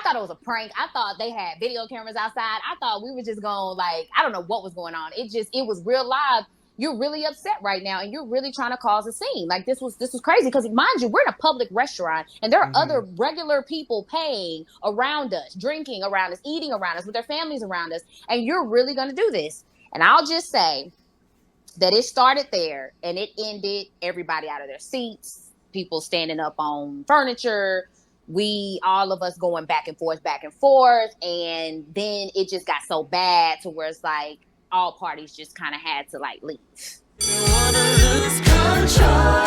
thought it was a prank. I thought they had video cameras outside. I thought we were just going like, I don't know what was going on. It was real live. You're really upset right now, and you're really trying to cause a scene. Like this was crazy because, mind you, we're in a public restaurant, and there are other regular people paying around us, drinking around us, eating around us, with their families around us, and you're really going to do this. And I'll just say that it started there, and it ended everybody out of their seats, people standing up on furniture, all of us going back and forth, and then it just got so bad to where it's like, all parties just kind of had to like leave. You wanna lose control.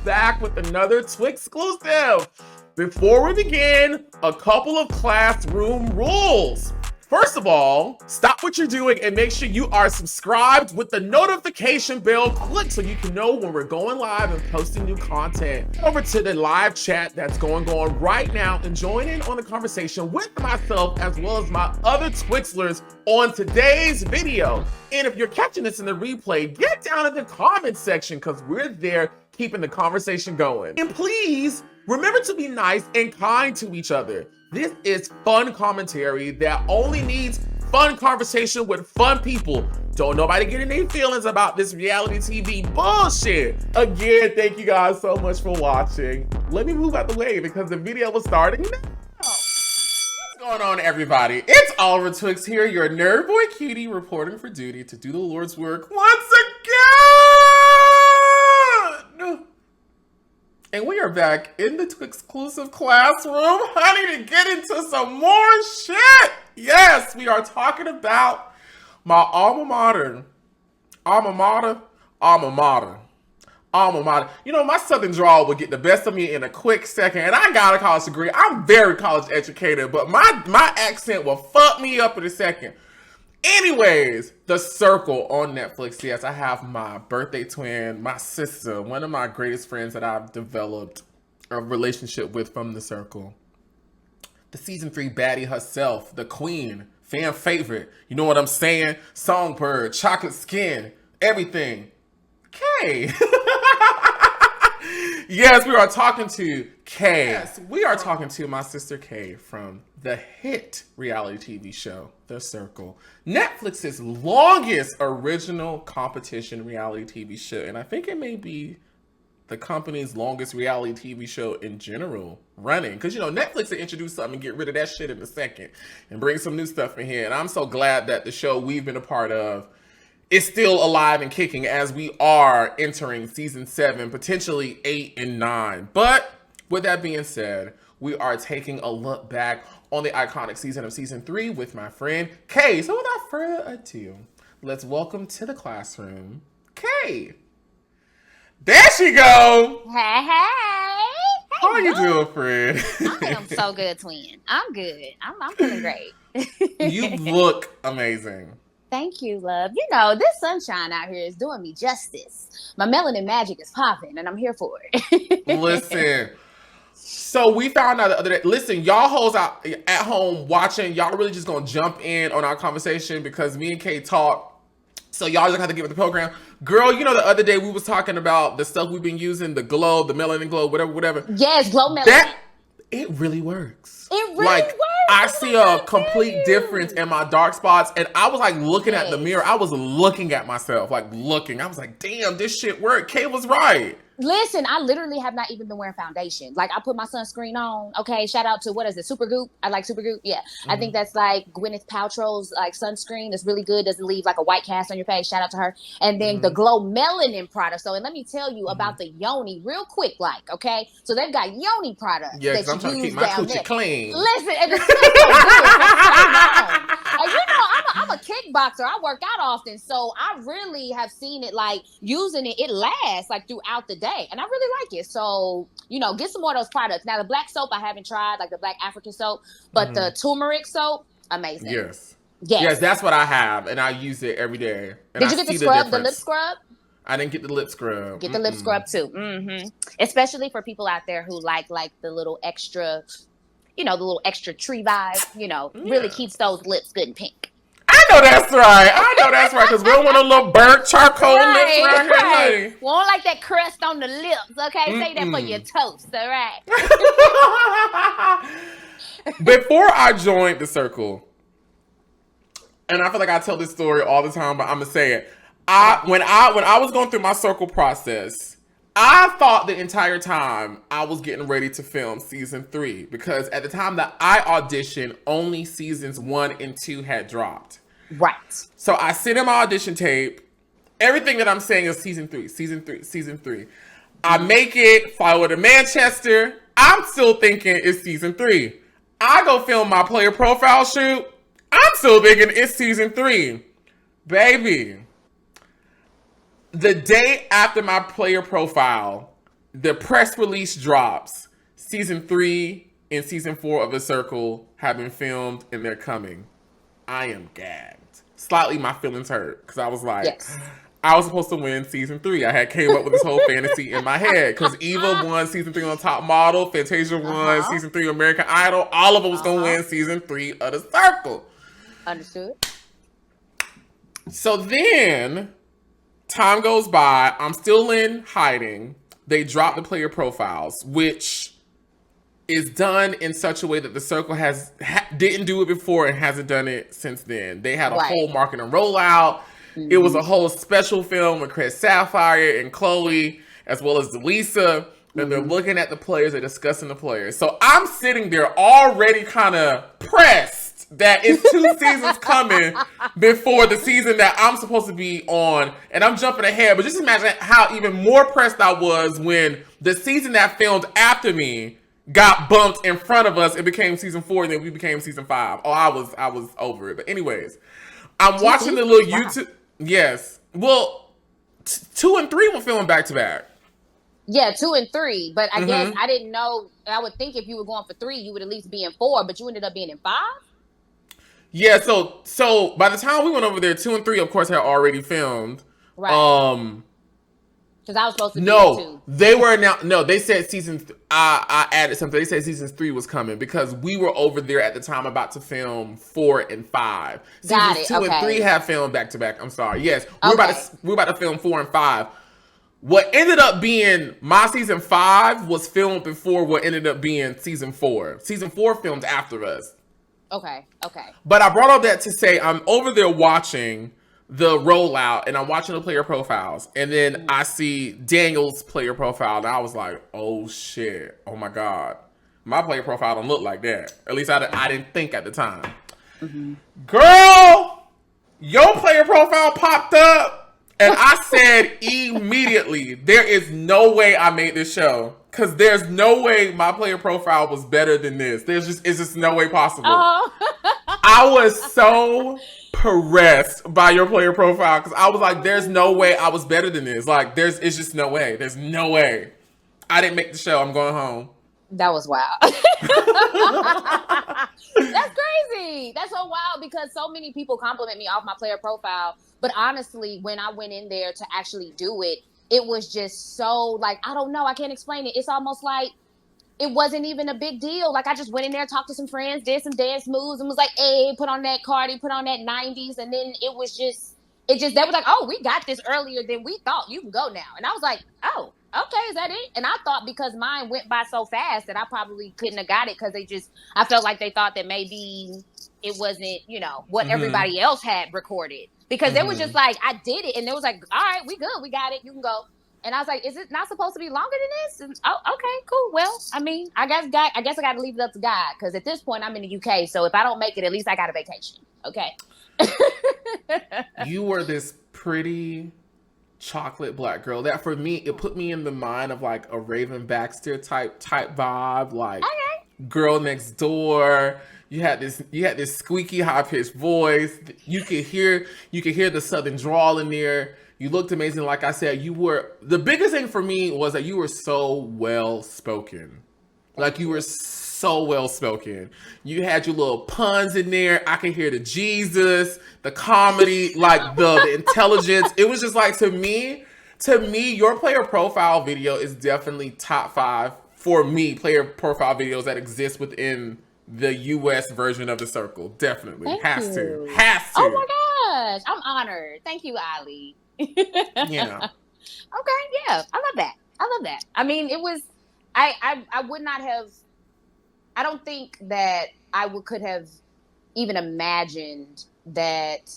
Back with another Twix exclusive. Before we begin, a couple of classroom rules. First of all, stop what you're doing and make sure you are subscribed with the notification bell clicked so you can know when we're going live and posting new content. Over to the live chat that's going on right now and join in on the conversation with myself as well as my other Twixlers on today's video. And if you're catching this in the replay, get down in the comment section because we're there keeping the conversation going. And please remember to be nice and kind to each other. This is fun commentary that only needs fun conversation with fun people. Don't nobody get any feelings about this reality TV bullshit. Again, thank you guys so much for watching. Let me move out the way because the video was starting now. What's going on, everybody? It's Oliver Twix here, your nerd boy cutie, reporting for duty to do the Lord's work once again. And we are back in the Twix exclusive classroom, honey, to get into some more shit. Yes, we are talking about my alma mater. You know, my Southern drawl would get the best of me in a quick second, and I got a college degree. I'm very college educated, but my accent will fuck me up in a second. Anyways, The Circle on Netflix. Yes, I have my birthday twin, my sister, one of my greatest friends that I've developed a relationship with from The Circle. The season 3 baddie herself, the queen, fan favorite. You know what I'm saying? Songbird, chocolate skin, everything. Kay. Yes, we are talking to Kay. Yes, we are talking to my sister Kay from the hit reality TV show, The Circle. Netflix's longest original competition reality TV show. And I think it may be the company's longest reality TV show in general running. Because, you know, Netflix will introduce something and get rid of that shit in a second and bring some new stuff in here. And I'm so glad that the show we've been a part of is still alive and kicking as we are entering season 7, potentially 8 and 9. But with that being said, we are taking a look back on the iconic season of season 3 with my friend Kay. So without further ado, let's welcome to the classroom, Kay. There she go. Hey. How are you doing, friend? I am so good, twin. I'm good. I'm feeling great. You look amazing. Thank you, love. You know, this sunshine out here is doing me justice. My melanin magic is popping, and I'm here for it. Listen. So we found out the other day, listen, y'all hoes out at home watching, y'all really just gonna jump in on our conversation because me and Kay talk. So y'all just have to get with the program. Girl, you know the other day we was talking about the stuff we've been using, the glow, the melanin glow, whatever. Yes, glow melanin. It really works. It really works. I see a complete difference in my dark spots. And I was like looking at the mirror. I was looking at myself, like looking. I was like, damn, this shit worked. Kay was right. Listen, I literally have not even been wearing foundation. Like, I put my sunscreen on. Okay, shout out to, what is it, Supergoop? I like Supergoop. Yeah. Mm-hmm. I think that's like Gwyneth Paltrow's like sunscreen. It's really good. Doesn't leave like a white cast on your face. Shout out to her. And then the Glow Melanin product. So, and let me tell you about the Yoni real quick, like, okay? So they've got Yoni products. Yeah, because I'm trying to keep my coochie clean. Listen, and it's so good. And you know, I'm a kickboxer. boxer. I work out often. So I really have seen it like using it. It lasts like throughout the day. And I really like it. So, get some more of those products. Now, the black soap I haven't tried, like the black African soap, but the turmeric soap, amazing. Yes. Yes. Yes, that's what I have. And I use it every day. And Did you get the scrub, the lip scrub? I didn't get the lip scrub. Get the lip scrub too. Mm-hmm. Especially for people out there who like the little extra, the little extra tree vibe, really keeps those lips good and pink. I know that's right. Because we don't want a little burnt charcoal lips around here, honey. We don't like that crust on the lips, okay? Say that for your toast, all right? Before I joined the circle, and I feel like I tell this story all the time, but I'm going to say it. When I was going through my circle process, I thought the entire time I was getting ready to film season 3 because at the time that I auditioned, only seasons 1 and 2 had dropped. Right. So I sent in my audition tape. Everything that I'm saying is season 3. I make it, fly over to Manchester. I'm still thinking it's season 3. I go film my player profile shoot. I'm still thinking it's season 3. Baby. The day after my player profile, the press release drops. Season 3 and season 4 of The Circle have been filmed and they're coming. I am gagged. Slightly my feelings hurt because I was like, yes. I was supposed to win season 3. I had came up with this whole fantasy in my head because Eva won season 3 on Top Model, Fantasia won season 3 American Idol. All of them was going to win season 3 of The Circle. Understood. So then time goes by. I'm still in hiding. They drop the player profiles, which is done in such a way that The Circle didn't do it before and hasn't done it since then. They had a whole marketing rollout. Mm-hmm. It was a whole special film with Chris Sapphire and Chloe, as well as Delisa. And they're looking at the players, they're discussing the players. So I'm sitting there already kind of pressed that it's 2 seasons coming before the season that I'm supposed to be on. And I'm jumping ahead. But just imagine how even more pressed I was when the season that filmed after me got bumped in front of us. It became season 4 and then we became season 5. Oh, I was over it. But anyways, I'm watching the little YouTube. Yes. Well, 2 and 3 were filming back to back. Yeah, 2 and 3. But I guess I didn't know. I would think if you were going for 3, you would at least be in 4. But you ended up being in 5? Yeah, so by the time we went over there, 2 and 3, of course, had already filmed. Right. Because I was supposed to be in 2. They were now. No, they said I added something. They said season 3 was coming because we were over there at the time about to film 4 and 5. Seasons 2 and 3 have filmed back to back. I'm sorry. Yes, we're about to film 4 and 5. What ended up being my season 5 was filmed before what ended up being season 4. Season 4 filmed after us. Okay. But I brought all that to say I'm over there watching the rollout and I'm watching the player profiles. And then I see Daniel's player profile and I was like, oh shit. Oh my God. My player profile don't look like that. At least I didn't think at the time. Mm-hmm. Girl, your player profile popped up. And I said immediately, there is no way I made this show. Because there's no way my player profile was better than this. It's just no way possible. Oh. I was so pressed by your player profile. Because I was like, there's no way I was better than this. Like, it's just no way. There's no way. I didn't make the show. I'm going home. That was wild. That's crazy. That's so wild because so many people compliment me off my player profile. But honestly, when I went in there to actually do it, it was just so like, I don't know. I can't explain it. It's almost like it wasn't even a big deal. Like I just went in there, talked to some friends, did some dance moves and was like, hey, put on that Cardi, put on that 90s. And then they was like, oh, we got this earlier than we thought. You can go now. And I was like, oh, okay, is that it? And I thought because mine went by so fast that I probably couldn't have got it because I felt like they thought that maybe it wasn't, what everybody else had recorded. Because they were just like, I did it. And they was like, all right, we good. We got it. You can go. And I was like, is it not supposed to be longer than this? And, oh, okay, cool. Well, I mean, I guess I got to leave it up to God. Because at this point, I'm in the UK. So if I don't make it, at least I got a vacation. Okay. You were this pretty chocolate black girl that for me, it put me in the mind of like a Raven Baxter type vibe. Like girl next door. you had this squeaky high pitched voice. You could hear the southern drawl in there. You looked amazing. Like I said, you were the biggest thing for me was that you were so well spoken. Like Thank you were you. so well spoken. You had your little puns in there. I could hear the Jesus, the comedy, like the intelligence. It was just like to me, your player profile video is definitely top five for me. Player profile videos that exist within the US version of the circle. Definitely Thank you. has Oh to. my gosh. I'm honored. Thank you, Ali. Yeah. Okay, yeah, I love that. I love that. I mean, it was. I would not have. I don't think that could have even imagined that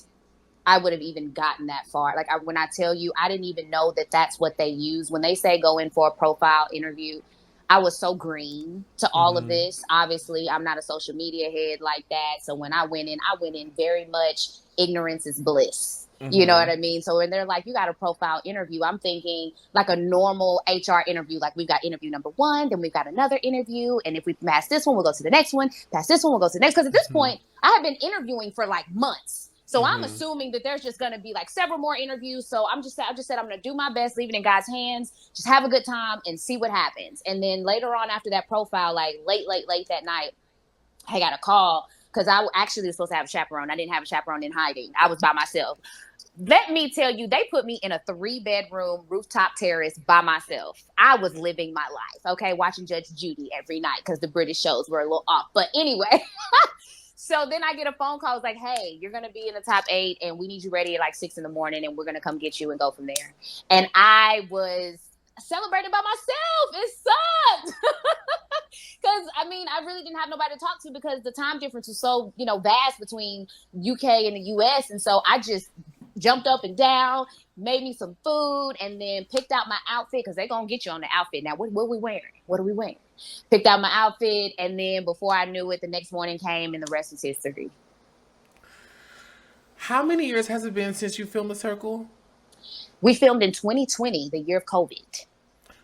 I would have even gotten that far. Like when I tell you, I didn't even know that that's what they use when they say go in for a profile interview. I was so green to all of Mm-hmm. this. Obviously, I'm not a social media head like that. So when I went in very much ignorance is bliss. You know what Mm-hmm. I mean? So when they're like, you got a profile interview, I'm thinking like a normal HR interview. Like we've got interview number one, then we've got another interview. And if we pass this one, we'll go to the next one. Pass this one, we'll go to the next. Because at this Mm-hmm. point, I have been interviewing for like months. So I'm Mm-hmm. assuming that there's just going to be like several more interviews. So I just said I'm going to do my best, leave it in God's hands, just have a good time and see what happens. And then later on after that profile, like late that night, I got a call because I actually was supposed to have a chaperone. I didn't have a chaperone in hiding. I was by myself. Let me tell you, they put me in a 3-bedroom rooftop terrace by myself. I was living my life, okay, watching Judge Judy every night because the British shows were a little off. But anyway, so then I get a phone call. It's like, hey, you're going to be in the top 8 and we need you ready at like 6 a.m. and we're going to come get you and go from there. And I was celebrating by myself. It sucked. Because, I mean, I really didn't have nobody to talk to because the time difference was so, vast between UK and the US. And so I just jumped up and down, made me some food, and then picked out my outfit because they're going to get you on the outfit. Now, what are we wearing? What are we wearing? Picked out my outfit, and then before I knew it, the next morning came, and the rest is history. How many years has it been since you filmed The Circle? We filmed in 2020, the year of COVID.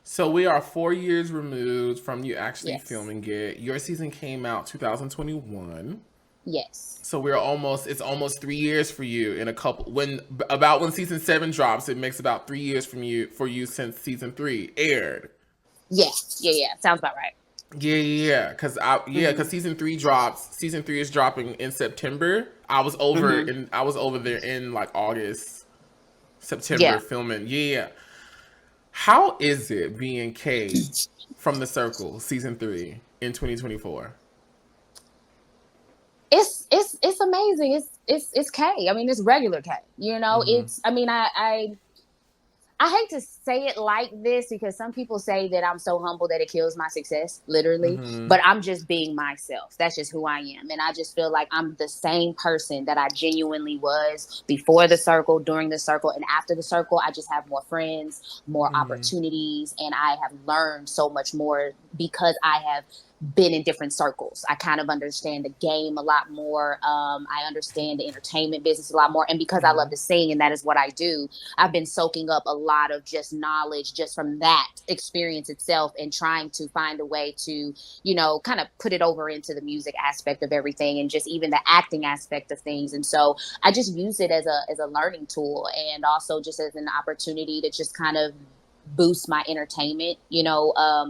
So we are 4 years removed from you actually Yes. filming it. Your season came out 2021. Yes. So it's almost 3 years for you in a couple when season 7 drops, it makes about 3 years for you since season 3 aired. Yeah. Yeah. Yeah. Sounds about right. Yeah. Cause Mm-hmm. season 3 is dropping in September. Mm-hmm. I was over there in like August, September Yeah. filming. Yeah. How is it being K from The Circle season 3 in 2024? It's amazing. It's K. I mean, it's regular K. Mm-hmm. It's. I mean, I hate to say it like this because some people say that I'm so humble that it kills my success, literally. Mm-hmm. But I'm just being myself. That's just who I am. And I just feel like I'm the same person that I genuinely was before the circle, during the circle, and after the circle. I just have more friends, more Mm-hmm. opportunities, and I have learned so much more because I have been in different circles. I kind of understand the game a lot more. I understand the entertainment business a lot more. And because I love Mm-hmm. to sing and that is what I do, I've been soaking up a lot of just knowledge just from that experience itself and trying to find a way to, kind of put it over into the music aspect of everything and just even the acting aspect of things. And so I just use it as a learning tool and also just as an opportunity to just kind of boost my entertainment,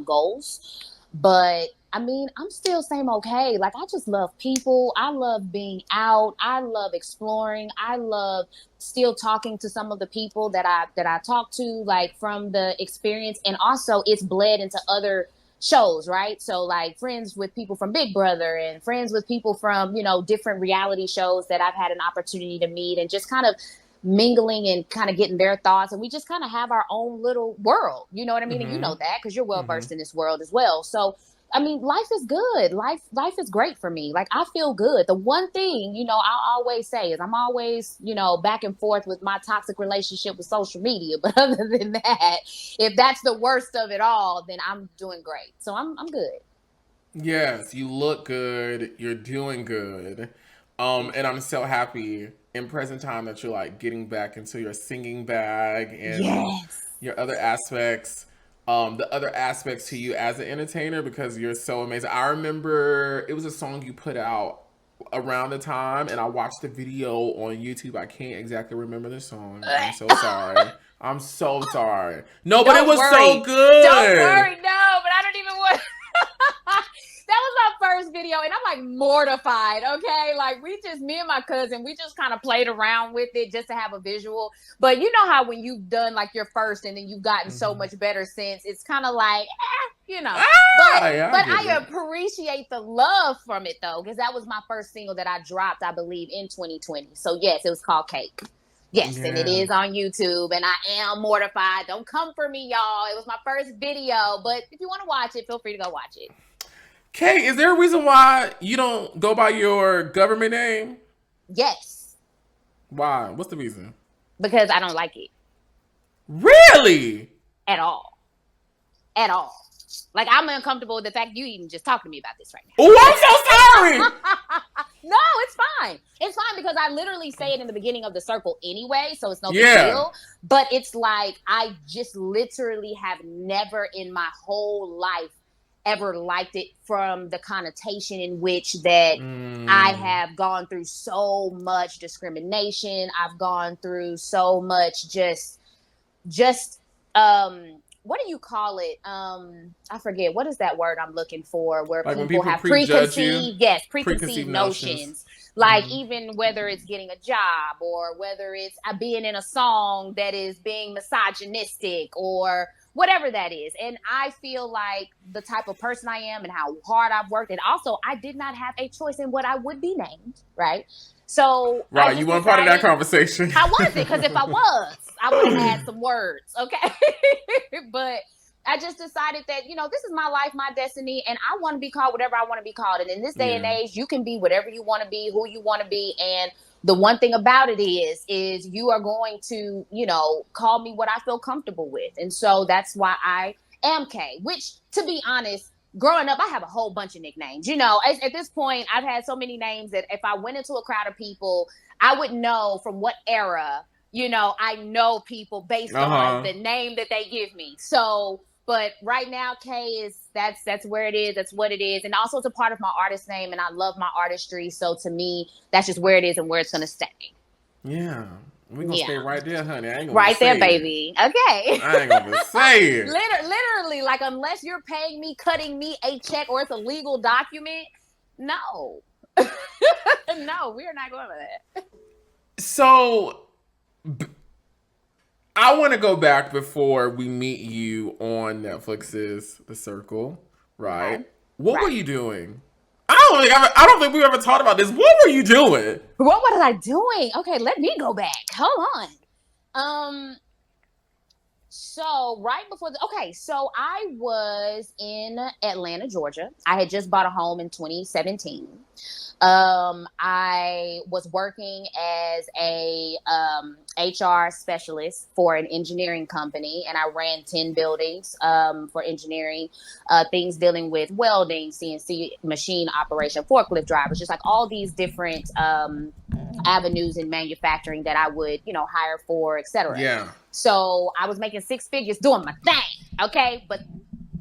goals. But I mean, I'm still same okay. Like I just love people. I love being out. I love exploring. I love still talking to some of the people that I talk to, like from the experience. And also it's bled into other shows, right? So like friends with people from Big Brother and friends with people from, different reality shows that I've had an opportunity to meet and just kind of mingling and kind of getting their thoughts, and we just kind of have our own little world, you know what I mean? And you know Mm-hmm. that because you're well Mm-hmm. versed in this world as well. So I mean, life is good. Life is great for me. Like I feel good. The one thing, I'll always say is I'm always, back and forth with my toxic relationship with social media. But other than that, if that's the worst of it all, then I'm doing great. So I'm good. Yes, you look good. You're doing good. And I'm so happy in present time that you're like getting back into your singing bag and Yes. your other aspects. The other aspects to you as an entertainer because you're so amazing. I remember it was a song you put out. around the time, and I watched the video on YouTube. I can't exactly remember the song. I'm so sorry. I'm so sorry. No, but it Don't was so worry. Don't good. worry. No, but I don't even want. That was my first video, and I'm like mortified. Okay, like me and my cousin, we just kind of played around with it just to have a visual. But you know how when you've done like your first and then you've gotten so much better since, it's kind of like, you know. Yeah, But get I it. appreciate the love from it though, because that was my first single that I dropped, I believe, in 2020. So yes, it was called Cake. Yes, and it Yeah. is on YouTube, and I am mortified. Don't come for me, y'all. It was my first video, but if you want to watch it, feel free to go watch it. Kay, is there a reason why you don't go by your government name? Yes, Why? What's the reason? because I don't like it Really? at all. At all. Like, I'm uncomfortable with the fact you even just talking to me about this right Oh, I'm so sorry. now. No, it's fine. It's fine because I literally say it in the beginning of the circle anyway, so it's no big Yeah. deal. But it's like, I just literally have never in my whole life ever liked it from the connotation in which that I have gone through so much discrimination. I've gone through so much just what do you call it? I forget. What is that word I'm looking for? Where Like when people people have prejudge you? preconceived notions. Like even whether it's getting a job or whether it's being in a song that is being misogynistic or whatever that is. And I feel like the type of person I am and how hard I've worked, and also I did not have a choice in what I would be named, right? So Right, you weren't part of that conversation. I wasn't, because if I was, I would have had some words, okay? But I just decided that, this is my life, my destiny, and I want to be called whatever I want to be called. And in this day and age, you can be whatever you want to be, who you want to be. And the one thing about it is you are going to, call me what I feel comfortable with. And so that's why I am Kay, which, to be honest, growing up, I have a whole bunch of nicknames. At this point, I've had so many names that if I went into a crowd of people, I would know from what era, I know people based on the name that they give me. So, but right now, Kay that's where it is. That's what it is. And also it's a part of my artist name, and I love my artistry. So to me, that's just where it is and where it's going to stay. Yeah. We're going to stay right there, honey. I ain't gonna right there, say baby. It. Okay. I ain't going to say it. Literally, like, unless you're paying me, cutting me a check, or it's a legal document, no. No, we are not going with that. So, I want to go back before we meet you on Netflix's The Circle, right? Okay. What were you doing? I don't think we ever talked about this. What were you doing? What was I doing? Okay, let me go back. Hold on. So right before so I was in Atlanta, Georgia. I had just bought a home in 2017. I was working as a HR specialist for an engineering company, and I ran 10 buildings for engineering, things dealing with welding, CNC machine operation, forklift drivers, just like all these different avenues in manufacturing that I would, hire for, etc. Yeah. So I was making six figures doing my thing, okay? But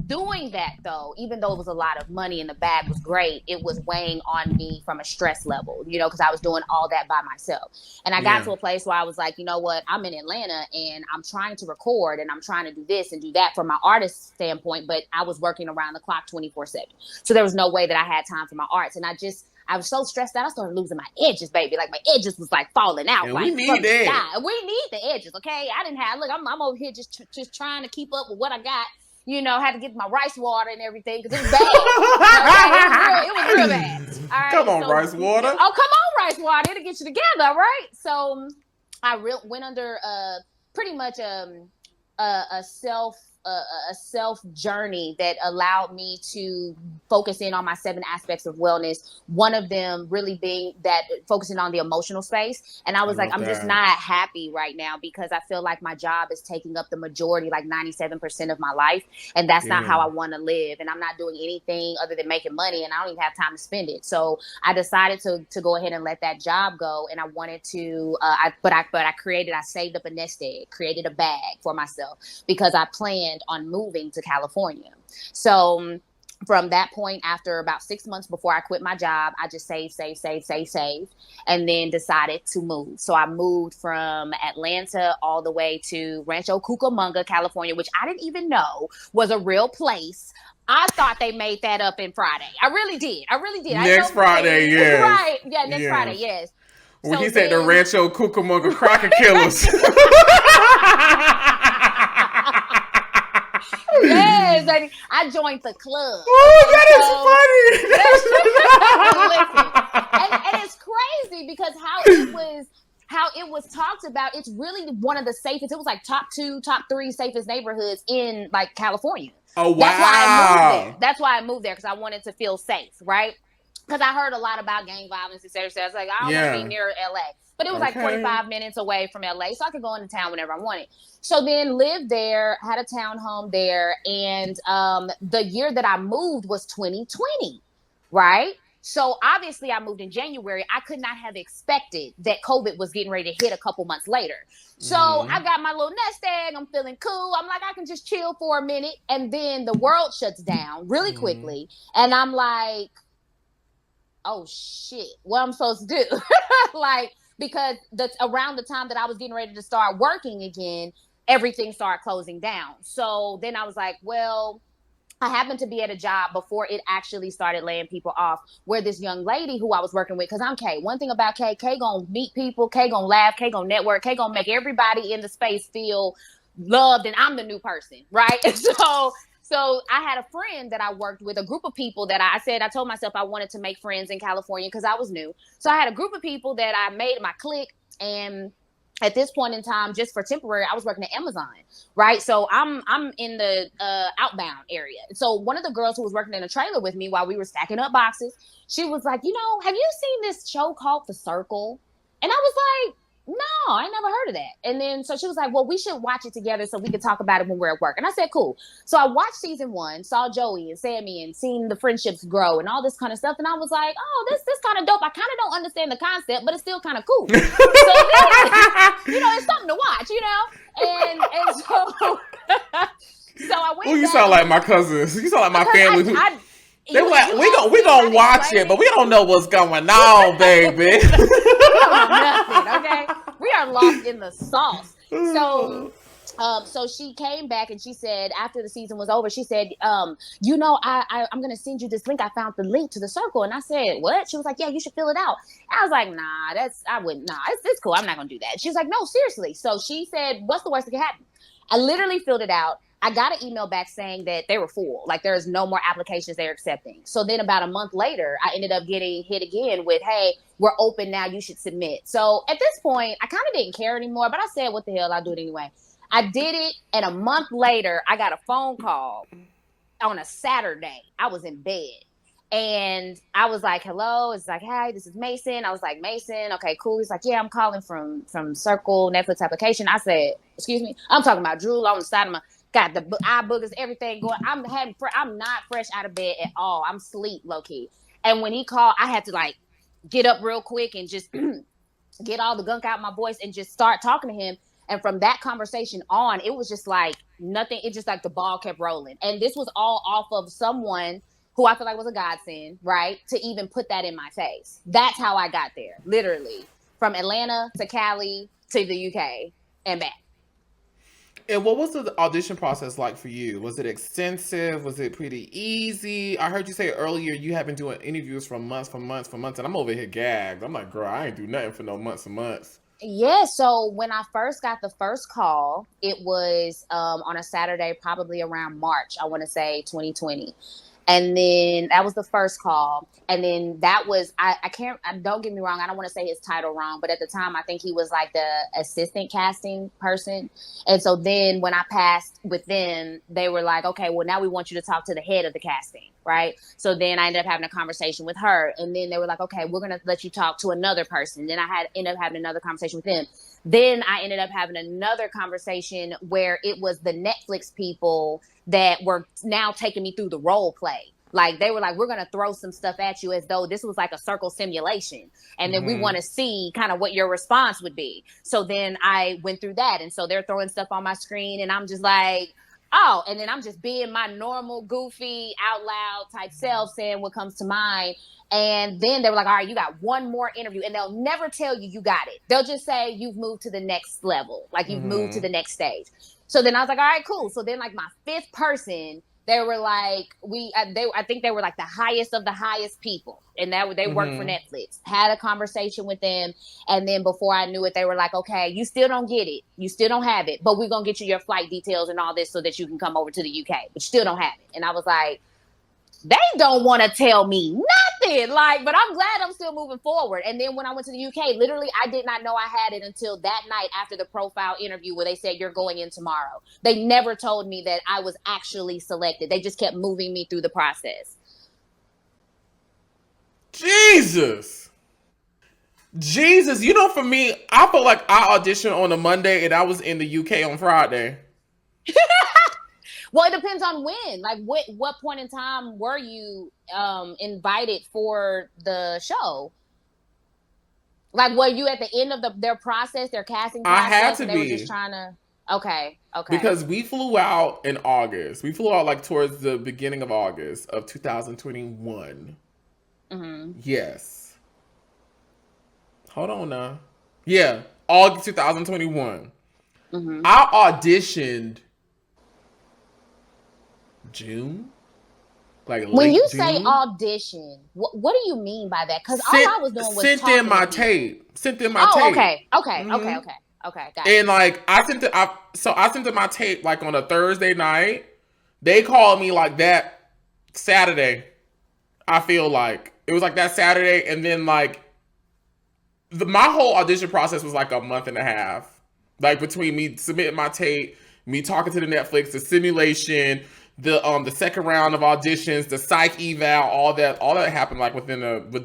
doing that, though, even though it was a lot of money and the bag was great, it was weighing on me from a stress level, because I was doing all that by myself. And I got to a place where I was like, you know what? I'm in Atlanta and I'm trying to record and I'm trying to do this and do that from my artist standpoint, but I was working around the clock 24/7. So there was no way that I had time for my arts. And I was so stressed out, I started losing my edges, baby. Like, my edges was like falling out. And like, we need that. We need the edges, okay? I'm over here just trying to keep up with what I got. Had to get my rice water and everything because it was bad. Okay? It was real bad. All right, come on, rice water. Oh, come on, rice water. It'll get you together, right? So I went under pretty much a self journey that allowed me to focus in on my 7 aspects of wellness. One of them really being that focusing on the emotional space. And I was like, I'm just not happy right now because I feel like my job is taking up the majority, like 97% of my life. And that's not how I want to live. And I'm not doing anything other than making money, and I don't even have time to spend it. So I decided to go ahead and let that job go. And I wanted to, I saved up a nest egg, created a bag for myself because I planned on moving to California. So from that point, after about 6 months before I quit my job, I just saved, and then decided to move. So I moved from Atlanta all the way to Rancho Cucamonga, California, which I didn't even know was a real place. I thought they made that up in Friday. I really did. I really did. I didn't Next know it was Friday, really yes. right. Yeah, next Friday, Yes. yes. When So he said the then Rancho Cucamonga Cracker Killers. yes, and I joined the club. Oh, Okay, that is listen, funny. and it's crazy because how it was talked about. It's really one of the safest. It was like top 2, top 3 safest neighborhoods in like California. Oh, That's why I moved there. wow. That's why I moved there because I wanted to feel safe, right? Because I heard a lot about gang violence, etc. So I was like, I don't want to be Yeah. near LA. But it was like Okay. 45 minutes away from LA, so I could go into town whenever I wanted. So then lived there, had a townhome there, and the year that I moved was 2020, right? So obviously I moved in January. I could not have expected that COVID was getting ready to hit a couple months later. So I Mm-hmm. got my little nest egg. I'm feeling cool. I'm like, I can just chill for a minute. And then the world shuts down really Mm-hmm. quickly. And I'm like, oh shit, what I'm supposed to do? Like, because that's around the time that I was getting ready to start working again, everything started closing down. So then I was like, well, I happened to be at a job before it actually started laying people off, where this young lady who I was working with, because I'm Kay. One thing about Kay gonna meet people, Kay gonna laugh, Kay gonna network, Kay gonna make everybody in the space feel loved, and I'm the new person, right? And so I had a friend that I worked with, a group of people that I told myself I wanted to make friends in California because I was new. So I had a group of people that I made my clique, and at this point in time, just for temporary, I was working at Amazon, right? So I'm in the outbound area. So one of the girls who was working in a trailer with me while we were stacking up boxes, she was like, have you seen this show called The Circle? And I was like, no, I never heard of that. And then so she was like, well, we should watch it together so we can talk about it when we're at work. And I said, cool. So I watched season 1, saw Joey and Sammy and seen the friendships grow and all this kind of stuff. And I was like, oh, this kind of dope. I kind of don't understand the concept, but it's still kind of cool. So then, it's something to watch, and so so I Oh, went you back sound and like my cousins. You sound like my because family. Who they were like, you we asked me gonna and I watch it, explained but we it. don't know what's going on, baby. We don't know nothing, okay? We are lost in the sauce. So she came back and she said after the season was over, she said, I'm gonna send you this link. I found the link to The Circle, and I said, what? She was like, yeah, you should fill it out. I was like, nah, it's cool. I'm not gonna do that. She's like, no, seriously. So she said, what's the worst that can happen? I literally filled it out. I got an email back saying that they were full. Like there's no more applications they're accepting. So then about a month later, I ended up getting hit again with, hey, we're open now. You should submit. So at this point, I kind of didn't care anymore, but I said, what the hell? I'll do it anyway. I did it. And a month later, I got a phone call on a Saturday. I was in bed. And I was like, hello. It's like, hi, this is Mason. I was like, Mason, okay, cool. He's like, yeah, I'm calling from Circle Netflix application. I said, excuse me. I'm talking about drool on the side of my, got the eye boogers, everything going. I'm not fresh out of bed at all. I'm sleep low key. And when he called, I had to like get up real quick and just get all the gunk out of my voice and just start talking to him. And from that conversation on, it was just like nothing. It just like the ball kept rolling. And this was all off of someone who I feel like was a godsend, right? To even put that in my face. That's how I got there, literally. From Atlanta to Cali to the UK and back. And what was the audition process like for you? Was it extensive? Was it pretty easy? I heard you say earlier you have been doing interviews for months, and I'm over here gagged. I'm like, girl, I ain't do nothing for no months and months. Yeah, so when I first got the first call, it was on a Saturday, probably around March, I want to say 2020. And then that was the first call. And then that was, don't get me wrong, I don't want to say his title wrong, but at the time, I think he was like the assistant casting person. And so then when I passed with them, they were like, okay, well, now we want you to talk to the head of the casting, right? So then I ended up having a conversation with her. And then they were like, okay, we're going to let you talk to another person. Then ended up having another conversation with them. Then I ended up having another conversation where it was the Netflix people that were now taking me through the role play. Like they were like, we're going to throw some stuff at you as though this was like a circle simulation. And then we want to see kind of what your response would be. So then I went through that. And so they're throwing stuff on my screen and I'm just like, Oh, and then I'm just being my normal, goofy, out loud type self, saying what comes to mind. And then they were like, all right, you got one more interview. And they'll never tell you got it. They'll just say you've moved to the next level. Like you've moved to the next stage. So then I was like, all right, cool. So then like my fifth person, they were like, I think they were like the highest of the highest people. And they worked for Netflix. Had a conversation with them. And then before I knew it, they were like, okay, you still don't get it. You still don't have it. But we're going to get you your flight details and all this so that you can come over to the UK. But you still don't have it. And I was like, they don't want to tell me nothing. Like, but I'm glad I'm still moving forward. And then when I went to the UK, literally, I did not know I had it until that night after the profile interview where they said, you're going in tomorrow. They never told me that I was actually selected. They just kept moving me through the process. Jesus. You know, for me, I felt like I auditioned on a Monday and I was in the UK on Friday. Well, it depends on when. Like, what point in time were you invited for the show? Like, were you at the end of their process, their casting process? I had to and be. They were just trying to. Okay. Because we flew out in August. We flew out like towards the beginning of August of 2021. Yes. Hold on now. Yeah, August 2021. I auditioned June. Like when you June. say audition, what do you mean by that? Because all I was doing was sent in my tape. Sent in my tape. Okay, got it. And like I sent in my tape like on a Thursday night. They called me like that Saturday. I feel like it was like that Saturday, and then like my whole audition process was like a month and a half. Like between me submitting my tape, me talking to the Netflix, the simulation, the second round of auditions, the psych eval, all that happened like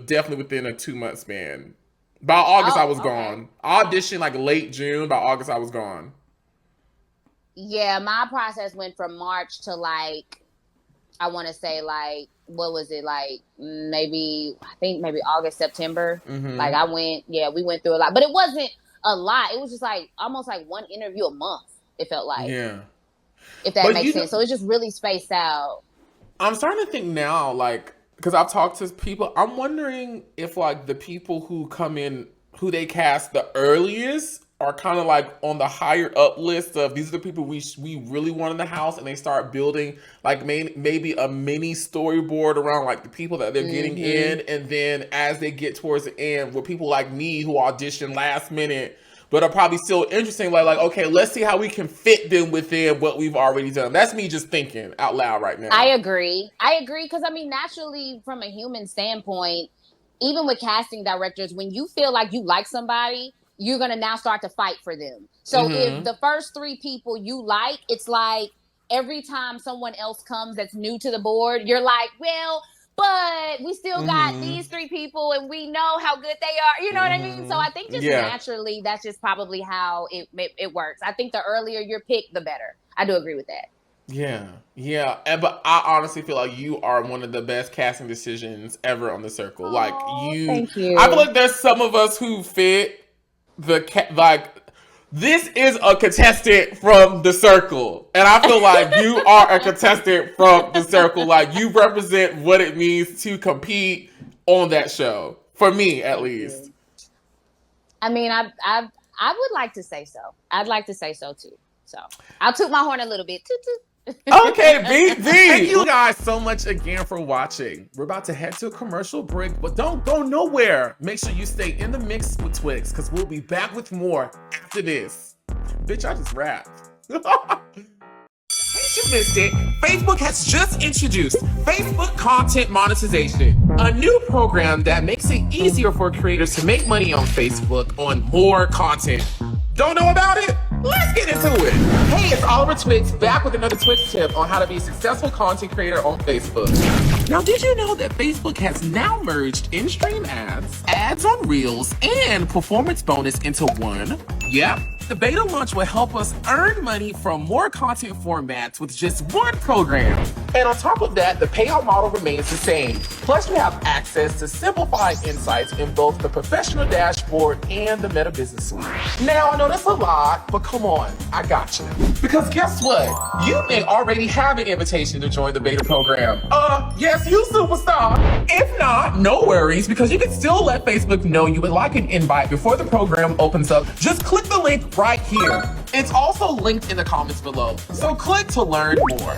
definitely within a 2-month span. By August, I was gone. I auditioned like late June. By August, I was gone. Yeah, my process went from March to like, I want to say like, what was it? Like maybe August, September. Like we went through a lot, but it wasn't a lot. It was just like almost like one interview a month. It felt like. Yeah. If that makes sense. So it's just really spaced out. I'm starting to think now, like, because I've talked to people, I'm wondering if like the people who come in, who they cast the earliest are kind of like on the higher up list of these are the people we really want in the house, and they start building like maybe a mini storyboard around like the people that they're getting in, and then as they get towards the end, with people like me who audition last minute but are probably still interesting, like okay, let's see how we can fit them within what we've already done. That's me just thinking out loud right now. I agree because I mean naturally from a human standpoint, even with casting directors, when you feel like you like somebody, you're going to now start to fight for them. So if the first 3 people you like, it's like every time someone else comes that's new to the board, you're like, well, but we still got these 3 people and we know how good they are. You know what I mean? So I think just naturally, that's just probably how it works. I think the earlier you're picked, the better. I do agree with that. Yeah. But I honestly feel like you are one of the best casting decisions ever on the circle. Like thank you. I feel like there's some of us who fit this is a contestant from the circle, and I feel like you are a contestant from the circle. Like you represent what it means to compete on that show, for me at least. I mean, I would like to say so. I'd like to say so too. So I'll toot my horn a little bit. Toot toot. Okay, BD. Thank you guys so much again for watching. We're about to head to a commercial break, but don't go nowhere. Make sure you stay in the mix with Twix, because we'll be back with more after this. Bitch, I just rapped. In case you missed it, Facebook has just introduced Facebook Content Monetization, a new program that makes it easier for creators to make money on Facebook on more content. Don't know about it? Let's get into it. Hey, it's Oliver Twix back with another Twix tip on how to be a successful content creator on Facebook. Now, did you know that Facebook has now merged in-stream ads, ads on Reels, and performance bonus into one? Yep. The beta launch will help us earn money from more content formats with just one program. And on top of that, the payout model remains the same. Plus, you have access to simplified insights in both the professional dashboard and the Meta Business Suite. Now, I know that's a lot, but come on, I got you. Because guess what? You may already have an invitation to join the beta program. Yes, you superstar. If not, no worries, because you can still let Facebook know you would like an invite before the program opens up. Just click the link right here. It's also linked in the comments below, so click to learn more.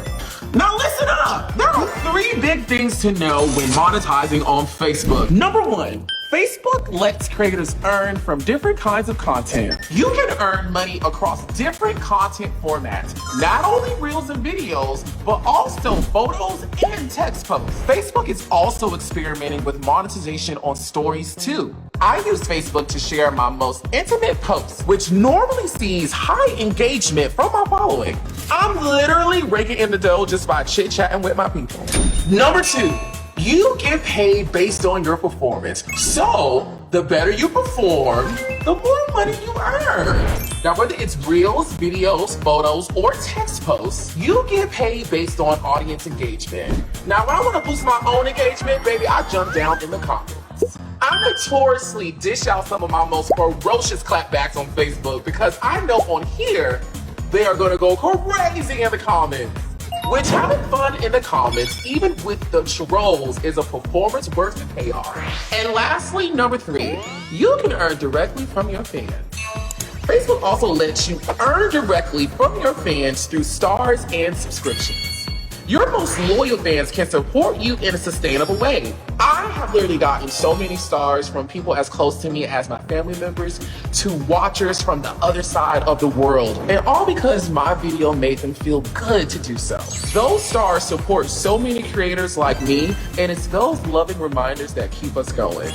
Now listen up! There are 3 big things to know when monetizing on Facebook. Number 1, Facebook lets creators earn from different kinds of content. You can earn money across different content formats, not only reels and videos, but also photos and text posts. Facebook is also experimenting with monetization on stories too. I use Facebook to share my most intimate posts, which normally sees high engagement from my following. I'm literally raking in the dough just by chit-chatting with my people. Number 2, you get paid based on your performance. So, the better you perform, the more money you earn. Now, whether it's reels, videos, photos, or text posts, you get paid based on audience engagement. Now, when I want to boost my own engagement, baby, I jump down in the comments. I notoriously dish out some of my most ferocious clapbacks on Facebook because I know on here, they are going to go crazy in the comments. Which having fun in the comments, even with the trolls, is a performance worth the payoff. And lastly, number 3, you can earn directly from your fans. Facebook also lets you earn directly from your fans through stars and subscriptions. Your most loyal fans can support you in a sustainable way. I have literally gotten so many stars from people as close to me as my family members to watchers from the other side of the world. And all because my video made them feel good to do so. Those stars support so many creators like me, and it's those loving reminders that keep us going.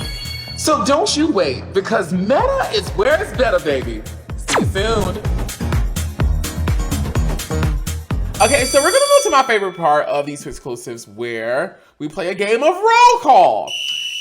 So don't you wait, because Meta is where it's better, baby. See you soon. Okay, so we're gonna go to my favorite part of these exclusives where we play a game of roll call.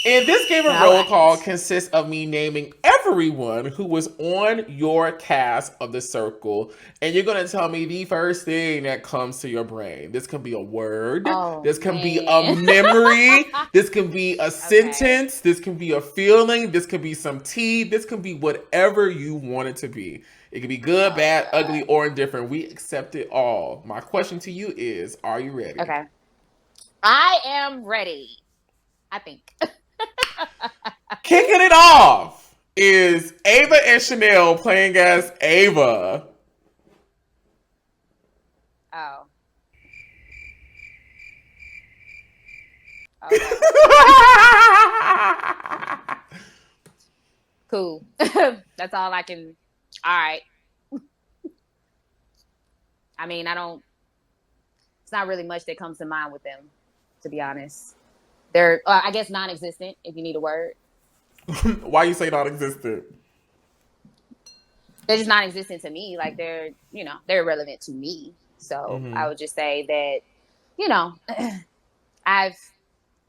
And this game of roll call consists of me naming everyone who was on your cast of the circle. And you're gonna tell me the first thing that comes to your brain. This can be a word, this can be a memory, this can be a sentence, this can be a feeling, this can be some tea, this can be whatever you want it to be. It can be good, bad, ugly, or indifferent. We accept it all. My question to you is, are you ready? Okay. I am ready, I think. Kicking it off is Ava and Chanel playing as Ava. Oh. Okay. Cool. That's all I can. All right. I mean, it's not really much that comes to mind with them, to be honest. They're, I guess, non-existent, if you need a word. Why you say non-existent? They're just non-existent to me. Like, they're irrelevant to me. So I would just say that, I've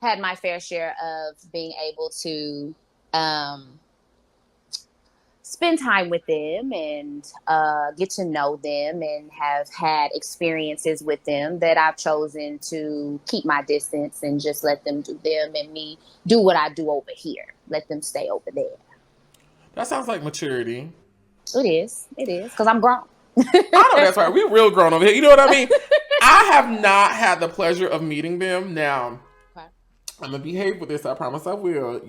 had my fair share of being able to spend time with them and get to know them and have had experiences with them that I've chosen to keep my distance and just let them do them and me do what I do over here. Let them stay over there. That sounds like maturity. It is, because I'm grown. I know that's right. We're real grown over here. You know what I mean? I have not had the pleasure of meeting them. Now, okay. I'm going to behave with this. I promise I will.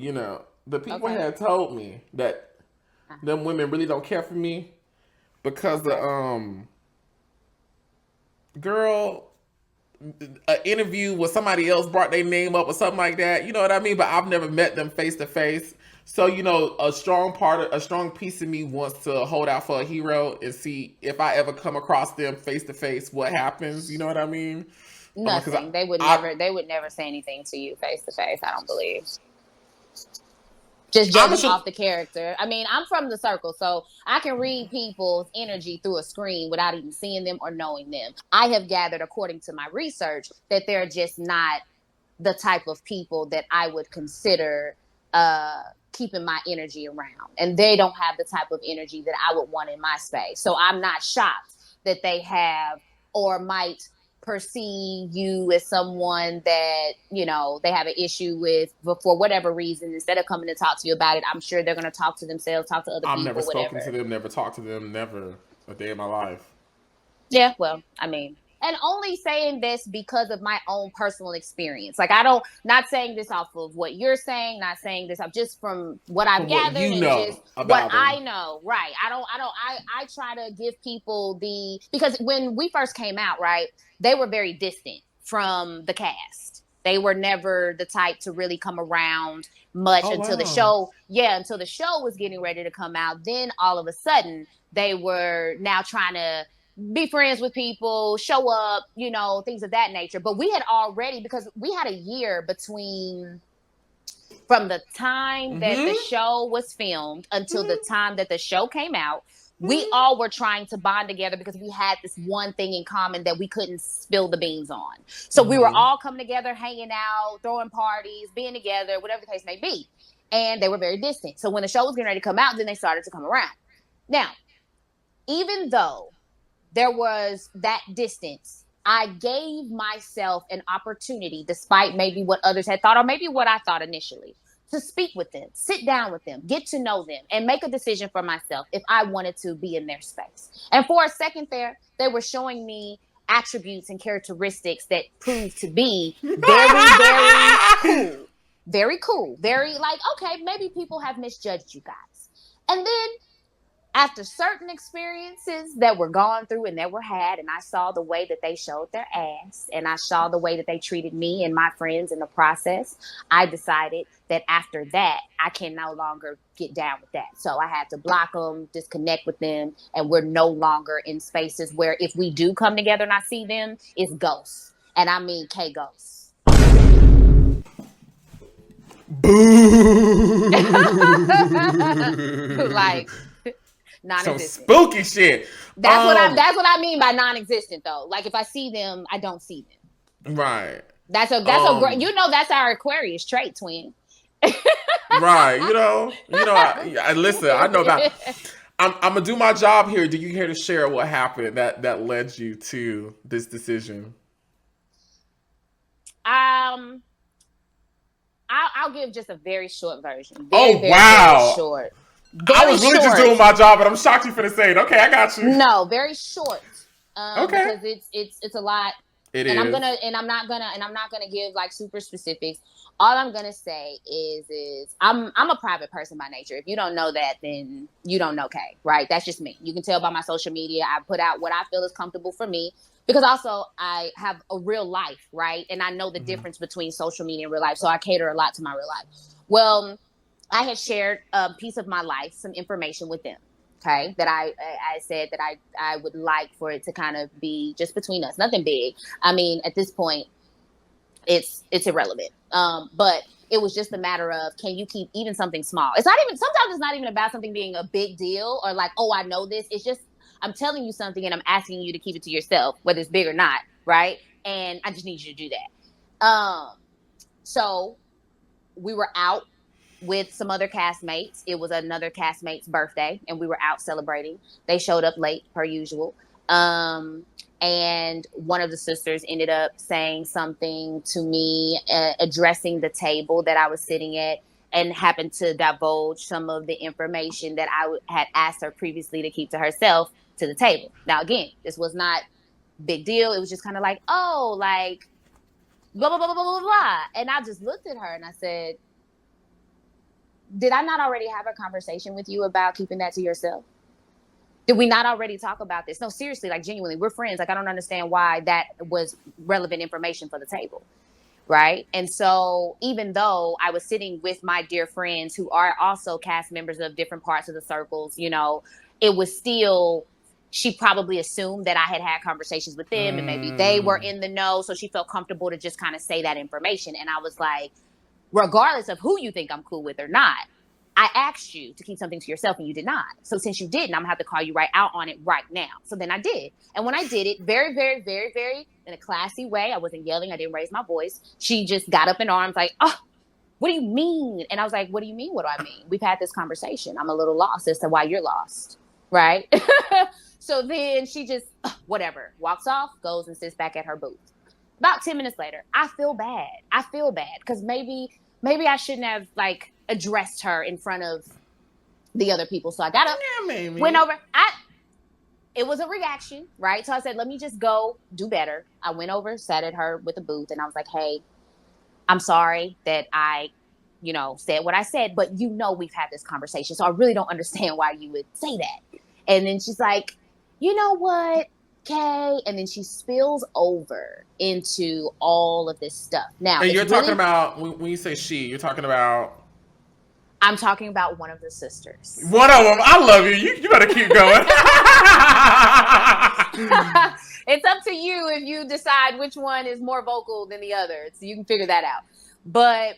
The people had told me that them women really don't care for me because the girl, an interview with somebody else brought their name up or something like that. You know what I mean? But I've never met them face to face. So, a strong piece of me wants to hold out for a hero and see if I ever come across them face to face, what happens. You know what I mean? Nothing. They would never say anything to you face to face. I don't believe. Just judging off the character. I mean, I'm from the circle, so I can read people's energy through a screen without even seeing them or knowing them. I have gathered, according to my research, that they're just not the type of people that I would consider keeping my energy around. And they don't have the type of energy that I would want in my space. So I'm not shocked that they have or might perceive you as someone that, you know, they have an issue with, but for whatever reason, instead of coming to talk to you about it, I'm sure they're going to talk to themselves, talk to other I've never people, spoken whatever. to them, never talked to them, never a day in my life. Yeah, well, I mean, and only saying this because of my own personal experience. Like, I don't, not saying this off of what you're saying, not saying this, I'm just from what I've From what gathered you and know just what about them. I know. Right. I try to give people because when we first came out, right, they were very distant from the cast. They were never the type to really come around much Oh until the wow. show, until the show was getting ready to come out. Then all of a sudden, they were now trying to be friends with people, show up, you know, things of that nature. But we had already, because we had a year between from the time that the Mm-hmm. show was filmed until the Mm-hmm. time that the show came out. We Mm-hmm. all were trying to bond together because we had this one thing in common that we couldn't spill the beans on. So we were Mm-hmm. all coming together, hanging out, throwing parties, being together, whatever the case may be. And they were very distant. So when the show was getting ready to come out, then they started to come around. Now, even though there was that distance, I gave myself an opportunity, despite maybe what others had thought, or maybe what I thought initially, to speak with them, sit down with them, get to know them, and make a decision for myself if I wanted to be in their space. And for a second there, they were showing me attributes and characteristics that proved to be very, very cool. Very cool. Very like, okay, maybe people have misjudged you guys. And then after certain experiences that were gone through and that were had, and I saw the way that they showed their ass, and I saw the way that they treated me and my friends in the process, I decided that after that, I can no longer get down with that. So I had to block them, disconnect with them, and we're no longer in spaces where if we do come together and I see them, it's ghosts. And I mean K ghosts. Boo. Like Some non-existent. spooky shit. That's what I mean by non-existent though. Like if I see them, I don't see them. Right. That's a great, you know, that's our Aquarius trait, twin. Right. I listen. I know about. I'm gonna do my job here. Do you care to share what happened that led you to this decision? um I'll give just a very short version. Very, Oh very, very wow. short. I Very was really just short. doing my job, but I'm shocked you for the saying. Okay, I got you. No, very short. Okay. Because it's a lot. It And is. I'm not gonna give like super specifics. All I'm gonna say is I'm a private person by nature. If you don't know that, then you don't know Kay, right? That's just me. You can tell by my social media. I put out what I feel is comfortable for me because also I have a real life, right? And I know the difference between social media and real life, so I cater a lot to my real life. Well, I had shared a piece of my life, some information with them. Okay, that I said that I would like for it to kind of be just between us, nothing big. I mean, at this point, it's irrelevant. But it was just a matter of, can you keep even something small? It's not even, sometimes it's not even about something being a big deal or like, oh, I know this. It's just I'm telling you something and I'm asking you to keep it to yourself, whether it's big or not, right? And I just need you to do that. So we were out with some other castmates. It was another castmate's birthday, and we were out celebrating. They showed up late, per usual. And one of the sisters ended up saying something to me, addressing the table that I was sitting at, and happened to divulge some of the information that I had asked her previously to keep to herself to the table. Now, again, this was not big deal. It was just kind of like, oh, like, blah, blah, blah, blah, blah, blah. And I just looked at her and I said, did I not already have a conversation with you about keeping that to yourself? Did we not already talk about this? No, seriously, like genuinely, we're friends. Like, I don't understand why that was relevant information for the table. Right. And so even though I was sitting with my dear friends who are also cast members of different parts of the circles, you know, it was still, she probably assumed that I had had conversations with them and maybe they were in the know. So she felt comfortable to just kind of say that information. And I was like, regardless of who you think I'm cool with or not, I asked you to keep something to yourself and you did not. So since you didn't, I'm gonna have to call you right out on it right now. So then I did. And when I did it, very, very, very, very in a classy way, I wasn't yelling, I didn't raise my voice. She just got up in arms like, oh, what do you mean? And I was like, what do you mean? What do I mean? We've had this conversation. I'm a little lost as to why you're lost. right? So then she just, whatever, walks off, goes and sits back at her booth. About 10 minutes later, I feel bad. I feel bad because maybe I shouldn't have like addressed her in front of the other people. So I got up, Yeah, went maybe. over. It was a reaction, right? So I said, let me just go do better. I went over, sat at her with the booth, and I was like, hey, I'm sorry that I, said what I said, but we've had this conversation. So I really don't understand why you would say that. And then she's like, you know what, Kay? And then she spills over into all of this stuff. Now, And it's you're talking really, about when you say she, you're talking about I'm talking about one of the sisters. one of them. I love you. You better keep going. It's up to you if you decide which one is more vocal than the other. So you can figure that out. But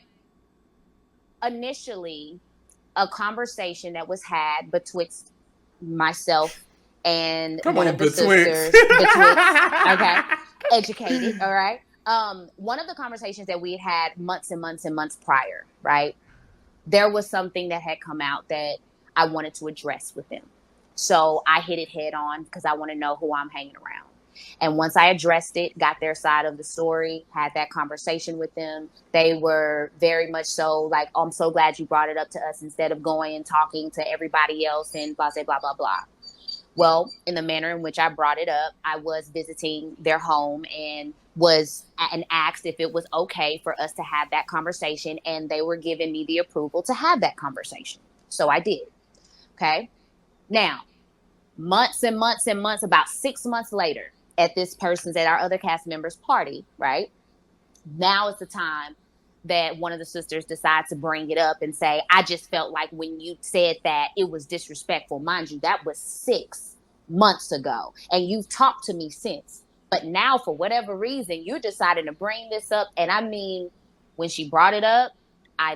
initially, a conversation that was had betwixt myself and Come one on, of the betwixt. sisters, betwixt, okay, educated, all right. One of the conversations that we had months and months and months prior, right? There was something that had come out that I wanted to address with them. So I hit it head on because I want to know who I'm hanging around. And once I addressed it, got their side of the story, had that conversation with them, they were very much so like, oh, I'm so glad you brought it up to us instead of going and talking to everybody else and blah, blah, blah, blah, blah. Well, in the manner in which I brought it up, I was visiting their home and asked if it was okay for us to have that conversation. And they were giving me the approval to have that conversation. So I did. Okay. Now, months and months and months, about 6 months later, at our other cast members' party, right? Now is the time that one of the sisters decides to bring it up and say, I just felt like when you said that, it was disrespectful. Mind you, that was 6 months ago, and you've talked to me since. But now, for whatever reason, you're deciding to bring this up. And I mean, when she brought it up, I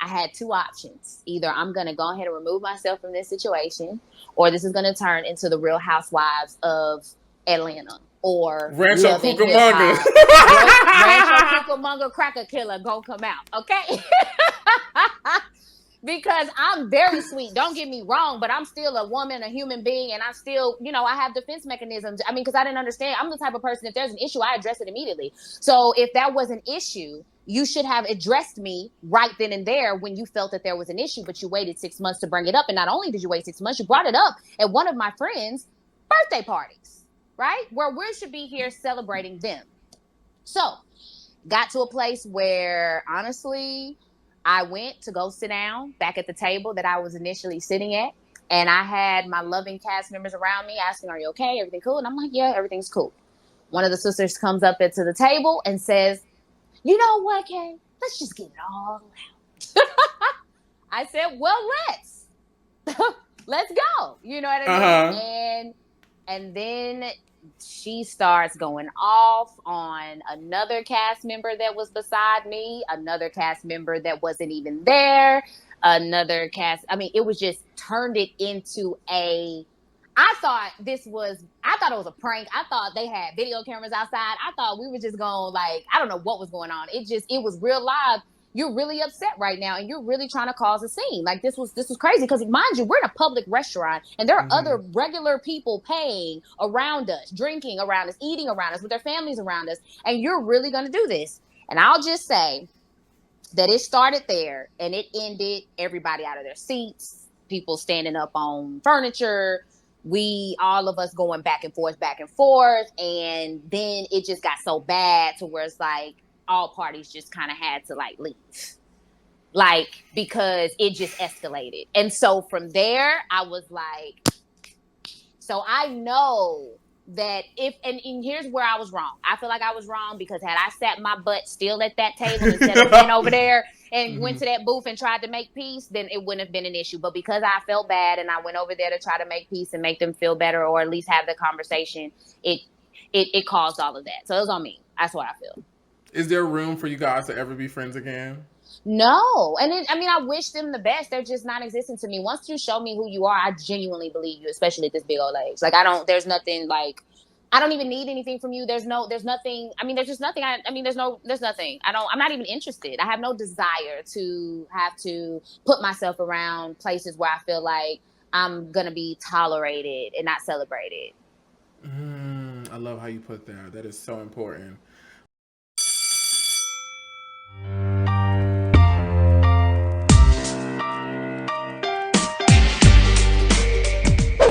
had 2 options. Either I'm going to go ahead and remove myself from this situation, or this is going to turn into the Real Housewives of Atlanta or Rancho Love and Hip Cucamonga. Hop. Rancho Cucamonga Cracker Killer gonna come out, okay? Because I'm very sweet. Don't get me wrong, but I'm still a woman, a human being, and I still, I have defense mechanisms. I mean, because I didn't understand. I'm the type of person, if there's an issue, I address it immediately. So if that was an issue, you should have addressed me right then and there when you felt that there was an issue, but you waited 6 months to bring it up. And not only did you wait 6 months, you brought it up at one of my friends' birthday parties, right? Where we should be here celebrating them. So got to a place where, honestly, I went to go sit down back at the table that I was initially sitting at. And I had my loving cast members around me asking, are you okay? Everything cool? And I'm like, yeah, everything's cool. One of the sisters comes up into the table and says, you know what, Kay? Let's just get it all out. I said, well, let's. Let's go. You know what I mean? Uh-huh. And then she starts going off on another cast member that was beside me, another cast member that wasn't even there, another cast. I mean, it was just turned it into I thought it was a prank. I thought they had video cameras outside. I thought we were just going like, I don't know what was going on. It was real live. You're really upset right now and you're really trying to cause a scene. Like this was crazy because mind you, we're in a public restaurant and there are other regular people paying around us, drinking around us, eating around us with their families around us. And you're really going to do this. And I'll just say that it started there and it ended everybody out of their seats, people standing up on furniture, all of us going back and forth. And then it just got so bad to where it's like all parties just kind of had to like leave. Like, because it just escalated. And so from there, I was like, so I know that and here's where I was wrong. I feel like I was wrong because had I sat my butt still at that table instead of went over there and went to that booth and tried to make peace, then it wouldn't have been an issue. But because I felt bad and I went over there to try to make peace and make them feel better or at least have the conversation, it caused all of that. So it was on me. That's what I feel. Is there room for you guys to ever be friends again? No. And I wish them the best. They're just non-existent to me. Once you show me who you are, I genuinely believe you, especially at this big old age. Like, there's nothing like, I don't even need anything from you. There's nothing. I mean, there's just nothing. There's nothing. I'm not even interested. I have no desire to have to put myself around places where I feel like I'm gonna be tolerated and not celebrated. I love how you put that. That is so important.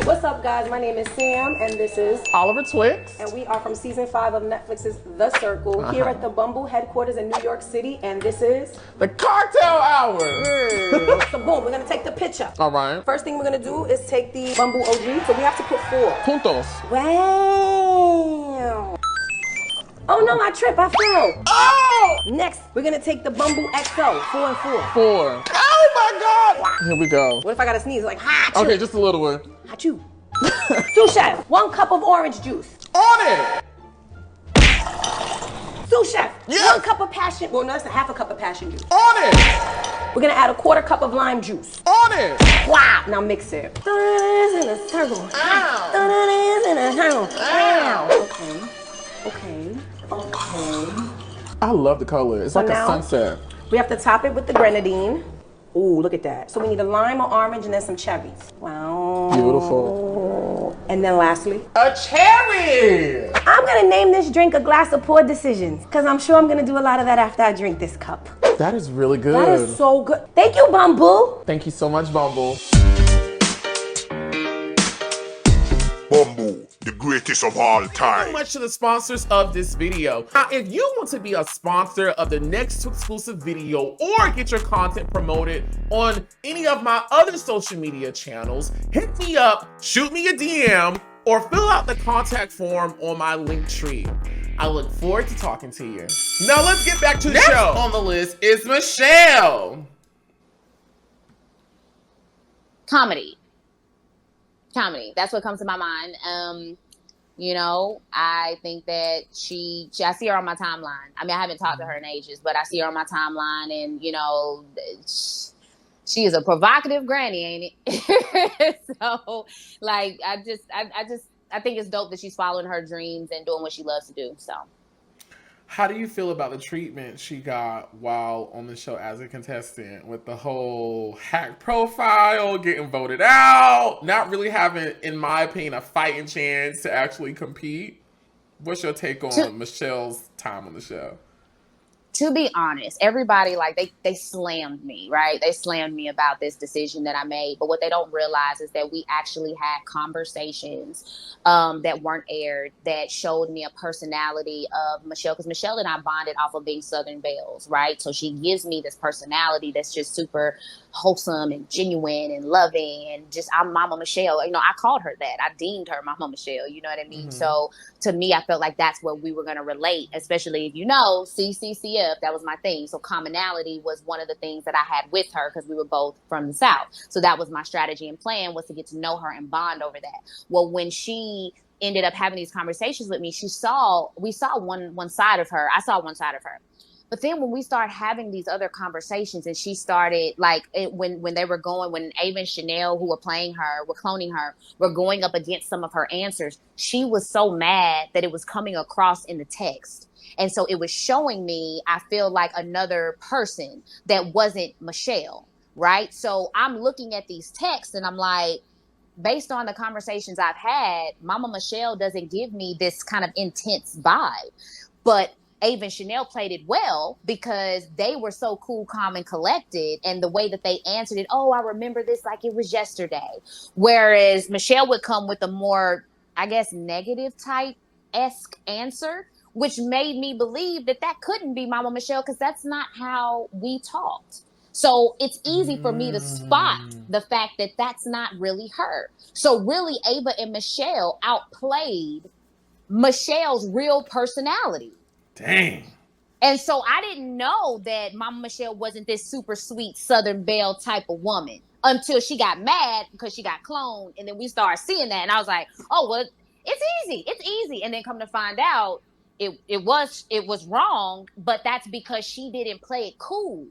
What's up, guys? My name is Sam, and this is Oliver Twix. And we are from season 5 of Netflix's The Circle, here at the Bumble headquarters in New York City, and this is the cocktail hour. So boom, we're gonna take the picture. All right. First thing we're gonna do is take the Bumble OG, so we have to put 4. Puntos. Wow. Oh no, I tripped, I fell. Oh! Next, we're gonna take the Bumble XO, 4 and 4. 4. Oh my God! Here we go. What if I gotta sneeze? Like, ha-choo. Okay, just a little one. Ha-choo. Sous chef, 1 cup of orange juice. On it! Sous chef, Yes. 1 cup of passion. Well, no, that's a half a cup of passion juice. On it! We're gonna add a 1/4 cup of lime juice. On it! Wow! Now mix it. Throw it in a circle. Ow. Throw it in a circle. Ow. Okay. I love the color. It's like a now- sunset. We have to top it with the grenadine. Ooh, look at that. So we need a lime or orange and then some cherries. Wow. Beautiful. And then lastly, A cherry! I'm gonna name this drink a glass of poor decisions, because I'm sure I'm gonna do a lot of that after I drink this cup. That is really good. That is so good. Thank you, Bumble. Thank you so much, Bumble. Bumble, the greatest of all Thank you time. so much to the sponsors of this video. Now, if you want to be a sponsor of the next exclusive video or get your content promoted on any of my other social media channels, hit me up, shoot me a DM, or fill out the contact form on my link tree. I look forward to talking to you. Now let's get back to the show. On the list is Michelle. Comedy. That's what comes to my mind. You know, I think that I see her on my timeline. I mean, I haven't talked to her in ages, but I see her on my timeline, and you know, she is a provocative granny, ain't it? So, like, I think it's dope that she's following her dreams and doing what she loves to do. So. How do you feel about the treatment she got while on the show as a contestant with the whole hack profile, getting voted out, not really having, in my opinion, a fighting chance to actually compete? What's your take on Michelle's time on the show? To be honest, everybody, like, they slammed me, right? They slammed me about this decision that I made. But what they don't realize is that we actually had conversations that weren't aired that showed me a personality of Michelle. Because Michelle and I bonded off of being Southern Belles, right? So she gives me this personality that's just super wholesome and genuine and loving. And just, I'm Mama Michelle. You know, I called her that. I deemed her Mama Michelle. You know what I mean? Mm-hmm. So to me, I felt like that's where we were going to relate, especially if you know, CCCF. That was my thing. So commonality was one of the things that I had with her because we were both from the South. So that was my strategy and plan, was to get to know her and bond over that. Well, when she ended up having these conversations with me, we saw one side of her. I saw one side of her. But then when we started having these other conversations and she started, like, when Ava and Chanel, who were playing her, were cloning her, were going up against some of her answers, she was so mad that it was coming across in the text. And so it was showing me, I feel like, another person that wasn't Michelle, right? So I'm looking at these texts and I'm like, based on the conversations I've had, Mama Michelle doesn't give me this kind of intense vibe. But Ava and Chanel played it well because they were so cool, calm, and collected. And the way that they answered it, oh, I remember this like it was yesterday. Whereas Michelle would come with a more, I guess, negative type-esque answer, which made me believe that couldn't be Mama Michelle because that's not how we talked. So it's easy for me to spot the fact that that's not really her. So really, Ava and Michelle outplayed Michelle's real personality. Dang. And so I didn't know that Mama Michelle wasn't this super sweet Southern Belle type of woman until she got mad because she got cloned. And then we started seeing that. And I was like, oh, well, it's easy. And then come to find out, it was wrong, but that's because she didn't play it cool.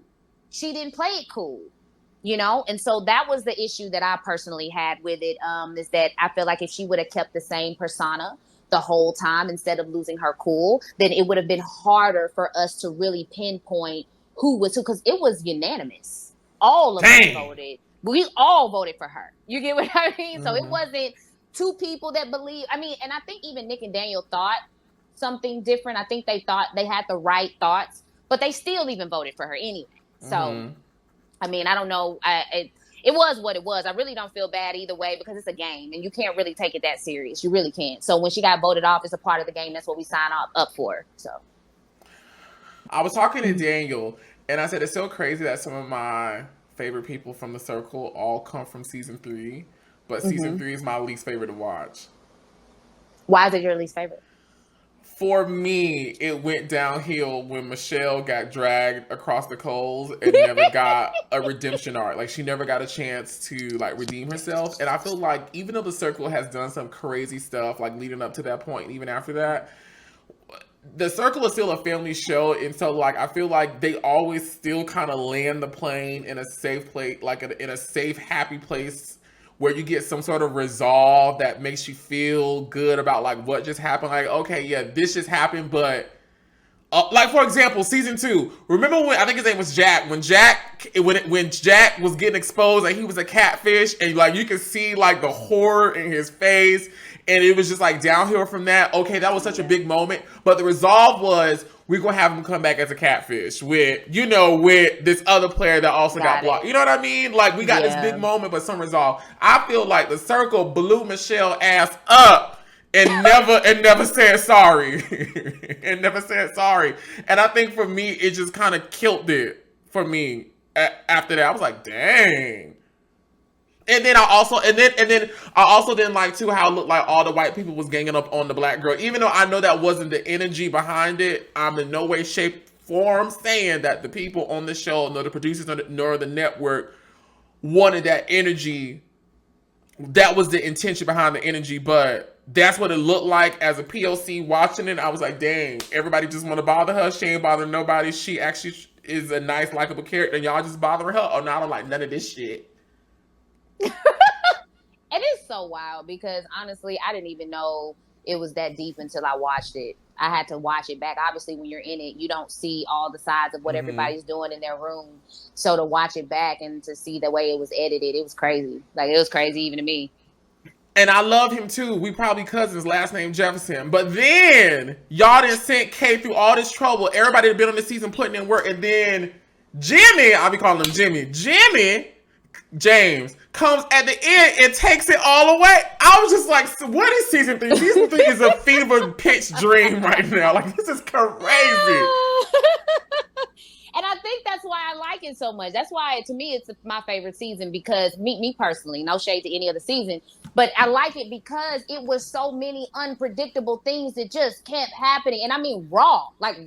You know? And so that was the issue that I personally had with it, is that I feel like if she would have kept the same persona the whole time instead of losing her cool, then it would have been harder for us to really pinpoint who was who, because it was unanimous. All of us voted We all voted for her. You get what I mean? Mm-hmm. So it wasn't two people that believe. I mean, and I think even Nick and Daniel thought something different. I think they thought they had the right thoughts, but they still even voted for her anyway. So, Mm-hmm. I mean, I don't know. It was what it was. I really don't feel bad either way because it's a game and you can't really take it that serious. You really can't. So when she got voted off, it's a part of the game. That's what we sign up for. So I was talking to Daniel and I said, it's so crazy that some of my favorite people from the circle all come from season 3, but season 3 is my least favorite to watch. Why is it your least favorite? For me, it went downhill when Michelle got dragged across the coals and never got a redemption arc. Like, she never got a chance to, like, redeem herself. And I feel like even though the circle has done some crazy stuff, like, leading up to that point, and even after that, the circle is still a family show. And so, like, I feel like they always still kind of land the plane in a safe place, like, in a safe, happy place where you get some sort of resolve that makes you feel good about like what just happened. Like, okay, yeah, this just happened, but like for example, season 2. Remember when I think his name was Jack? When Jack was getting exposed and he was a catfish, and like you could see like the horror in his face, and it was just like downhill from that. Okay, that was such a big moment, but the resolve was we're gonna have him come back as a catfish with this other player that also got blocked. You know what I mean? Like we got this big moment, but some resolve. I feel like the circle blew Michelle ass up and never said sorry. And never said sorry. And I think for me, it just kind of killed it for me after that. I was like, dang. And then I also didn't like too how it looked like all the white people was ganging up on the black girl. Even though I know that wasn't the energy behind it, I'm in no way, shape, form saying that the people on the show, nor the producers, nor the network wanted that energy. That was the intention behind the energy, but that's what it looked like as a POC watching it. I was like, dang, everybody just want to bother her. She ain't bothering nobody. She actually is a nice, likable character, and y'all just bothering her. Oh, no, I don't like none of this shit. It is so wild because honestly, I didn't even know it was that deep until I watched it. I had to watch it back. Obviously, when you're in it, you don't see all the sides of what everybody's doing in their room. So to watch it back and to see the way it was edited, it was crazy. Like, it was crazy even to me. And I love him too. We probably cousins, last name Jefferson. But then y'all done sent Kay through all this trouble. Everybody had been on the season putting in work. And then Jimmy, I'll be calling him Jimmy James comes at the end and takes it all away. I was just like, so what is season 3? Season 3 is a fever pitch dream right now. Like, this is crazy. And I think that's why I like it so much. That's why, to me, it's my favorite season because me personally, no shade to any other season, but I like it because it was so many unpredictable things that just kept happening. And I mean, raw, like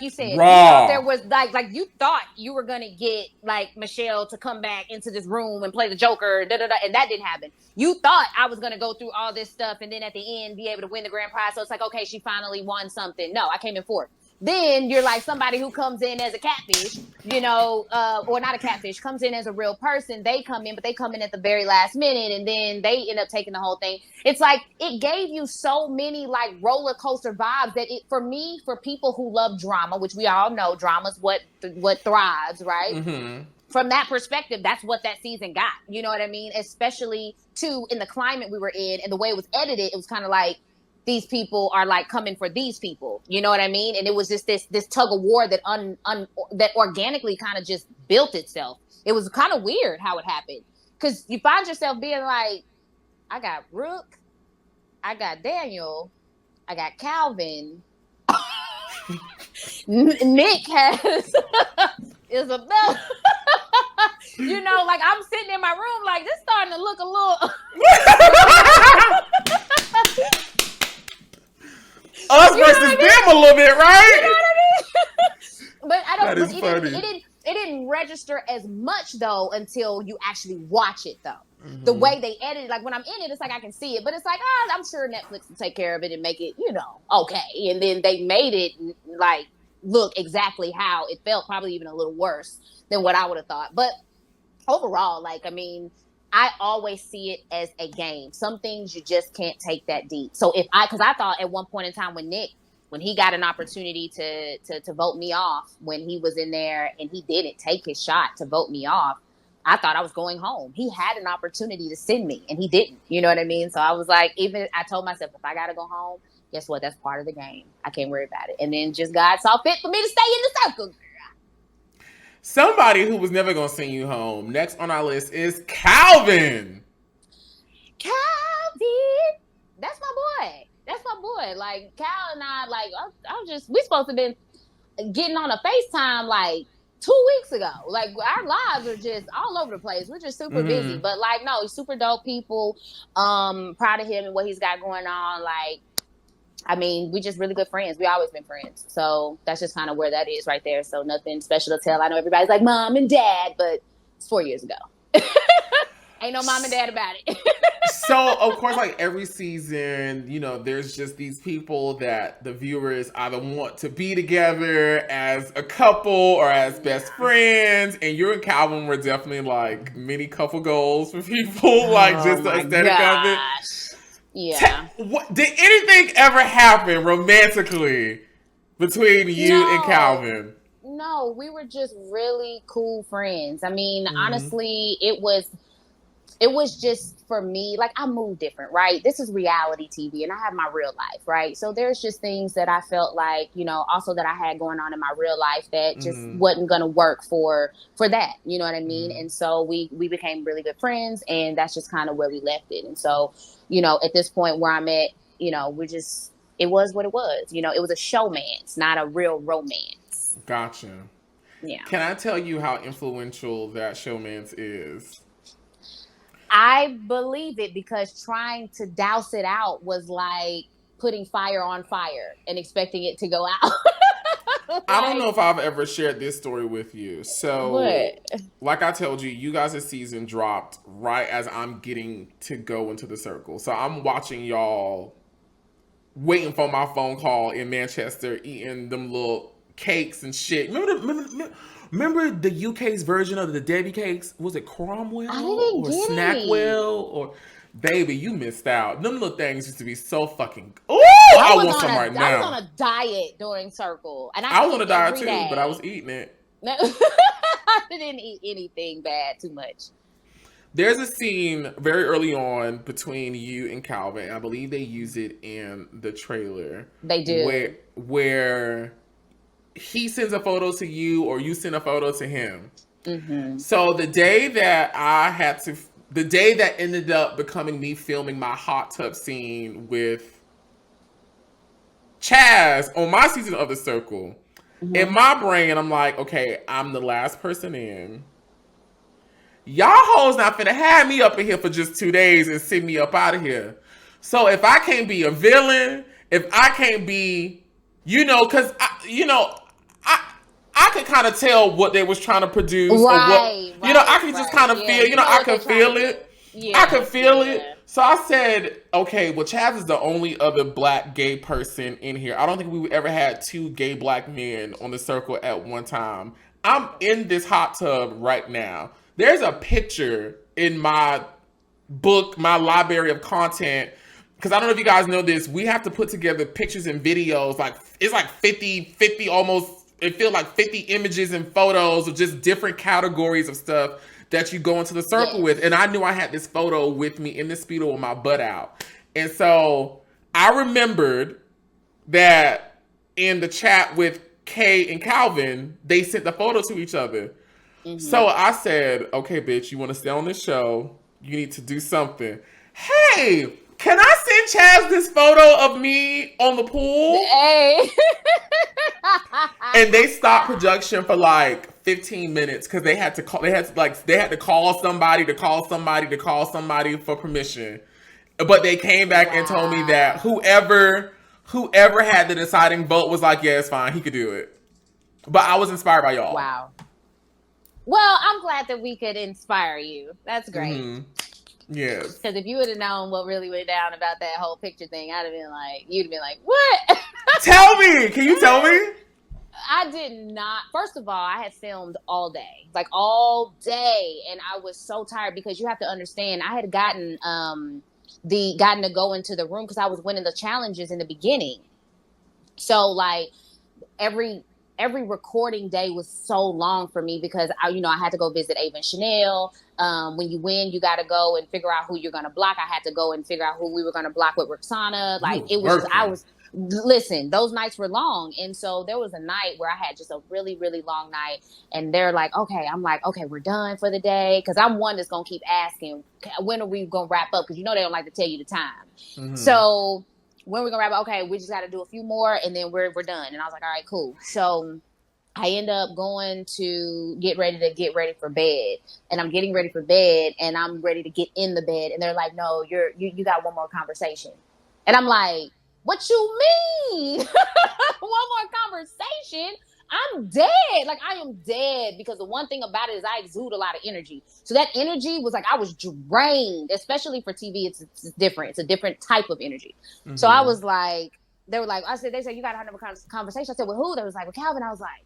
you said, you thought there was like you thought you were gonna get like Michelle to come back into this room and play the Joker, and that didn't happen. You thought I was gonna go through all this stuff and then at the end be able to win the grand prize. So it's like, okay, she finally won something. No, I came in fourth. Then you're like somebody who comes in as a catfish, or not a catfish, comes in as a real person. They come in, but they come in at the very last minute, and then they end up taking the whole thing. It's like it gave you so many like roller coaster vibes that for people who love drama, which we all know drama's what thrives, right? Mm-hmm. From that perspective, that's what that season got. You know what I mean? Especially too in the climate we were in and the way it was edited, it was kind of like, these people are like coming for these people. You know what I mean? And it was just this tug of war that that organically kind of just built itself. It was kind of weird how it happened. Because you find yourself being like, I got Rook, I got Daniel, I got Calvin. Nick has Isabella. Like I'm sitting in my room like this starting to look a little... Us versus them a little bit, right? You know what I mean? But I don't. That is funny. It didn't register as much though until you actually watch it though. Mm-hmm. The way they edited, like when I'm in it, it's like I can see it, but it's like I'm sure Netflix will take care of it and make it, okay. And then they made it like look exactly how it felt, probably even a little worse than what I would have thought. But overall, I always see it as a game. Some things you just can't take that deep. So because I thought at one point in time when he got an opportunity to vote me off when he was in there and he didn't take his shot to vote me off, I thought I was going home. He had an opportunity to send me and he didn't. You know what I mean? So I was like, even I told myself, if I got to go home, guess what? That's part of the game. I can't worry about it. And then just God saw fit for me to stay in the circle. Somebody who was never going to send you home. Next on our list is Calvin. Calvin. That's my boy. That's my boy. Like, Cal and I, like, we supposed to have been getting on a FaceTime, like, 2 weeks ago. Like, our lives are just all over the place. We're just super busy. But, like, no, he's super dope people. Proud of him and what he's got going on. Like, I mean, we just really good friends. We always been friends. So that's just kind of where that is right there. So nothing special to tell. I know everybody's like mom and dad, but it's 4 years ago. Ain't no mom and dad about it. So, of course, like every season, you know, there's just these people that the viewers either want to be together as a couple or as best friends. And you and Calvin were definitely like mini couple goals for people, like just the aesthetic of it. Yeah. Did anything ever happen romantically between you and Calvin? No, we were just really cool friends. I mean, honestly, it was just for me, like I move different, right? This is reality TV and I have my real life, right? So there's just things that I felt like, you know, also that I had going on in my real life that just wasn't going to work for that. You know what I mean? And so we became really good friends and that's just kind of where we left it. And so, you know, at this point where I'm at, you know, it was what it was. You know, it was a showmance, not a real romance. Gotcha. Yeah. Can I tell you how influential that showmance is? I believe it because trying to douse it out was like putting fire on fire and expecting it to go out. I don't know if I've ever shared this story with you. So, like I told you, you guys' season dropped right as I'm getting to go into the circle. So I'm watching y'all waiting for my phone call in Manchester, eating them little cakes and shit. Remember the UK's version of the Debbie cakes? Was it Cromwell or Snackwell? Or baby, you missed out. Them little things used to be so fucking. Ooh, I want some right now. I was on a diet during Circle, and I was on a diet too, but I was eating it. I didn't eat anything bad too much. There's a scene very early on between you and Calvin. I believe they use it in the trailer. They do. Where he sends a photo to you or you send a photo to him. So the day that ended up becoming me filming my hot tub scene with Chaz on my season of The Circle, in my brain, I'm like, okay, I'm the last person in. Y'all hoes not finna have me up in here for just 2 days and send me up out of here. So if I can't be a villain, if I can't be, you know, because, I could kind of tell what they was trying to produce. You know, I could just kind of feel, you know, I could feel it. I could feel it. So I said, okay, well, Chaz is the only other black gay person in here. I don't think we ever had 2 gay black men on The Circle at one time. I'm in this hot tub right now. There's a picture in my book, my library of content, because I don't know if you guys know this. We have to put together pictures and videos. Like, it's like 50 almost. It feels like 50 images and photos of just different categories of stuff that you go into the circle with. And I knew I had this photo with me in the Speedo with my butt out. And so I remembered that in the chat with Kay and Calvin, they sent the photo to each other. So I said, okay, bitch, you want to stay on this show? You need to do something. Hey, can I send Chaz this photo of me on the pool? Hey. And they stopped production for like 15 minutes because they had to call somebody for permission. But they came back and told me that whoever had the deciding vote was like, yeah, it's fine, he could do it. But I was inspired by y'all. Wow. Well, I'm glad that we could inspire you. That's great. Yes. Because if you would have known what really went down about that whole picture thing, you'd have been like, what? Tell me. Can you tell me? I did not. First of all, I had filmed all day, and I was so tired because you have to understand, I had gotten to go into the room because I was winning the challenges in the beginning. So like every every recording day was so long for me because I had to go visit Ava and Chanel. When you win, you got to go and figure out who you're going to block. I had to go and figure out who we were going to block with Roxana. Like it was just, listen, those nights were long. And so there was a night where I had just a really, really long night, and they're like, okay, I'm like, okay, we're done for the day. Cause I'm one that's going to keep asking, when are we going to wrap up? Cause they don't like to tell you the time. So when we're gonna wrap up, okay, we just got to do a few more and then we're done. And I was like, all right, cool. So I end up going to get ready for bed, and I'm getting ready for bed, and I'm ready to get in the bed, and they're like, no, you got one more conversation. And I'm like, what you mean? One more conversation? I'm dead. Like, I am dead, because the one thing about it is I exude a lot of energy. So that energy was like, I was drained, especially for TV. It's different. It's a different type of energy. So I was like, they said, you got to have a conversation. I said, with who? They was like, with Calvin. I was like,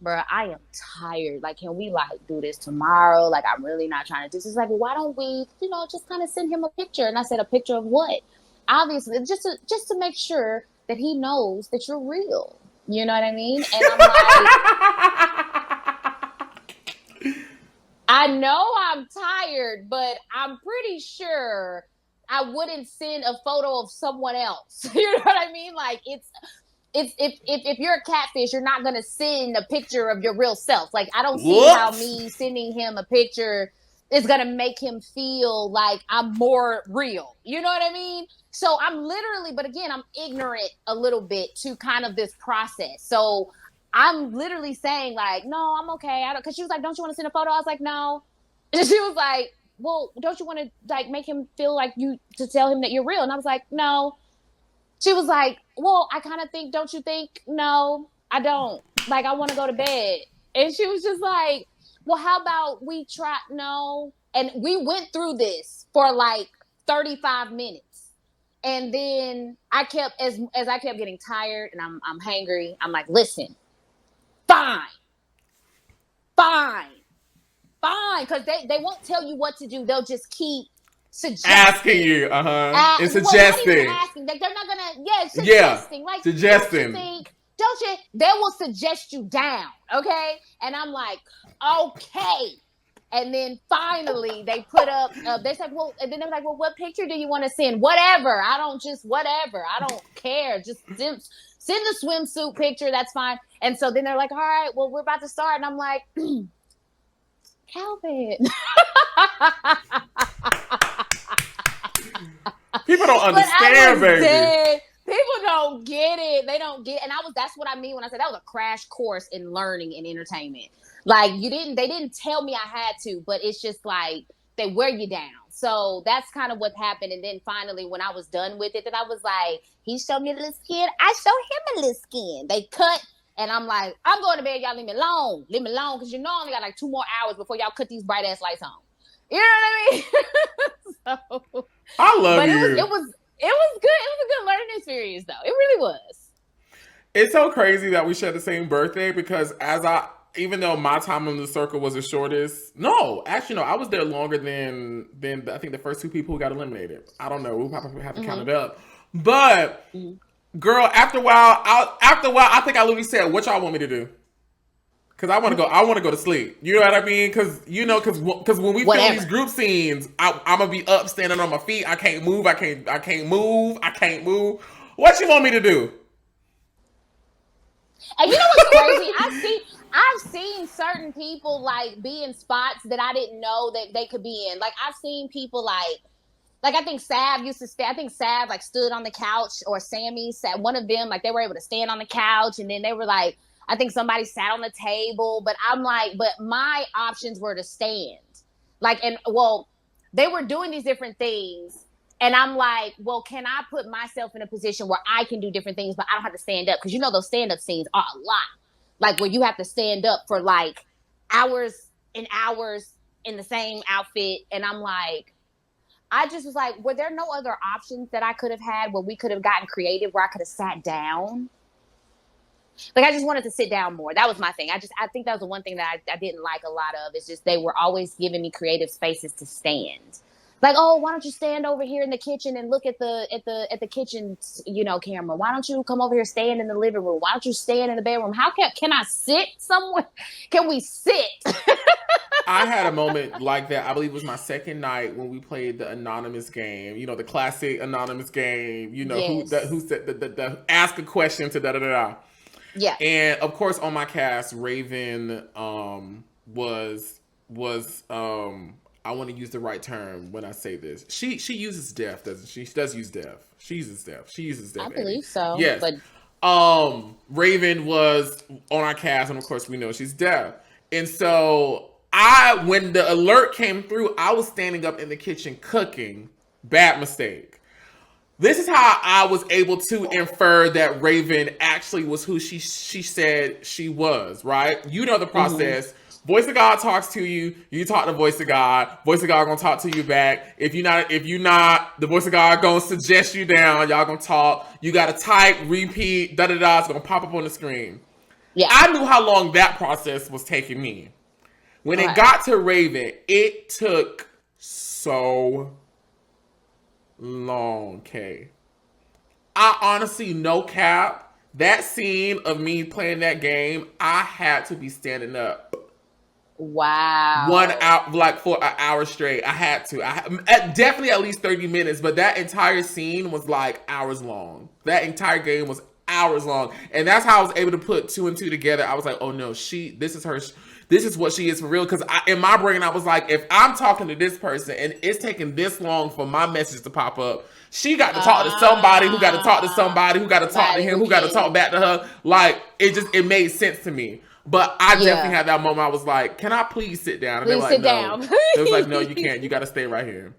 bro, I am tired. Like, can we do this tomorrow? Like, I'm really not trying to do this. It's like, well, why don't we, just kind of send him a picture? And I said, a picture of what? Obviously, just to make sure that he knows that you're real. You know what I mean? And I'm like, I know I'm tired, but I'm pretty sure I wouldn't send a photo of someone else. You know what I mean? Like, it's if you're a catfish, you're not gonna send a picture of your real self. Like, I don't see how me sending him a picture is gonna make him feel like I'm more real. You know what I mean? So I'm literally, but again, I'm ignorant a little bit to kind of this process. So I'm literally saying like, no, I'm okay. Cause she was like, don't you want to send a photo? I was like, no. And she was like, well, don't you want to like make him feel like to tell him that you're real? And I was like, no. She was like, well, I kind of think, don't you think? No, I don't. Like, I want to go to bed. And she was just like, well, how about we try? No. And we went through this for like 35 minutes. And then I kept, as I kept getting tired and I'm hangry, I'm like, listen, fine. Because they won't tell you what to do. They'll just keep suggesting. Asking you, and suggesting. Well, not even asking. Like, they're not gonna, suggesting. Like, suggesting. Don't you? They will suggest you down, okay? And I'm like, okay. And then finally they put up, they said, well, and then they're like, well, what picture do you want to send? Whatever. I don't care. Just send the swimsuit picture. That's fine. And so then they're like, all right, well, we're about to start. And I'm like, Calvin. People don't understand, baby. Dead. People don't get it. They don't get, and that's what I mean when I said that was a crash course in learning and entertainment. Like, they didn't tell me I had to, but it's just like, they wear you down. So that's kind of what happened. And then finally, when I was done with it, then I was like, he showed me a little skin. I showed him a little skin. They cut. And I'm like, I'm going to bed. Y'all leave me alone. Leave me alone. Because I only got like 2 more hours before y'all cut these bright ass lights on. You know what I mean? So, I love but you. It was good. It was a good learning experience, though. It really was. It's so crazy that we share the same birthday, because even though my time on the circle was the shortest, I was there longer than I think the first 2 people who got eliminated. I don't know. We'll probably have to count it up. But girl, after a while, I think I literally said, "What y'all want me to do?" Because I want to go to sleep. You know what I mean? Because when we film these group scenes, I'm gonna be up, standing on my feet. I can't move. I can't move. What you want me to do? And you know what's crazy? I've seen certain people like be in spots that I didn't know that they could be in. Like, I've seen people like I think Sav used to stay. I think Sav like stood on the couch, or Sammy sat. One of them, like, they were able to stand on the couch, and then they were like, I think somebody sat on the table. But I'm like, but my options were to stand. Like, and well, they were doing these different things. And I'm like, well, can I put myself in a position where I can do different things, but I don't have to stand up? Because those stand-up scenes are a lot. Like, where you have to stand up for like hours and hours in the same outfit. And I'm like, I just was like, were there no other options that I could have had where we could have gotten creative, where I could have sat down? Like, I just wanted to sit down more. That was my thing. I think that was the one thing that I didn't like a lot of. It's just they were always giving me creative spaces to stand. Like, oh, why don't you stand over here in the kitchen and look at the kitchen, camera? Why don't you come over here, stand in the living room? Why don't you stand in the bedroom? How can I sit somewhere? Can we sit? I had a moment like that. I believe it was my second night when we played the anonymous game. You know, the classic anonymous game. You know, Yes. who said the ask a question to da da da da. Yeah. And of course, on my cast, Raven was I want to use the right term when I say this. She uses deaf, doesn't she? She does use deaf. She uses deaf. She uses deaf. I believe so. Yes. But Raven was on our cast, and of course, we know she's deaf. And so when the alert came through, I was standing up in the kitchen cooking. Bad mistake. This is how I was able to infer that Raven actually was who she said she was, right? You know the process. Voice of God talks to you. You talk to voice of God. Voice of God gonna talk to you back. If you're not, the voice of God gonna suggest you down. Y'all gonna talk. You gotta type, repeat, da da da. It's gonna pop up on the screen. yeah. I knew how long that process was taking me. When it got to Raven, it took so long, Kay. I honestly, no cap, that scene of me playing that game, I had to be standing up. Wow. 1 hour, like for an hour straight. I had to. Definitely at least 30 minutes, but that entire scene was like hours long. That entire game was hours long. And that's how I was able to put 2 and 2 together. I was like, oh no, this is her. This is what she is for real. Because in my brain, I was like, if I'm talking to this person and it's taking this long for my message to pop up, she got to talk to somebody who got to talk to somebody who got to talk to him, who got to talk back to her. Like, it made sense to me. But I definitely had that moment. I was like, can I please sit down? And Please sit down. They was like, no, you can't. You got to stay right here.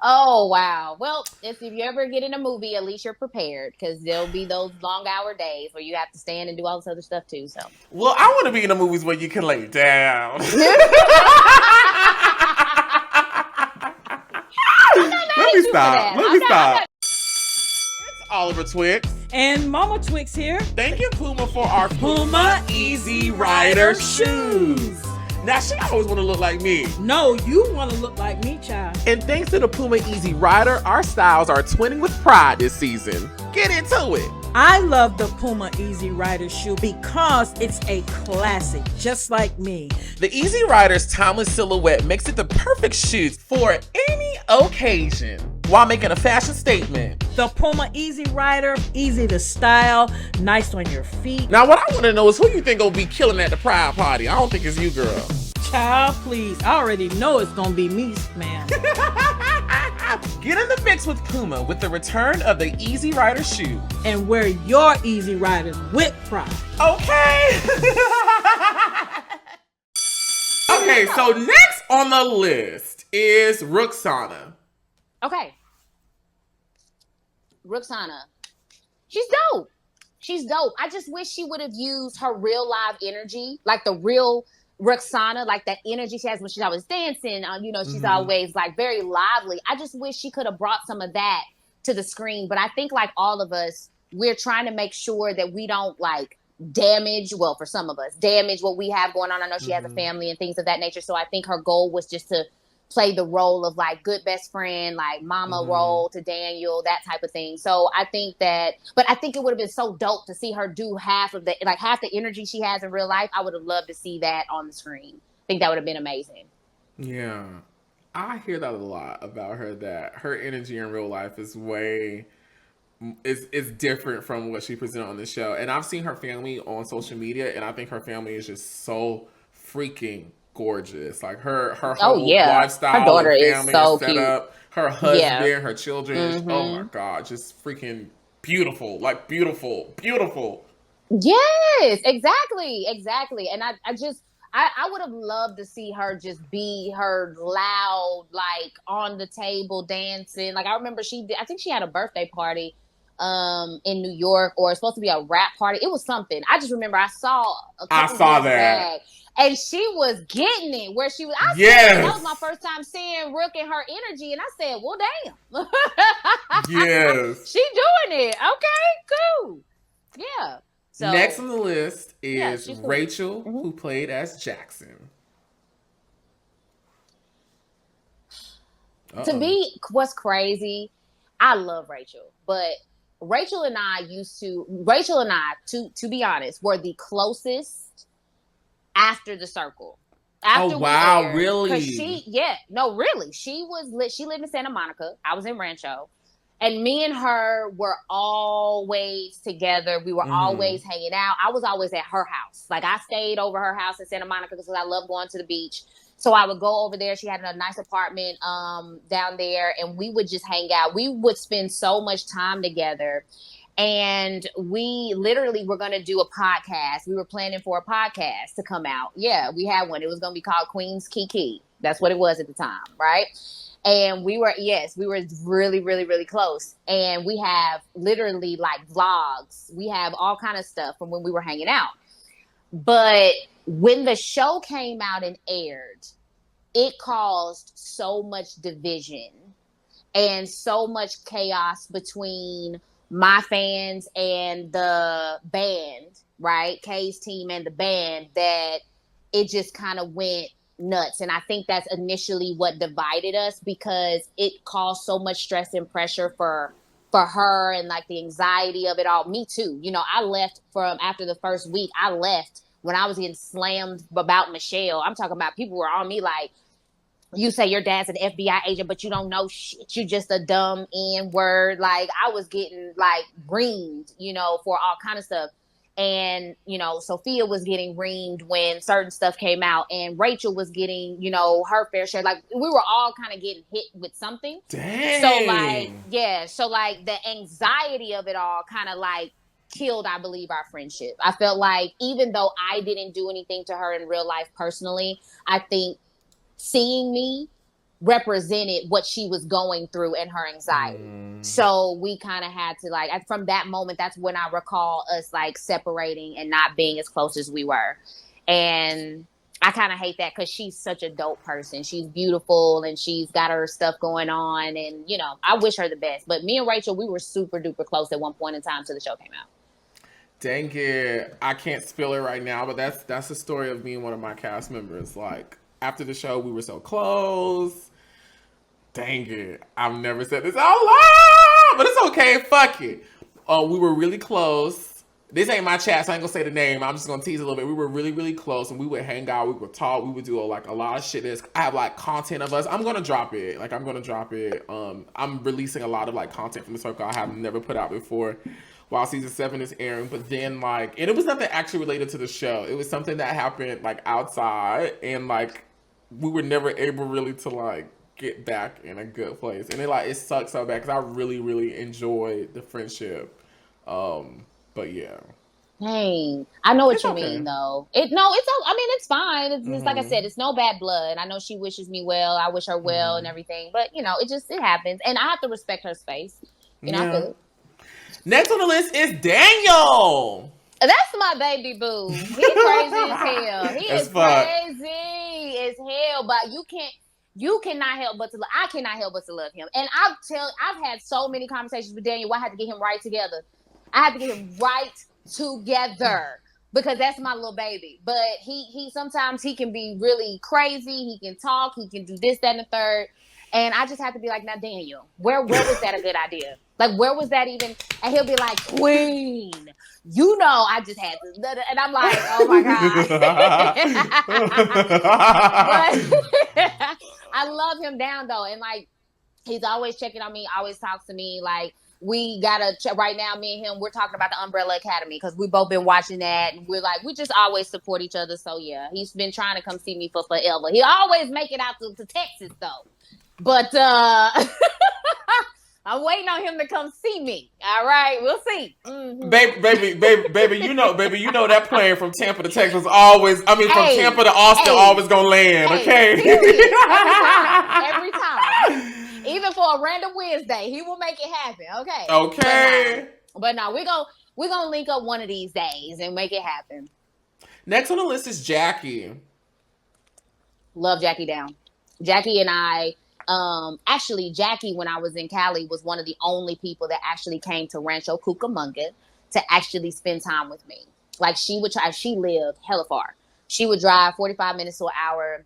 Oh, wow. Well, if you ever get in a movie, at least you're prepared, because there'll be those long hour days where you have to stand and do all this other stuff too. So, well, I want to be in the movies where you can lay down. Let me stop. It's Oliver Twix. And Mama Twix here. Thank you, Puma, for our Puma Easy Rider shoes. Now, she always want to look like me. No, you want to look like me, child. And thanks to the Puma Easy Rider, our styles are twinning with pride this season. Get into it. I love the Puma Easy Rider shoe because it's a classic, just like me. The Easy Rider's timeless silhouette makes it the perfect shoe for any occasion while making a fashion statement. The Puma Easy Rider, easy to style, nice on your feet. Now, what I want to know is who you think will be killing at the Pride Party. I don't think it's you, girl. Child, please. I already know it's going to be me, man. Get in the mix with Puma with the return of the Easy Rider shoe. And wear your Easy Riders with pride. Okay. Okay, so next on the list is Roxana. okay. Roxana. She's dope. She's dope. I just wish she would have used her real live energy, like the real Roxana, like that energy she has when she's always dancing. She's always like very lively. I just wish she could have brought some of that to the screen. But I think like all of us, we're trying to make sure that we don't like damage what we have going on. I know she has a family and things of that nature. So I think her goal was just to play the role of like good best friend, like mama role to Daniel, that type of thing. So I think it would have been so dope to see her do half the energy she has in real life. I would have loved to see that on the screen. I think that would have been amazing. Yeah. I hear that a lot about her, that her energy in real life is is different from what she presented on the show. And I've seen her family on social media, and I think her family is just so freaking gorgeous. Like her whole lifestyle, her daughter and family is so set cute. up. Her husband, her children. Oh my God, just freaking beautiful. Like beautiful. Yes, exactly. And I would have loved to see her just be her loud, like on the table dancing. Like I remember I think she had a birthday party in New York, or it's supposed to be a rap party. It was something. I just remember I saw that. Back, and she was getting it where she was. That was my first time seeing Rook and her energy, and I said, well, damn. Yes. She doing it. Okay, cool. Yeah. So, next on the list is cool. Rachel, who played as Jackson. To be what's crazy, I love Rachel, but Rachel and I, to be honest, were the closest after the circle. After we aired, really? because really, she lived in Santa Monica. I was in Rancho, and me and her were always together. We were always hanging out. I was always at her house. Like, I stayed over her house in Santa Monica because I love going to the beach. So I would go over there. She had a nice apartment down there, and we would just hang out. We would spend so much time together. And we literally were going to do a podcast. We were planning for a podcast to come out. Yeah, we had one. It was going to be called Queen's Kiki. That's what it was at the time, right? And we were really, really, really close. And we have literally like vlogs. We have all kind of stuff from when we were hanging out. But when the show came out and aired, it caused so much division and so much chaos between my fans and the band, right? Kay's team and the band, that it just kind of went nuts. And I think that's initially what divided us, because it caused so much stress and pressure for her, and like the anxiety of it all. Me too. You know, I left after the first week. I left when I was getting slammed about Michelle. I'm talking about people were on me like, you say your dad's an FBI agent, but you don't know shit. You just a dumb N-word. Like, I was getting like reamed, you know, for all kind of stuff. And, you know, Sophia was getting reamed when certain stuff came out, and Rachel was getting, you know, her fair share. Like, we were all kind of getting hit with something. Dang. So like the anxiety of it all kind of like killed, I believe, our friendship. I felt like even though I didn't do anything to her in real life personally, I think seeing me represented what she was going through and her anxiety. So we kind of had to like, from that moment, that's when I recall us like separating and not being as close as we were. And I kind of hate that, because she's such a dope person. She's beautiful and she's got her stuff going on, and you know, I wish her the best. But me and Rachel, we were super duper close at one point in time till the show came out. Dang it. I can't spill it right now, but that's the story of me and one of my cast members. Like, after the show, we were so close. Dang it. I've never said this out loud, but it's okay. Fuck it. We were really close. This ain't my chat, so I ain't gonna say the name. I'm just gonna tease a little bit. We were really, really close, and we would hang out. We would talk. We would do like a lot of shit. I have like content of us. I'm gonna drop it. I'm releasing a lot of like content from the circle I have never put out before while season 7 is airing. But then like, and it was nothing actually related to the show. It was something that happened like outside, and like we were never able really to like get back in a good place. And it sucks so bad, because I really, really enjoyed the friendship. But yeah. Hey, I know what you mean though. It's fine. It's like I said, it's no bad blood. I know she wishes me well. I wish her well and everything. But you know, it happens, and I have to respect her space. You know, I feel it. Next on the list is Daniel. That's my baby boo. He's crazy as hell. He is crazy as hell. But you cannot help but to love. I cannot help but to love him. And I've had so many conversations with Daniel. I had to get him right together. I have to get him right together, because that's my little baby. But he sometimes he can be really crazy. He can talk. He can do this, that, and the third. And I just have to be like, now, Daniel, where was that a good idea? Like, where was that even? And he'll be like, Queen, you know, I just had to. And I'm like, oh my God. But I love him down though. And like, he's always checking on me, always talks to me. Like, we gotta right now, me and him, we're talking about the Umbrella Academy, because we've both been watching that, and we're like, we just always support each other. So yeah, he's been trying to come see me for forever. He always make it out to Texas though, but I'm waiting on him to come see me. All right, we'll see. Mm-hmm. Baby, you know that plane from Tampa to Texas from Tampa to Austin always gonna land. Okay, every time. Even for a random Wednesday, he will make it happen. Okay. Okay. But no, we're gonna link up one of these days and make it happen. Next on the list is Jackie. Love Jackie down. Jackie and I, actually, Jackie, when I was in Cali, was one of the only people that actually came to Rancho Cucamonga to actually spend time with me. Like, she lived hella far. She would drive 45 minutes to an hour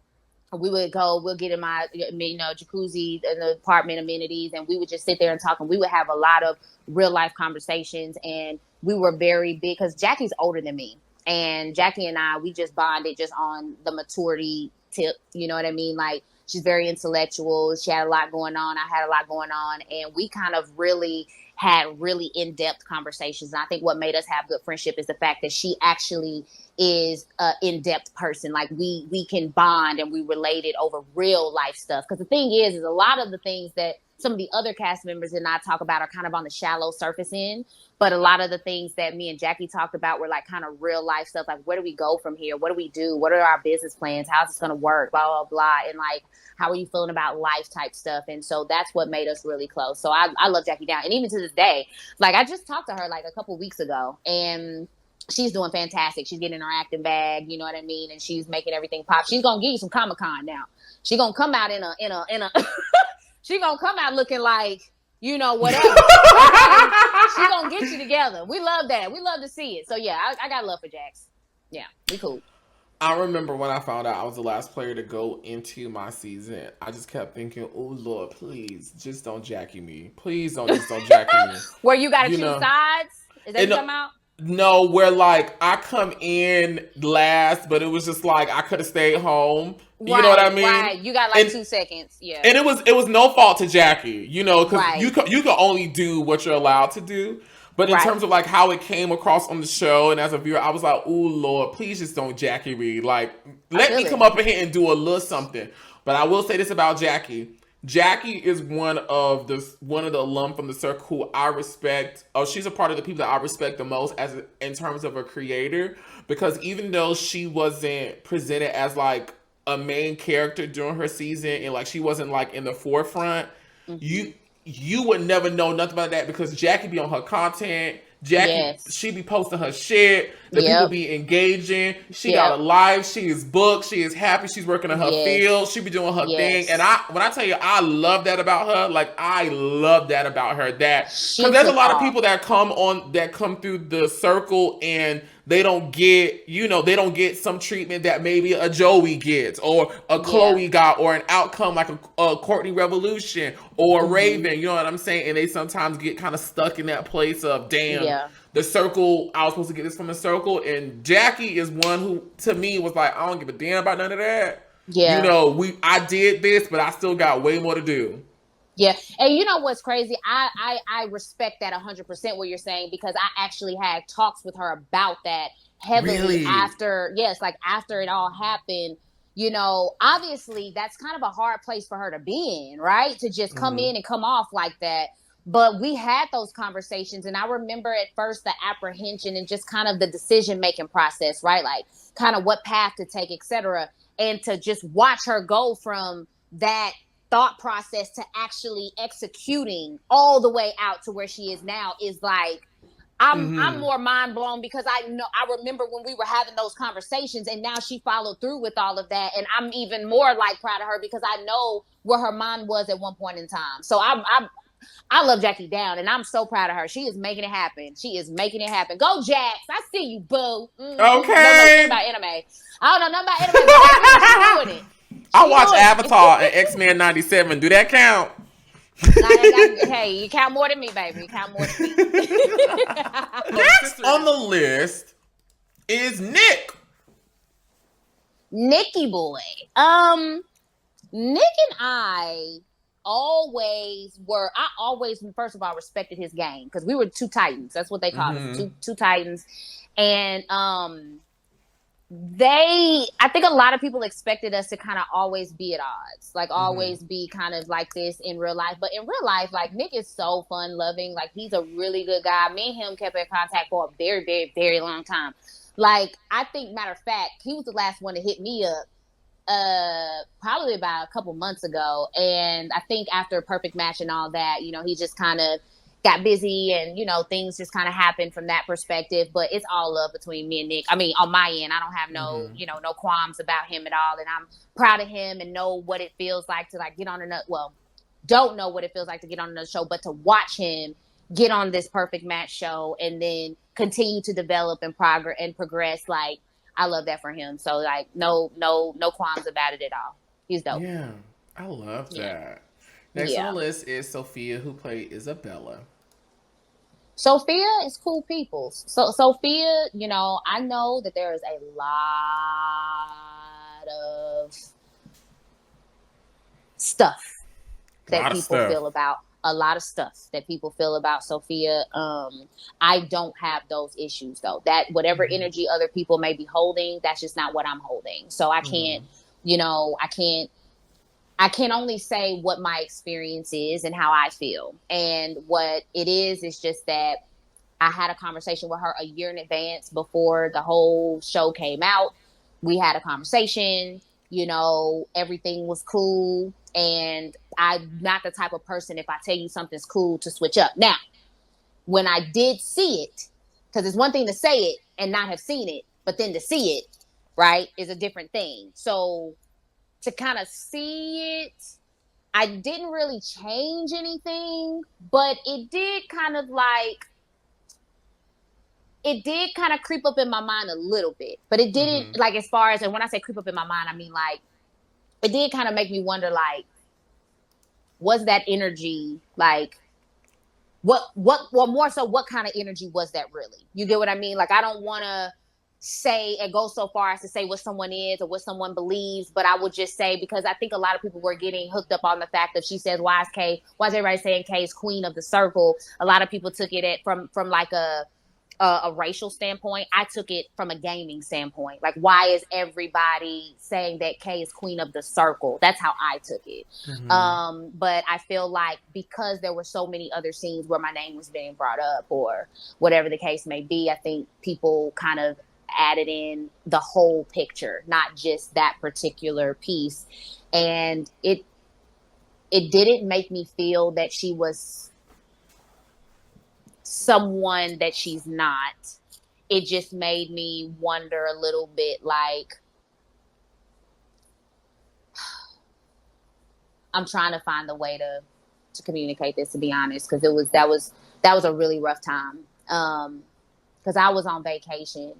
we would go, we'll get in my, jacuzzi and the apartment amenities, and we would just sit there and talk, and we would have a lot of real life conversations. And we were very big, because Jackie's older than me, and Jackie and I, we just bonded just on the maturity tip. You know what I mean? Like, she's very intellectual. She had a lot going on. I had a lot going on, and we kind of really had really in-depth conversations. And I think what made us have good friendship is the fact that she actually is an in-depth person. Like, we can bond, and we related over real life stuff. Because the thing is a lot of the things that some of the other cast members and I talk about are kind of on the shallow surface end. But a lot of the things that me and Jackie talked about were like kind of real life stuff. Like, where do we go from here? What do we do? What are our business plans? How's this going to work? Blah, blah, blah. And like, how are you feeling about life type stuff? And so that's what made us really close. So I love Jackie down. And even to this day, like, I just talked to her like a couple weeks ago, and she's doing fantastic. She's getting her acting bag, you know what I mean? And she's making everything pop. She's going to give you some Comic-Con now. She's going to come out in a she's going to come out looking like, whatever. She's going to get you together. We love that. We love to see it. So yeah, I got love for Jax. Yeah, we cool. I remember when I found out I was the last player to go into my season, I just kept thinking, oh Lord, please, just don't Jackie me. Please don't Jackie me. Where you got to choose sides? Is that come out? No, where like I come in last, but it was just like I could have stayed home. You know what I mean? Right. You got like 2 seconds. Yeah. And it was no fault to Jackie, because you can only do what you're allowed to do. But in terms of like how it came across on the show, and as a viewer, I was like, oh Lord, please just don't Jackie me. Like, let me come up in here and do a little something. But I will say this about Jackie. Jackie is one of the alum from the circle who I respect. Oh, she's a part of the people that I respect the most in terms of a creator, because even though she wasn't presented as like a main character during her season, and like she wasn't like in the forefront, you would never know nothing about that, because Jackie be on her content. Jackie, she be posting her shit. The people be engaging. She got a life. She is booked. She is happy. She's working in her field. She be doing her thing. And when I tell you, I love that about her. Like, I love that about her. Because there's a lot of people that come through the circle, and they don't get some treatment that maybe a Joey gets, or a Chloe got, or an outcome like a Courtney Revolution or a Raven. You know what I'm saying? And they sometimes get kind of stuck in that place of, damn, the circle, I was supposed to get this from the circle. And Jackie is one who, to me, was like, I don't give a damn about none of that. Yeah. I did this, but I still got way more to do. Yeah. And you know what's crazy? I respect that 100% what you're saying, because I actually had talks with her about that heavily after it all happened. Obviously that's kind of a hard place for her to be in, right? To just come in and come off like that. But we had those conversations, and I remember at first the apprehension and just kind of the decision-making process, right? Like kind of what path to take, etc. And to just watch her go from that thought process to actually executing all the way out to where she is now is like, I'm more mind blown, because I remember when we were having those conversations, and now she followed through with all of that. And I'm even more like proud of her, because I know where her mind was at one point in time. So I love Jackie down, and I'm so proud of her. She is making it happen. She is making it happen. Go Jax. I see you, boo. Okay. I don't know nothing about anime. I don't know nothing about anime, but she's doing it. I watched Avatar and X-Men 97. Do that count? Hey, you count more than me, baby. You count more than me. Next on the list is Nick. Nicky boy. Nick and I always first of all respected his game, because we were two titans. That's what they call us, two titans. And I think a lot of people expected us to kind of always be at odds, like always be kind of like this in real life. But in real life, like, Nick is so fun loving. Like, he's a really good guy. Me and him kept in contact for a very, very, very long time. Like, I think, matter of fact, he was the last one to hit me up probably about a couple months ago. And I think after Perfect Match and all that, he just kind of got busy, and things just kind of happened from that perspective. But it's all love between me and Nick. I mean, on my end, I don't have no no qualms about him at all, and I'm proud of him and know what it feels like to like get on another, don't know what it feels like to get on another show, but to watch him get on this Perfect Match show and then continue to develop and progress. Like, I love that for him. So like no qualms about it at all. He's dope. Yeah, I love Yeah. that. Next on the Yeah. list is Sophia, who played Isabella. Sophia is cool people. So Sophia, you know, I know that there is a lot of stuff A that lot of people stuff. feel about a lot of stuff that people feel about Sophia. I don't have those issues though. That whatever energy other people may be holding, that's just not what I'm holding. So I can't, you know, I can only say what my experience is and how I feel. And what it is just that I had a conversation with her a year in advance before the whole show came out. We had a conversation, you know, everything was cool. And I'm not the type of person, if I tell you something's cool, to switch up. Now, when I did see it, because it's one thing to say it and not have seen it, but then to see it, right, is a different thing. So to kind of see it, I didn't really change anything, but it did kind of creep up in my mind a little bit, but it didn't like, as far as, and when I say creep up in my mind, I mean like, it did kind of make me wonder, like, was that energy like, well, more so, what kind of energy was that really? You get what I mean? Like, I don't want to say and go so far as to say what someone is or what someone believes, but I would just say, because I think a lot of people were getting hooked up on the fact that she says, why is everybody saying Kay is queen of the circle? A lot of people took it from like a racial standpoint. I took it from a gaming standpoint. Like, why is everybody saying that Kay is queen of the circle? That's how I took it. But I feel like because there were so many other scenes where my name was being brought up or whatever the case may be, I think people kind of added in the whole picture, not just that particular piece. And it didn't make me feel that she was someone that she's not. It just made me wonder a little bit, like, I'm trying to find the way to communicate this, to be honest, because that was a really rough time. Because I was on vacation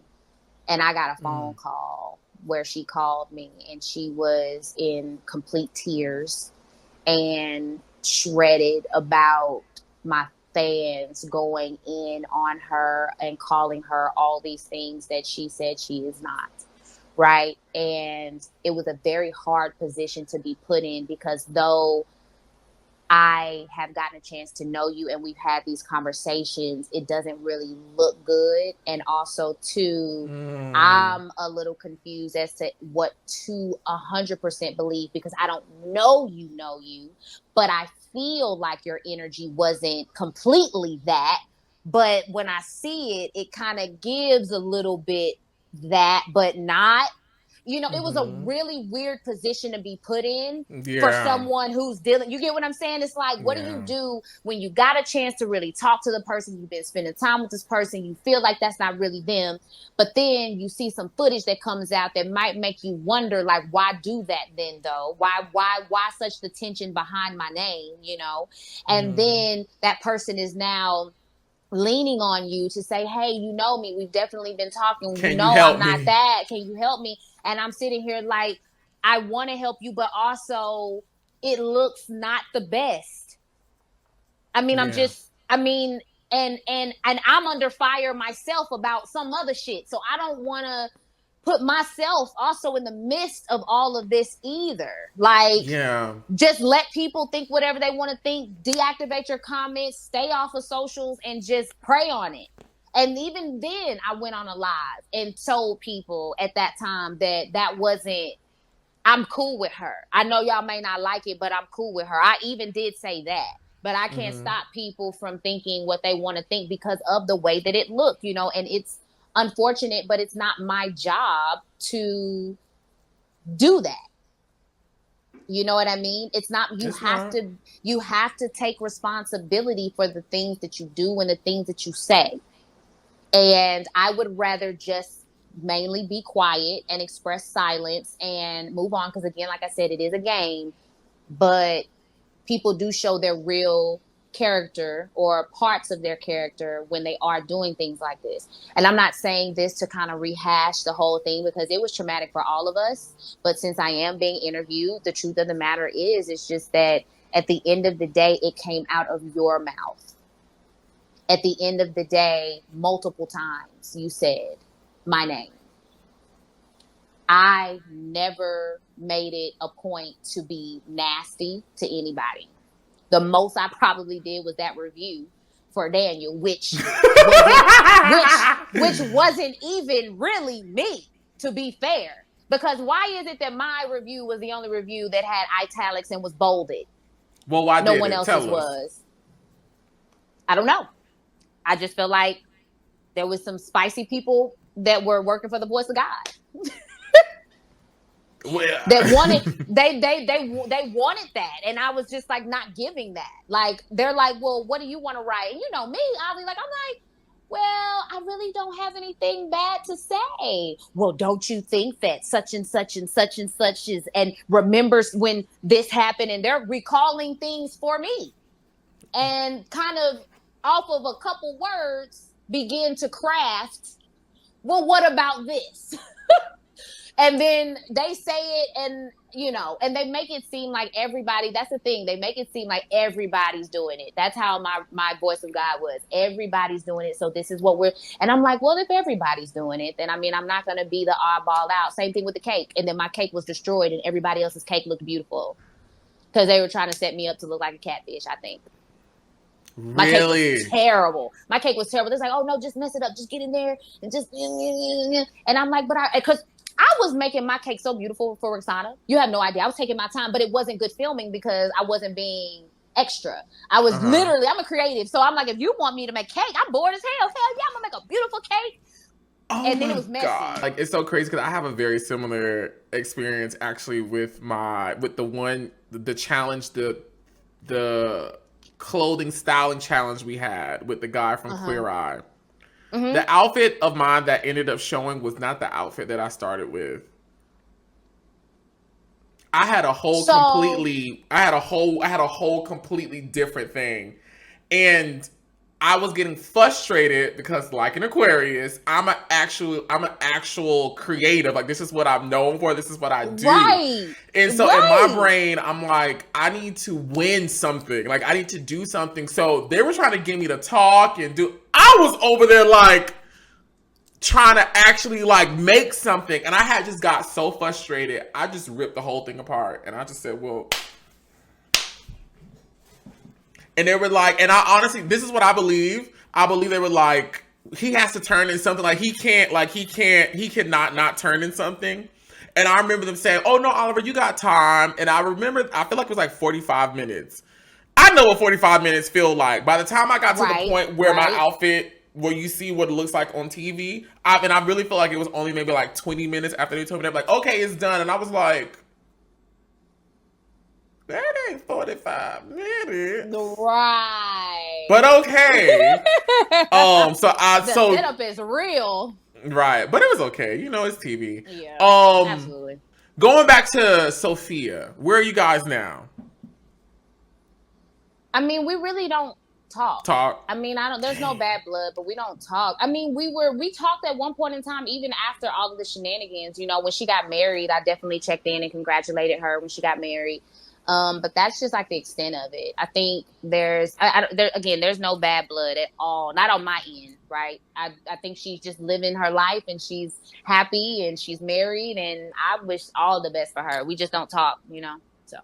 and I got a phone call where she called me and she was in complete tears and shredded about my fans going in on her and calling her all these things that she said she is not, right? And it was a very hard position to be put in, because though I have gotten a chance to know you and we've had these conversations, it doesn't really look good. And also, too, I'm a little confused as to what to 100% believe, because I don't know you, but I feel like your energy wasn't completely that. But when I see it, it kind of gives a little bit that, but not. You know, it was a really weird position to be put in for someone who's dealing. You get what I'm saying? It's like, what do you do when you got a chance to really talk to the person? You've been spending time with this person. You feel like that's not really them. But then you see some footage that comes out that might make you wonder, like, why do that then, though? Why such the tension behind my name, you know? And then that person is now leaning on you to say, hey, you know me, we've definitely been talking, Can you you know help I'm not me? that, can you help me? And I'm sitting here like, I want to help you, but also it looks not the best. I mean, Yeah. and I'm under fire myself about some other shit, so I don't want to put myself also in the midst of all of this either. Like, Yeah. just let people think whatever they want to think, deactivate your comments, stay off of socials, and just pray on it. And even then, I went on a live and told people at that time that wasn't, I'm cool with her. I know y'all may not like it, but I'm cool with her. I even did say that. But I can't stop people from thinking what they want to think because of the way that it looked, you know, and it's unfortunate, but it's not my job to do that. You know what I mean? It's not, you have to take responsibility for the things that you do and the things that you say. And I would rather just mainly be quiet and express silence and move on. Because again, like I said, it is a game, but people do show their real character or parts of their character when they are doing things like this. And I'm not saying this to kind of rehash the whole thing because it was traumatic for all of us. But since I am being interviewed, the truth of the matter is, it's just that at the end of the day, it came out of your mouth. At the end of the day, multiple times you said my name. I never made it a point to be nasty to anybody. The most I probably did was that review for Daniel, which wasn't even really me, to be fair. Because why is it that my review was the only review that had italics and was bolded? Well, why no did one it? else's was? I don't know. I just feel like there was some spicy people that were working for the voice of God. Well, that wanted they wanted that, and I was just like not giving that. Like they're like, well, what do you want to write? And you know me, I'm like, well, I really don't have anything bad to say. Well, don't you think that such and such and such and such is, and remembers when this happened, and they're recalling things for me, and kind of off of a couple words begin to craft, well, what about this? And then they say it, and and they make it seem like everybody, that's the thing, they make it seem like everybody's doing it. That's how my voice of God was. Everybody's doing it, so this is what and I'm like, well, if everybody's doing it, then I'm not going to be the oddball out. Same thing with the cake. And then my cake was destroyed, and everybody else's cake looked beautiful. Because they were trying to set me up to look like a catfish, I think. My cake was terrible. My cake was terrible. They're like, oh, no, just mess it up. Just get in there and just... And I'm like, because I was making my cake so beautiful for Roxana. You have no idea. I was taking my time, but it wasn't good filming because I wasn't being extra. I was literally, I'm a creative. So I'm like, if you want me to make cake, I'm bored as hell. Hell yeah, I'm going to make a beautiful cake. Oh, and then it was messy. God. Like, it's so crazy because I have a very similar experience actually with the challenge, the clothing styling challenge we had with the guy from Queer Eye. Mm-hmm. The outfit of mine that ended up showing was not the outfit that I started with. I had a whole completely different thing. And I was getting frustrated because, like an Aquarius, I'm an actual creative. Like, this is what I'm known for. This is what I do. Right. And so in my brain, I'm like, I need to win something. Like, I need to do something. So they were trying to get me to talk and do. I was over there like trying to actually like make something. And I had just got so frustrated. I just ripped the whole thing apart. And I just said, well. And they were like, and I honestly, this is what I believe. I believe they were like, he has to turn in something. Like he cannot not turn in something. And I remember them saying, oh no, Oliver, you got time. And I feel like it was like 45 minutes. I know what 45 minutes feel like. By the time I got to the point where my outfit, where you see what it looks like on TV, and I really feel like it was only maybe like 20 minutes after they told me, they're like, okay, it's done. And I was like, that ain't 45 minutes. Right. But okay. The setup is real. Right. But it was okay. It's TV. Yeah. Absolutely. Going back to Sophia, where are you guys now? I mean, we really don't talk. I mean, there's no bad blood, but we don't talk. I mean, we talked at one point in time, even after all of the shenanigans. When she got married, I definitely checked in and congratulated her when she got married. But that's just like the extent of it. I think there's no bad blood at all. Not on my end, right? I think she's just living her life and she's happy and she's married and I wish all the best for her. We just don't talk, so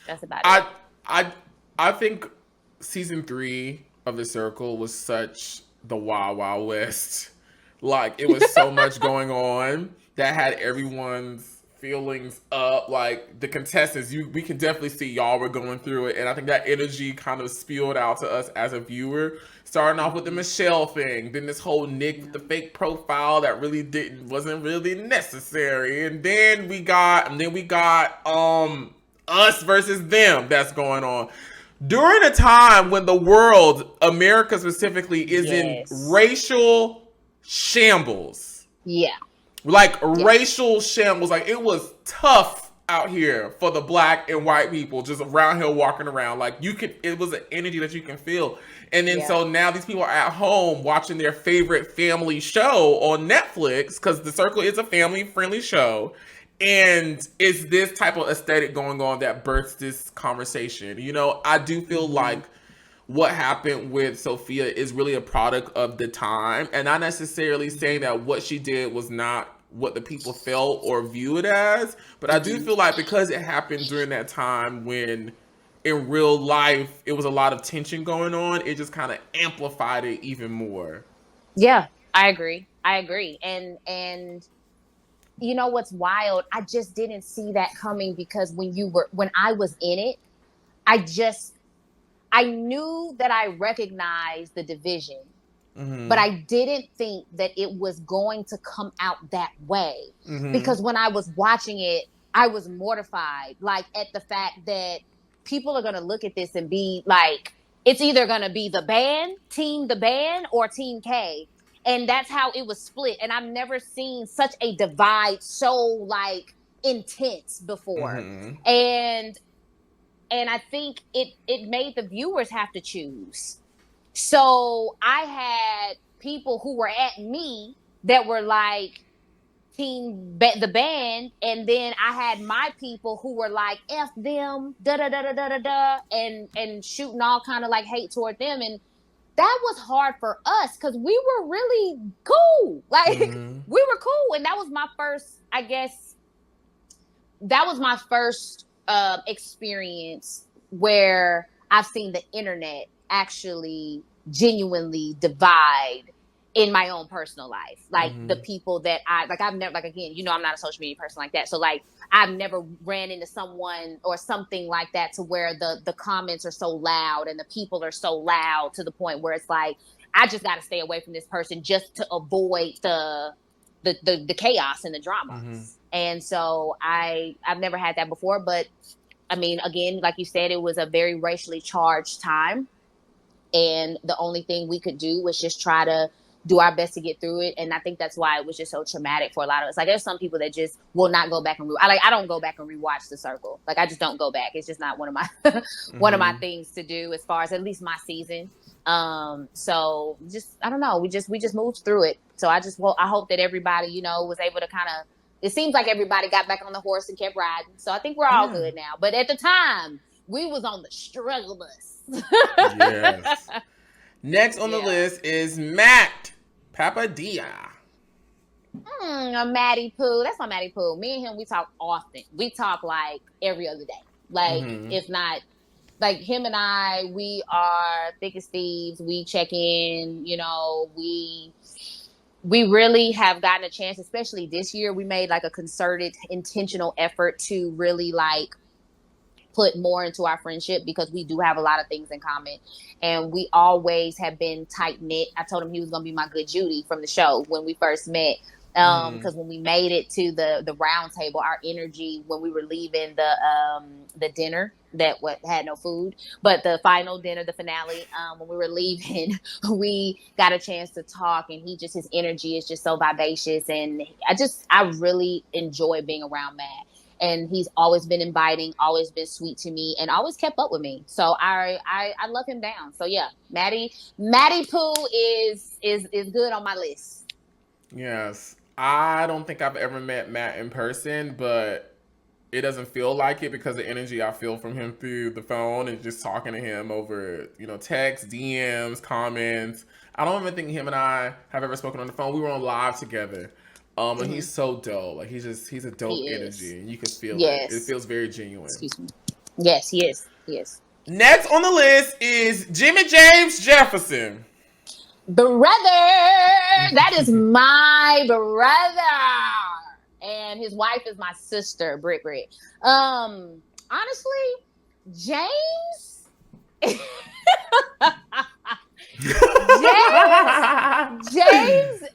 that's about it. I think season 3 of The Circle was such the Wild Wild West. Like, it was so much going on that had everyone's feelings up. Like, the contestants, we can definitely see y'all were going through it, and I think that energy kind of spilled out to us as a viewer, starting off with the Michelle thing, then this whole Nick with the fake profile that really wasn't really necessary, and then we got us versus them that's going on during a time when the world, America specifically, is in racial shambles. Yeah. Like, racial shambles. Like, it was tough out here for the black and white people just around here walking around. Like it was an energy that you can feel. And then so now these people are at home watching their favorite family show on Netflix, because The Circle is a family friendly show. And it's this type of aesthetic going on that births this conversation. You know, I do feel like what happened with Sophia is really a product of the time, and not necessarily saying that what she did was not what the people felt or view it as, but I do feel like because it happened during that time when in real life it was a lot of tension going on, it just kind of amplified it even more. Yeah, I agree. And you know what's wild? I just didn't see that coming, because when I was in it, I knew that I recognized the division, but I didn't think that it was going to come out that way. Because when I was watching it, I was mortified, like, at the fact that people are going to look at this and be like, it's either going to be the band, or Team K. And that's how it was split. And I've never seen such a divide so, like, intense before. And I think it made the viewers have to choose. So I had people who were at me that were like the band, and then I had my people who were like F them, da da da da da da da, and shooting all kind of like hate toward them. And that was hard for us, because we were really cool. Like, we were cool. And that was my first, I guess, experience where I've seen the internet actually genuinely divide in my own personal life. Like, the people that I've never, like, again, you know, I'm not a social media person like that. So, like, I've never ran into someone or something like that to where the comments are so loud and the people are so loud to the point where it's like, I just got to stay away from this person just to avoid the chaos and the drama. And so I've never had that before, but I mean, again, like you said, it was a very racially charged time. And the only thing we could do was just try to do our best to get through it. And I think that's why it was just so traumatic for a lot of us. Like, there's some people that just will not go back and I don't go back and rewatch The Circle. Like, I just don't go back. It's just not one of my one of my things to do, as far as at least my season. So just, I don't know. We just moved through it. So I hope that everybody, you know, was able to kind of, it seems like everybody got back on the horse and kept riding. So I think we're all good now. But at the time, we was on the struggle bus. Yes. Next on the list is Matt Papadilla. Matty Pooh. That's my Matty Pooh. Me and him, we talk often. We talk like every other day. Like, if not, like, him and I, we are thick as thieves. We check in, you know, we really have gotten a chance, especially this year. We made like a concerted, intentional effort to really like put more into our friendship, because we do have a lot of things in common, and we always have been tight knit. I told him he was going to be my good Judy from the show when we first met. Because when we made it to the round table, our energy when we were leaving the dinner that had no food, but the final dinner, the finale, when we were leaving, we got a chance to talk, and his energy is just so vivacious, and I really enjoy being around Matt. And he's always been inviting, always been sweet to me, and always kept up with me. So I love him down. So yeah, Matty Pooh is good on my list. Yes. I don't think I've ever met Matt in person, but it doesn't feel like it because the energy I feel from him through the phone and just talking to him over, you know, text, DMs, comments. I don't even think him and I have ever spoken on the phone. We were on live together. And he's so dope. Like, he's a dope energy, and you can feel it. It feels very genuine. Excuse me. Yes, he is. He is. Next on the list is Jimmy James Jefferson. Brother, that is my brother, and his wife is my sister, Britt. Honestly, James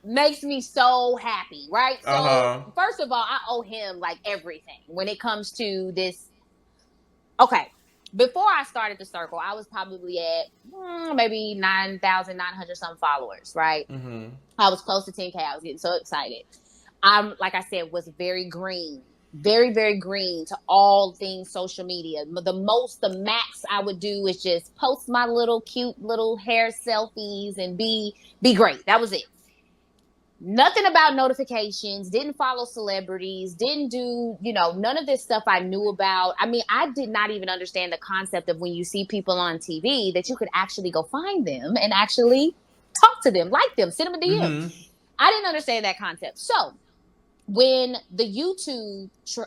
makes me so happy, right? So first of all, I owe him like everything when it comes to this. Okay. Before I started The Circle, I was probably at maybe 9,900 some followers, right? I was close to 10K. I was getting so excited. Like I said, was very green very, very green to all things social media. The max I would do is just post my little cute little hair selfies and be great. That was it. Nothing about notifications, didn't follow celebrities, didn't do, none of this stuff I knew about. I mean, I did not even understand the concept of when you see people on TV that you could actually go find them and actually talk to them, like them, send them a DM. Mm-hmm. I didn't understand that concept. So when the YouTube, it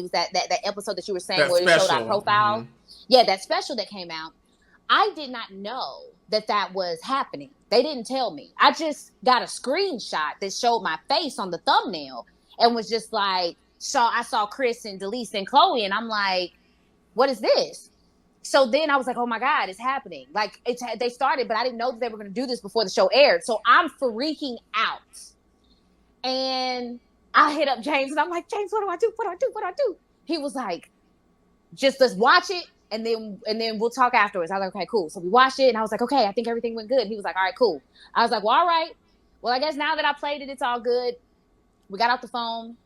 was that episode that you were saying That where it showed our special. profile. Mhm. Yeah, that special that came out. I did not know that was happening. They didn't tell me. I just got a screenshot that showed my face on the thumbnail and was just like, I saw Chris and Delise and Chloe, and I'm like, what is this? So then I was like, oh my God, it's happening. Like they started, but I didn't know that they were going to do this before the show aired. So I'm freaking out. And I hit up James and I'm like, James, what do I do? What do I do? What do I do? He was like, just let's watch it. And then we'll talk afterwards. I was like, okay, cool. So we watched it and I was like, okay, I think everything went good. He was like, all right, cool. I was like, well, all right. Well, I guess now that I played it, it's all good. We got off the phone.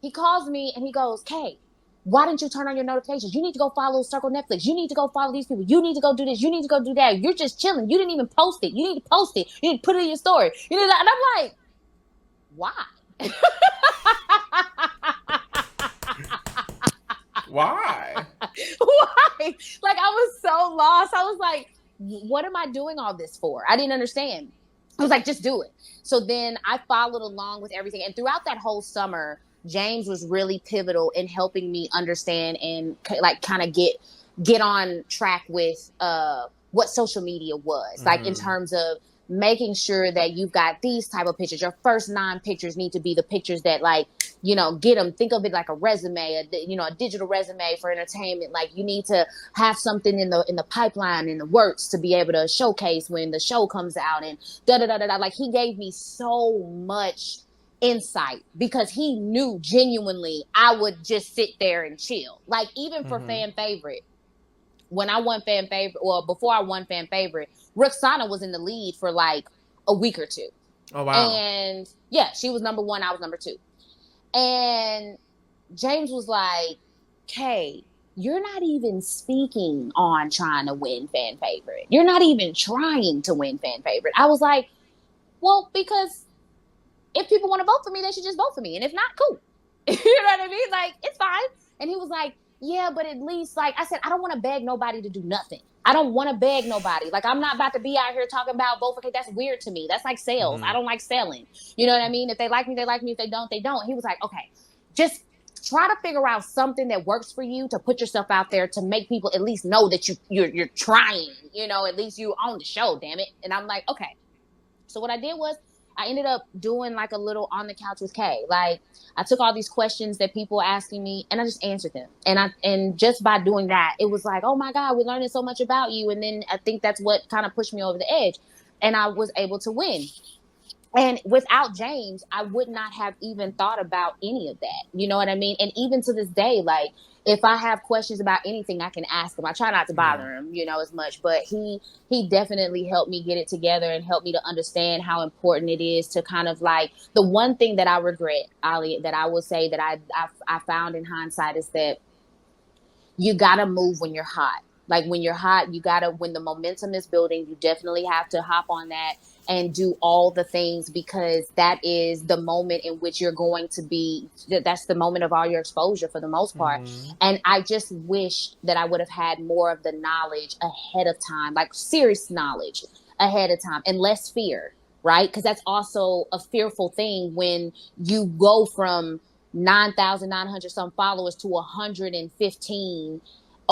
He calls me and he goes, Kay, why didn't you turn on your notifications? You need to go follow Circle Netflix. You need to go follow these people. You need to go do this. You need to go do that. You're just chilling. You didn't even post it. You need to post it. You need to put it in your story. And I'm like, why? Why? Why? Like, I was so lost. I was like, what am I doing all this for? I didn't understand. I was like, just do it. So then I followed along with everything. And throughout that whole summer, James was really pivotal in helping me understand and like kind of get on track with what social media was. Like in terms of making sure that you've got these type of pictures. Your first 9 pictures need to be the pictures that like, get them. Think of it like a resume, a digital resume for entertainment. Like you need to have something in the pipeline, in the works to be able to showcase when the show comes out and da-da-da-da-da. Like he gave me so much insight because he knew genuinely I would just sit there and chill. Like even for fan favorite, when I won fan favorite, or before I won fan favorite, Roxana was in the lead for like a week or two. Oh, wow. And yeah, she was number 1. I was number 2. And James was like, Kay, you're not even speaking on trying to win fan favorite. You're not even trying to win fan favorite. I was like, well, because if people want to vote for me, they should just vote for me. And if not, cool. You know what I mean? Like, it's fine. And he was like, yeah, but at least, like, I said, I don't want to beg nobody to do nothing. I don't want to beg nobody. Like, I'm not about to be out here talking about vote for Kay. That's weird to me. That's like sales. I don't like selling. You know what I mean? If they like me, they like me. If they don't, they don't. He was like, okay, just try to figure out something that works for you to put yourself out there to make people at least know that you're trying. At least you on the show, damn it. And I'm like, okay. So what I did was I ended up doing like a little on the couch with Kay. Like I took all these questions that people were asking me and I just answered them. And just by doing that, it was like, oh my God, we're learning so much about you. And then I think that's what kind of pushed me over the edge. And I was able to win. And without James, I would not have even thought about any of that. You know what I mean? And even to this day, like if I have questions about anything, I can ask him. I try not to bother him, as much, but he definitely helped me get it together and helped me to understand how important it is to kind of like the one thing that I regret, Ali, that I will say that I found in hindsight is that you got to move when you're hot. Like when you're hot, when the momentum is building, you definitely have to hop on that and do all the things because that is the moment in which you're going to be, that's the moment of all your exposure for the most part. And I just wish that I would have had more of the knowledge ahead of time, like serious knowledge ahead of time and less fear, right? Because that's also a fearful thing when you go from 9,900 some followers to 115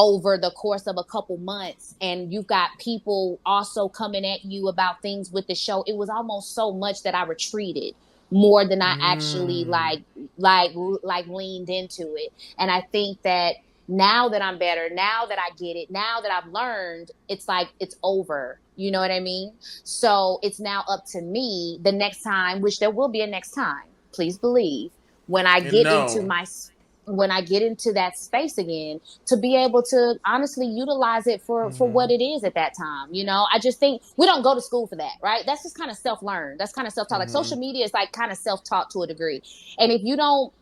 over the course of a couple months, and you've got people also coming at you about things with the show. It was almost so much that I retreated more than I actually like leaned into it. And I think that now that I'm better, now that I get it, now that I've learned, it's like it's over. You know what I mean? So it's now up to me the next time, which there will be a next time, please believe, when I get into that space again, to be able to honestly utilize it for what it is at that time. I just think we don't go to school for that, right? That's just kind of self-learned. That's kind of self-taught. Like social media is like kind of self-taught to a degree. And if you don't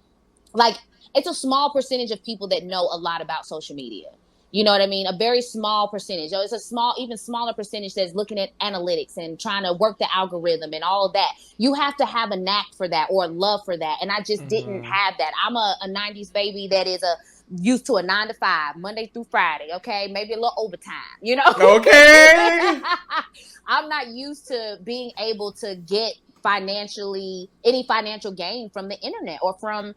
like, it's a small percentage of people that know a lot about social media. You know what I mean? A very small percentage. It's a even smaller percentage that's looking at analytics and trying to work the algorithm and all of that. You have to have a knack for that or a love for that. And I just didn't have that. I'm a 90s baby that is used to a 9 to 5, Monday through Friday. Okay. Maybe a little overtime, you know? Okay. I'm not used to being able to get any financial gain from the internet or from,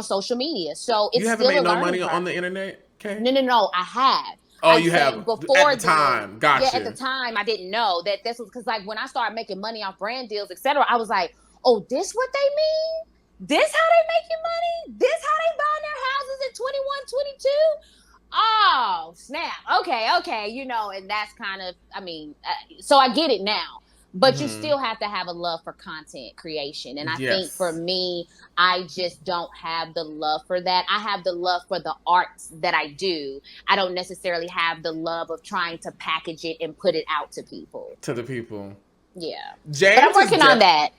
social media. So You it's haven't still a made no learning money curve. on the internet? Okay. No, I have. Oh, I'm you saying have at before the then, time. yeah, at the Gotcha. time, I didn't know that this was, because like when I started making money off brand deals, etc., I was like, oh, this what they mean? This how they making money? This how they buying their houses at 21, 22? Oh, snap. Okay, and that's kind of, so I get it now. But you still have to have a love for content creation. And I think for Yes. me, I just don't have the love for that. I have the love for the arts that I do. I don't necessarily have the love of trying to package it and put it out to people. To the people. Yeah. But I'm James is working on that.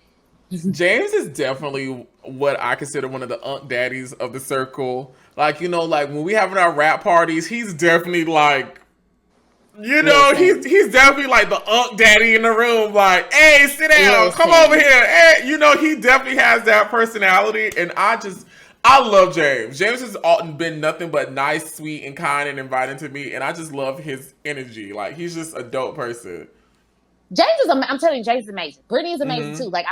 James is definitely what I consider one of the unk daddies of the circle. Like, like when we having our rap parties, he's definitely like, Listen. he's definitely like the unk daddy in the room. Like, hey, sit down, come over Listen. here. Hey, he definitely has that personality, and I love James. James has been nothing but nice, sweet, and kind and inviting to me, and I just love his energy. Like, he's just a dope person. James I'm telling you, James is amazing. Brittany is amazing too. Like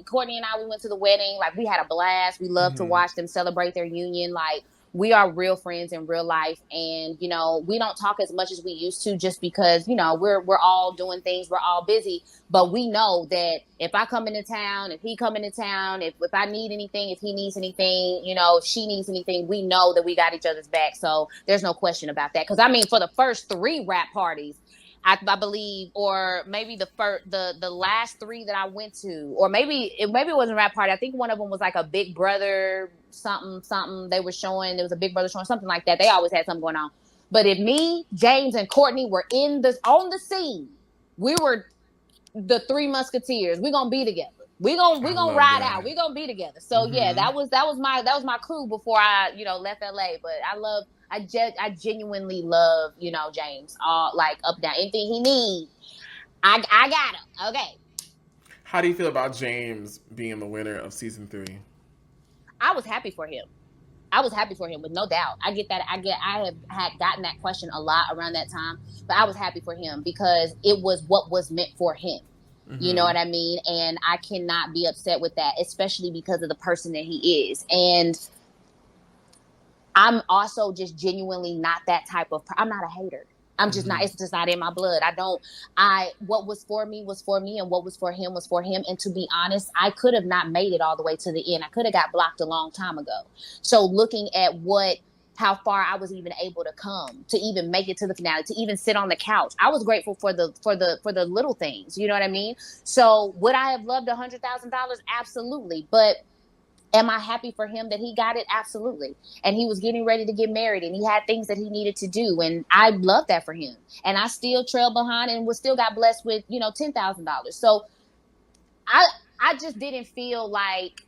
Courtney and I, we went to the wedding. Like we had a blast. We love to watch them celebrate their union. Like we are real friends in real life, and we don't talk as much as we used to, just because we're all doing things. We're all busy, but we know that if I come into town, if he come into town, if I need anything, if he needs anything, if she needs anything, we know that we got each other's back. So there's no question about that. Because for the first 3 rap parties, I believe, or maybe the last 3 that I went to, or maybe it wasn't a rap party. I think one of them was like a Big Brother something they were showing. There was a Big Brother showing something like that. They always had something going on. But if me, James, and Courtney were on the scene, we were the 3 Musketeers. We're gonna be together. We I gonna love ride out. that. We're gonna be together. So yeah, that was my crew before I left LA. But I genuinely love James, all like up down, anything he needs, I got him. Okay. How do you feel about James being the winner of season 3? I was happy for him. I was happy for him, with no doubt. I get that. I have had gotten that question a lot around that time, but I was happy for him because it was what was meant for him. You know what I mean? And I cannot be upset with that, especially because of the person that he is. And I'm also just genuinely not that type of I'm not a hater. I'm just not. It's just not in my blood. What was for me was for me, and what was for him was for him. And to be honest, I could have not made it all the way to the end. I could have got blocked a long time ago. So looking at how far I was even able to come, to even make it to the finale, to even sit on the couch, I was grateful for the little things. You know what I mean? So would I have loved $100,000? Absolutely. But am I happy for him that he got it? Absolutely. And he was getting ready to get married, and he had things that he needed to do. And I love that for him. And I still trailed behind and still got blessed with, $10,000. So I just didn't feel like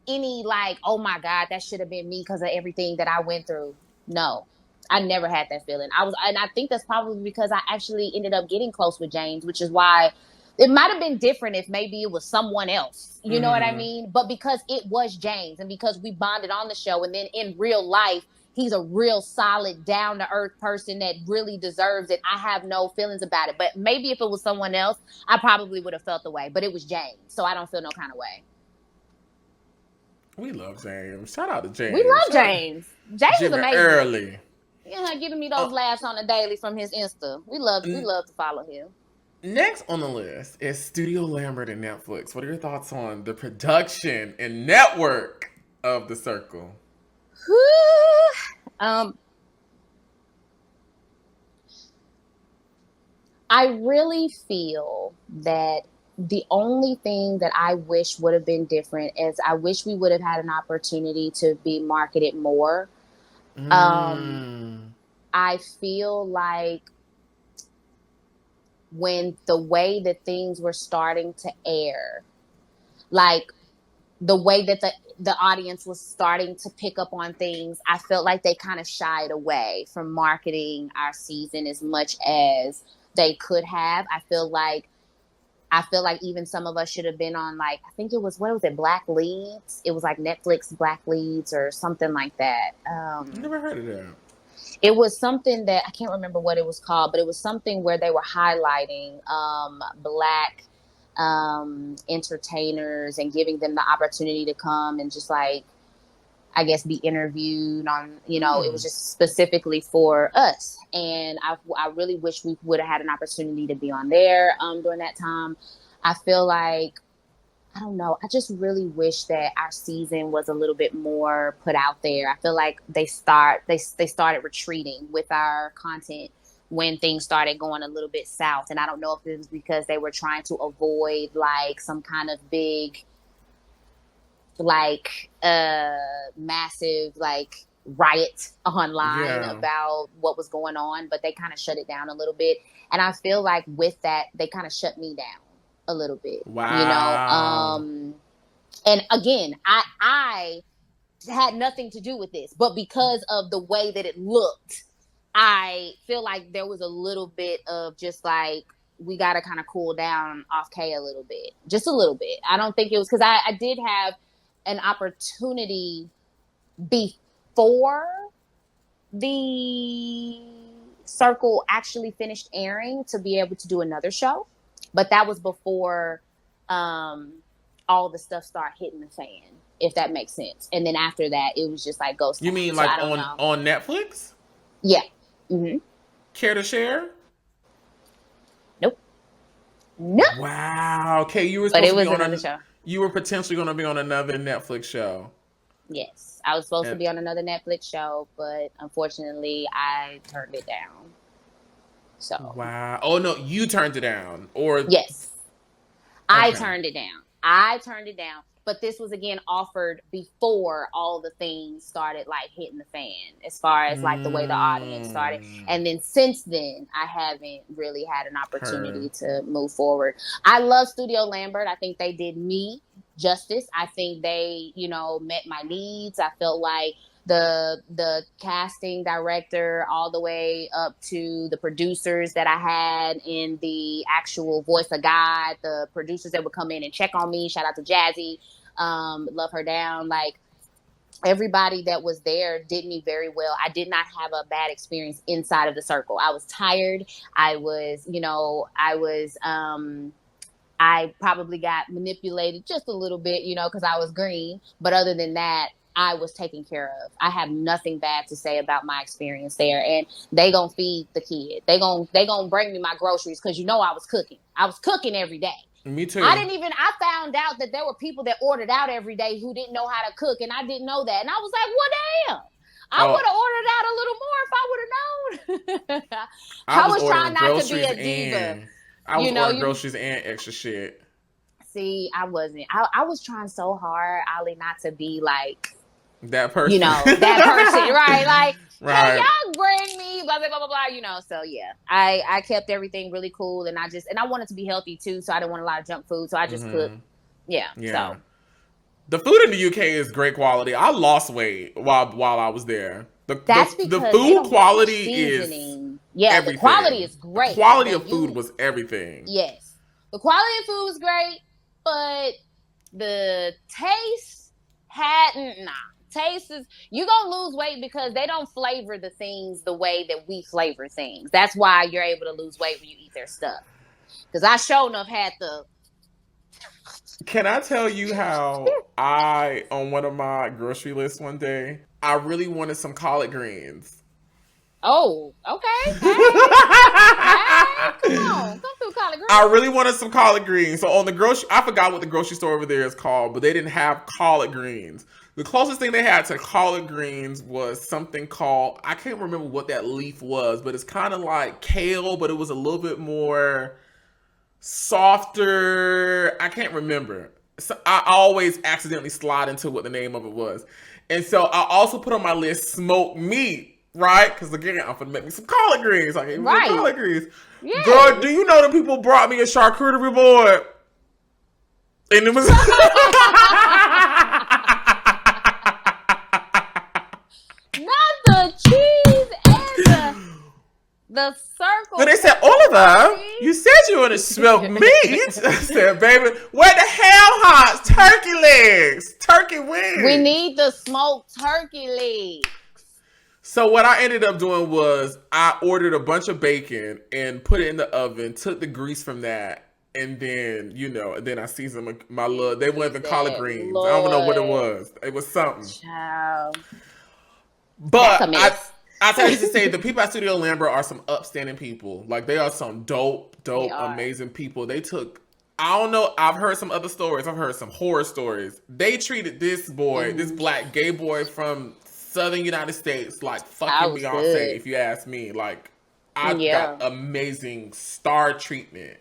oh my God, that should have been me because of everything that I went through. No, I never had that feeling. And I think that's probably because I actually ended up getting close with James, which is why it might have been different if maybe it was someone else. You know what I mean? But because it was James, and because we bonded on the show, and then in real life, he's a real solid, down to earth person that really deserves it. I have no feelings about it. But maybe if it was someone else, I probably would have felt the way. But it was James, so I don't feel no kind of way. We love James. Shout out to James. We love James. James is amazing. Early. Giving me those laughs on the daily from his Insta. We love to follow him. Next on the list is Studio Lambert and Netflix. What are your thoughts on the production and network of The Circle? I really feel that the only thing that I wish would have been different is I wish we would have had an opportunity to be marketed more. I feel like when the way that things were starting to air, like the way that the audience was starting to pick up on things, I felt like they kind of shied away from marketing our season as much as they could have. I feel like even some of us should have been on, like, I think it was, what was it, Black Leads? It was like Netflix Black Leads or something like that. Never heard of that. It was something that I can't remember what it was called, but it was something where they were highlighting Black entertainers and giving them the opportunity to come and just, like, I guess, be interviewed on, you know, it was just specifically for us. And I really wish we would have had an opportunity to be on there during that time. I feel like, I don't know, I just really wish that our season was a little bit more put out there. I feel like they started retreating with our content when things started going a little bit south. And I don't know if it was because they were trying to avoid, like, some kind of big, like, massive, like, riot online about what was going on, but they kind of shut it down a little bit. And I feel like with that, they kind of shut me down a little bit. Wow. You know, and again, I had nothing to do with this, but because of the way that it looked, I feel like there was a little bit of just like, we got to kind of cool down off K a little bit, just a little bit. I don't think it was because I did have an opportunity before the circle actually finished airing to be able to do another show, but that was before all the stuff started hitting the fan, if that makes sense. And then after that, it was just like ghost. You mean so like on Netflix? Yeah. Mm-hmm. Care to share? Nope. Wow. Okay, you were supposed but it was to be on another show. You were potentially going to be on another Netflix show. Yes, I was supposed to be on another Netflix show, but unfortunately, I turned it down. So. Wow. Oh no, you turned it down, or yes, I turned it down. But this was again offered before all the things started like hitting the fan, as far as like the way the audience started. And then since then, I haven't really had an opportunity to move forward. I love Studio Lambert. I think they did me justice. I think they, you know, met my needs. I felt like the casting director all the way up to the producers that I had in the actual Voice of God, the producers that would come in and check on me. Shout out to Jazzy. Love her down. Like, everybody that was there did me very well. I did not have a bad experience inside of the circle. I was tired. I probably got manipulated just a little bit, you know, because I was green. But other than that, I was taken care of. I have nothing bad to say about my experience there. And they gonna feed the kid. They gonna bring me my groceries because, you know, I was cooking. I was cooking every day. Me too. I found out that there were people that ordered out every day who didn't know how to cook, and I didn't know that. And I was like, well, damn. I would have ordered out a little more if I would have known. I was trying not to be a diva. I was ordering groceries and extra shit. See, I wasn't. I was trying so hard, Ollie, not to be like that person. You know, that person, right? Like, right. Hey, y'all bring me, blah, blah, blah, blah, blah, you know. So, yeah, I kept everything really cool. And I wanted to be healthy, too. So I didn't want a lot of junk food. So I just cooked. Yeah. So. The food in the UK is great quality. I lost weight while I was there. The food quality is everything. The quality is great. The quality of food was everything. Yes. The quality of food was great, but the taste taste is, you're gonna lose weight because they don't flavor the things the way that we flavor things. That's why you're able to lose weight when you eat their stuff. Because I sure enough had the. Can I tell you how on one of my grocery lists one day, I really wanted some collard greens. Oh, okay. Hey, come on. Come through collard greens. I really wanted some collard greens. So on the I forgot what the grocery store over there is called, but they didn't have collard greens. The closest thing they had to collard greens was something called, I can't remember what that leaf was, but it's kind of like kale, but it was a little bit more softer. I can't remember. So I always accidentally slide into what the name of it was. And so I also put on my list smoked meat, right? Because again, I'm going to make me some collard greens. I can make collard greens. Yeah. Girl, do you know that people brought me a charcuterie board? And it was... The circle. But they said, Oliver, you said you want to smoke meat. I said, baby, what the hell, Hots? Turkey legs, turkey wings. We need the smoked turkey legs. So what I ended up doing was I ordered a bunch of bacon and put it in the oven, took the grease from that, and then, then I seasoned my little, they wanted the collard greens. Lord. I don't know what it was. It was something. Child. But I tell you to say, the people at Studio Lambert are some upstanding people. Like, they are some dope, amazing people. They took, I don't know, I've heard some other stories. I've heard some horror stories. They treated this boy, this black gay boy from Southern United States, like fucking Beyonce, good. If you ask me. Like, I got amazing star treatment.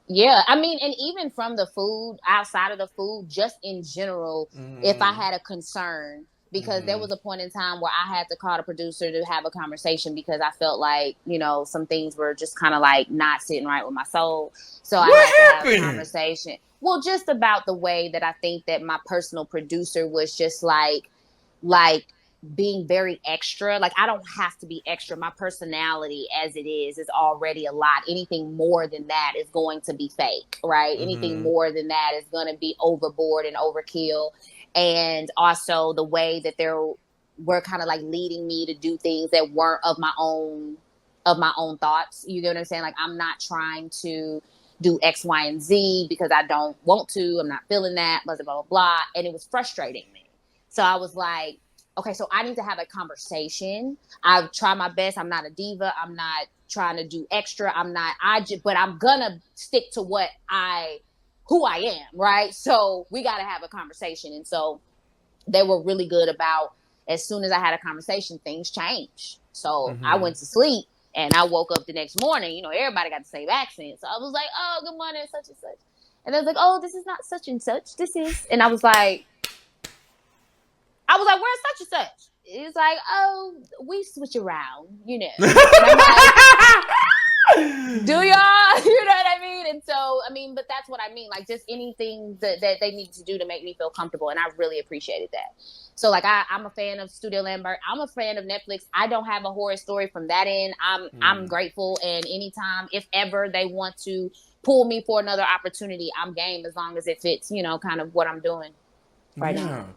Yeah, I mean, and even from the food, outside of the food, just in general, if I had a concern, because there was a point in time where I had to call the producer to have a conversation because I felt like, some things were just kind of like not sitting right with my soul. So I had to have a conversation. Well, just about the way that I think that my personal producer was just like being very extra. Like, I don't have to be extra. My personality as it is already a lot. Anything more than that is going to be fake, right? Anything more than that is going to be overboard and overkill. And also the way that were kind of like leading me to do things that weren't of my own thoughts. You get what I'm saying? Like, I'm not trying to do X, Y, and Z because I don't want to. I'm not feeling that, blah, blah, blah, blah. And it was frustrating me. So I was like, okay, so I need to have a conversation. I've tried my best. I'm not a diva. I'm not trying to do extra. But I'm gonna stick to who I am, right? So we got to have a conversation. And so they were really good about, as soon as I had a conversation, things changed. So I went to sleep and I woke up the next morning, everybody got the same accent. So I was like, oh, good morning, such and such. And they was like, oh, this is not such and such. This is, and I was like, where's such and such? It's like, oh, we switch around, And I'm like, do y'all? You know what I mean? And so, but that's what I mean. Like, just anything that they need to do to make me feel comfortable. And I really appreciated that. So, like, I'm a fan of Studio Lambert. I'm a fan of Netflix. I don't have a horror story from that end. I'm grateful. And anytime, if ever they want to pull me for another opportunity, I'm game, as long as it fits, kind of what I'm doing right now.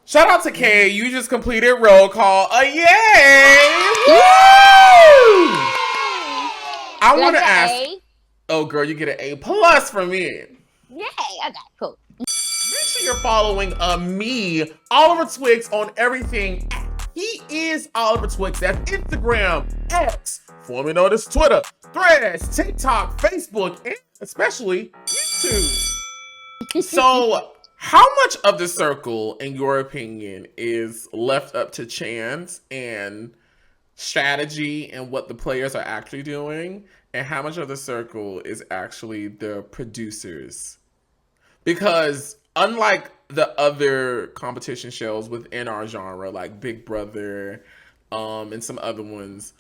Shout out to Kay. You just completed roll call. Yay! Woo! I want to ask. Oh, girl, you get an A+ from me. Yay! I got it. Cool. Make sure you're following me, Oliver Twix, on everything. He is Oliver Twix. That's Instagram, X, formerly known as Twitter, Threads, TikTok, Facebook, and especially YouTube. So, how much of the circle, in your opinion, is left up to chance and strategy and what the players are actually doing, and how much of the circle is actually the producers? Because unlike the other competition shows within our genre, like Big Brother, and some other ones,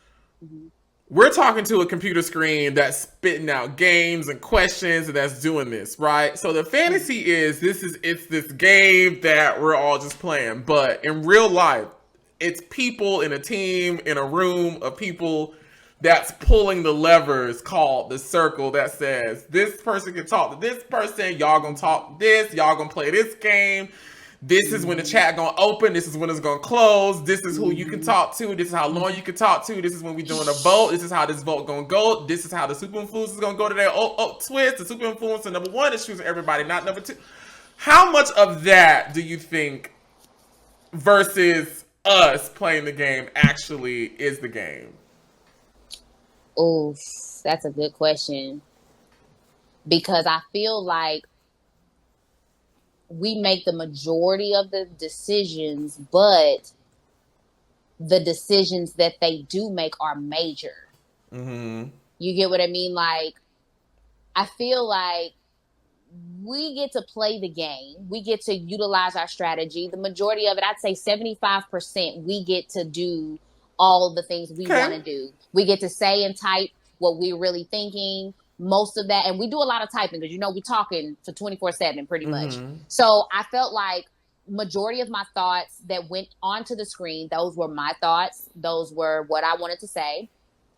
we're talking to a computer screen that's spitting out games and questions and that's doing this, right? So the fantasy is it's this game that we're all just playing. But in real life, it's people in a team, in a room of people that's pulling the levers called the circle that says, this person can talk to this person, y'all gonna talk this, y'all gonna play this game. This is when the chat gonna open. This is when it's gonna close. This is who you can talk to. This is how long you can talk to. This is when we doing a vote. This is how this vote gonna go. This is how the super influencer is gonna go today. Twist. The super influencer number 1 is choosing everybody, not number 2. How much of that do you think versus us playing the game actually is the game? Oof, that's a good question. Because I feel like we make the majority of the decisions, but the decisions that they do make are major. You get what I mean? Like, I feel like we get to play the game. We get to utilize our strategy. The majority of it, I'd say 75%, we get to do all the things we want to do. We get to say and type what we're really thinking. Most of that, and we do a lot of typing because we're talking for 24/7 pretty much. So I felt like majority of my thoughts that went onto the screen, those were my thoughts. Those were what I wanted to say.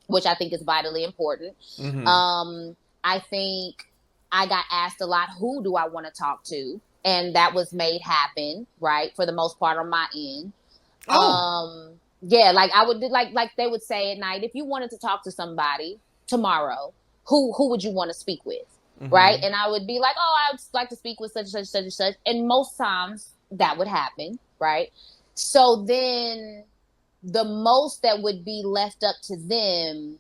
which I think is vitally important. I think I got asked a lot, who do I want to talk to? And that was made happen, right? For the most part on my end. Yeah, like I would like they would say at night, if you wanted to talk to somebody tomorrow, who would you want to speak with? Right? And I would be like, oh, I would like to speak with such and such, such and such. And most times that would happen, right? So then the most that would be left up to them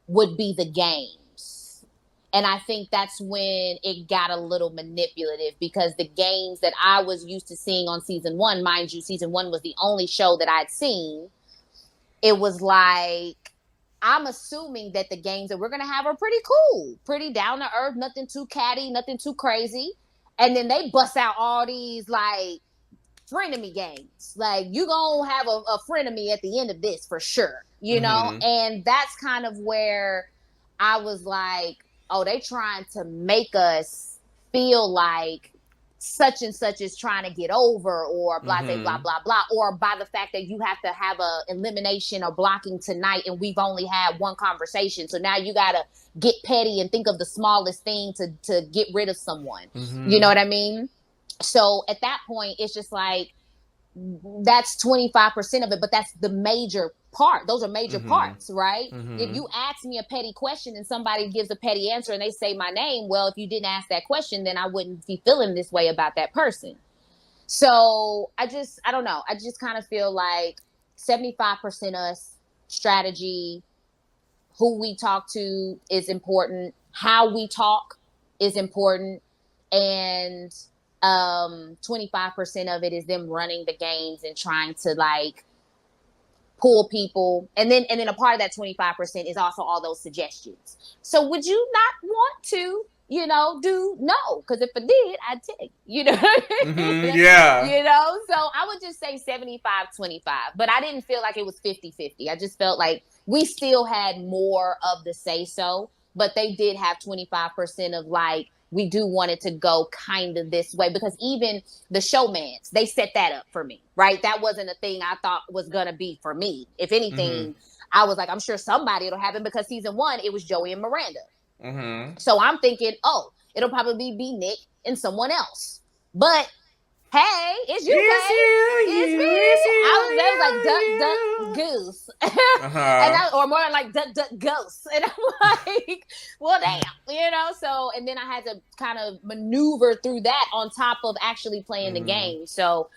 would be the games. And I think that's when it got a little manipulative, because the games that I was used to seeing on season 1, mind you, season 1 was the only show that I'd seen. It was like, I'm assuming that the games that we're going to have are pretty cool, pretty down to earth, nothing too catty, nothing too crazy. And then they bust out all these like frenemy games. Like, you gonna have a frenemy at the end of this for sure, you know? And that's kind of where I was like, oh, they trying to make us feel like such and such is trying to get over, or blah, blah, blah, blah, or by the fact that you have to have a elimination or blocking tonight and we've only had one conversation. So now you got to get petty and think of the smallest thing to get rid of someone. You know what I mean? So at that point, it's just like, that's 25% of it, but that's the major part. Those are major parts, right? If you ask me a petty question and somebody gives a petty answer and they say my name, well, if you didn't ask that question, then I wouldn't be feeling this way about that person. So I don't know. I just kind of feel like 75% us, strategy, who we talk to is important. How we talk is important. And 25% of it is them running the games and trying to like pull people. And then a part of that 25% is also all those suggestions. So would you not want to, do no? Because if I did, I'd take, Yeah. So I would just say 75-25, but I didn't feel like it was 50-50. I just felt like we still had more of the say so, but they did have 25% of like, we do want it to go kind of this way, because even the showmans, they set that up for me, right? That wasn't a thing I thought was going to be for me. If anything, I was like, I'm sure somebody it'll happen, because season 1, it was Joey and Miranda. So I'm thinking, oh, it'll probably be Nick and someone else. But hey, it's you, it's me. I was like, duck, goose. And or more like duck, ghost. And I'm like, well, damn, So, and then I had to kind of maneuver through that on top of actually playing the game. So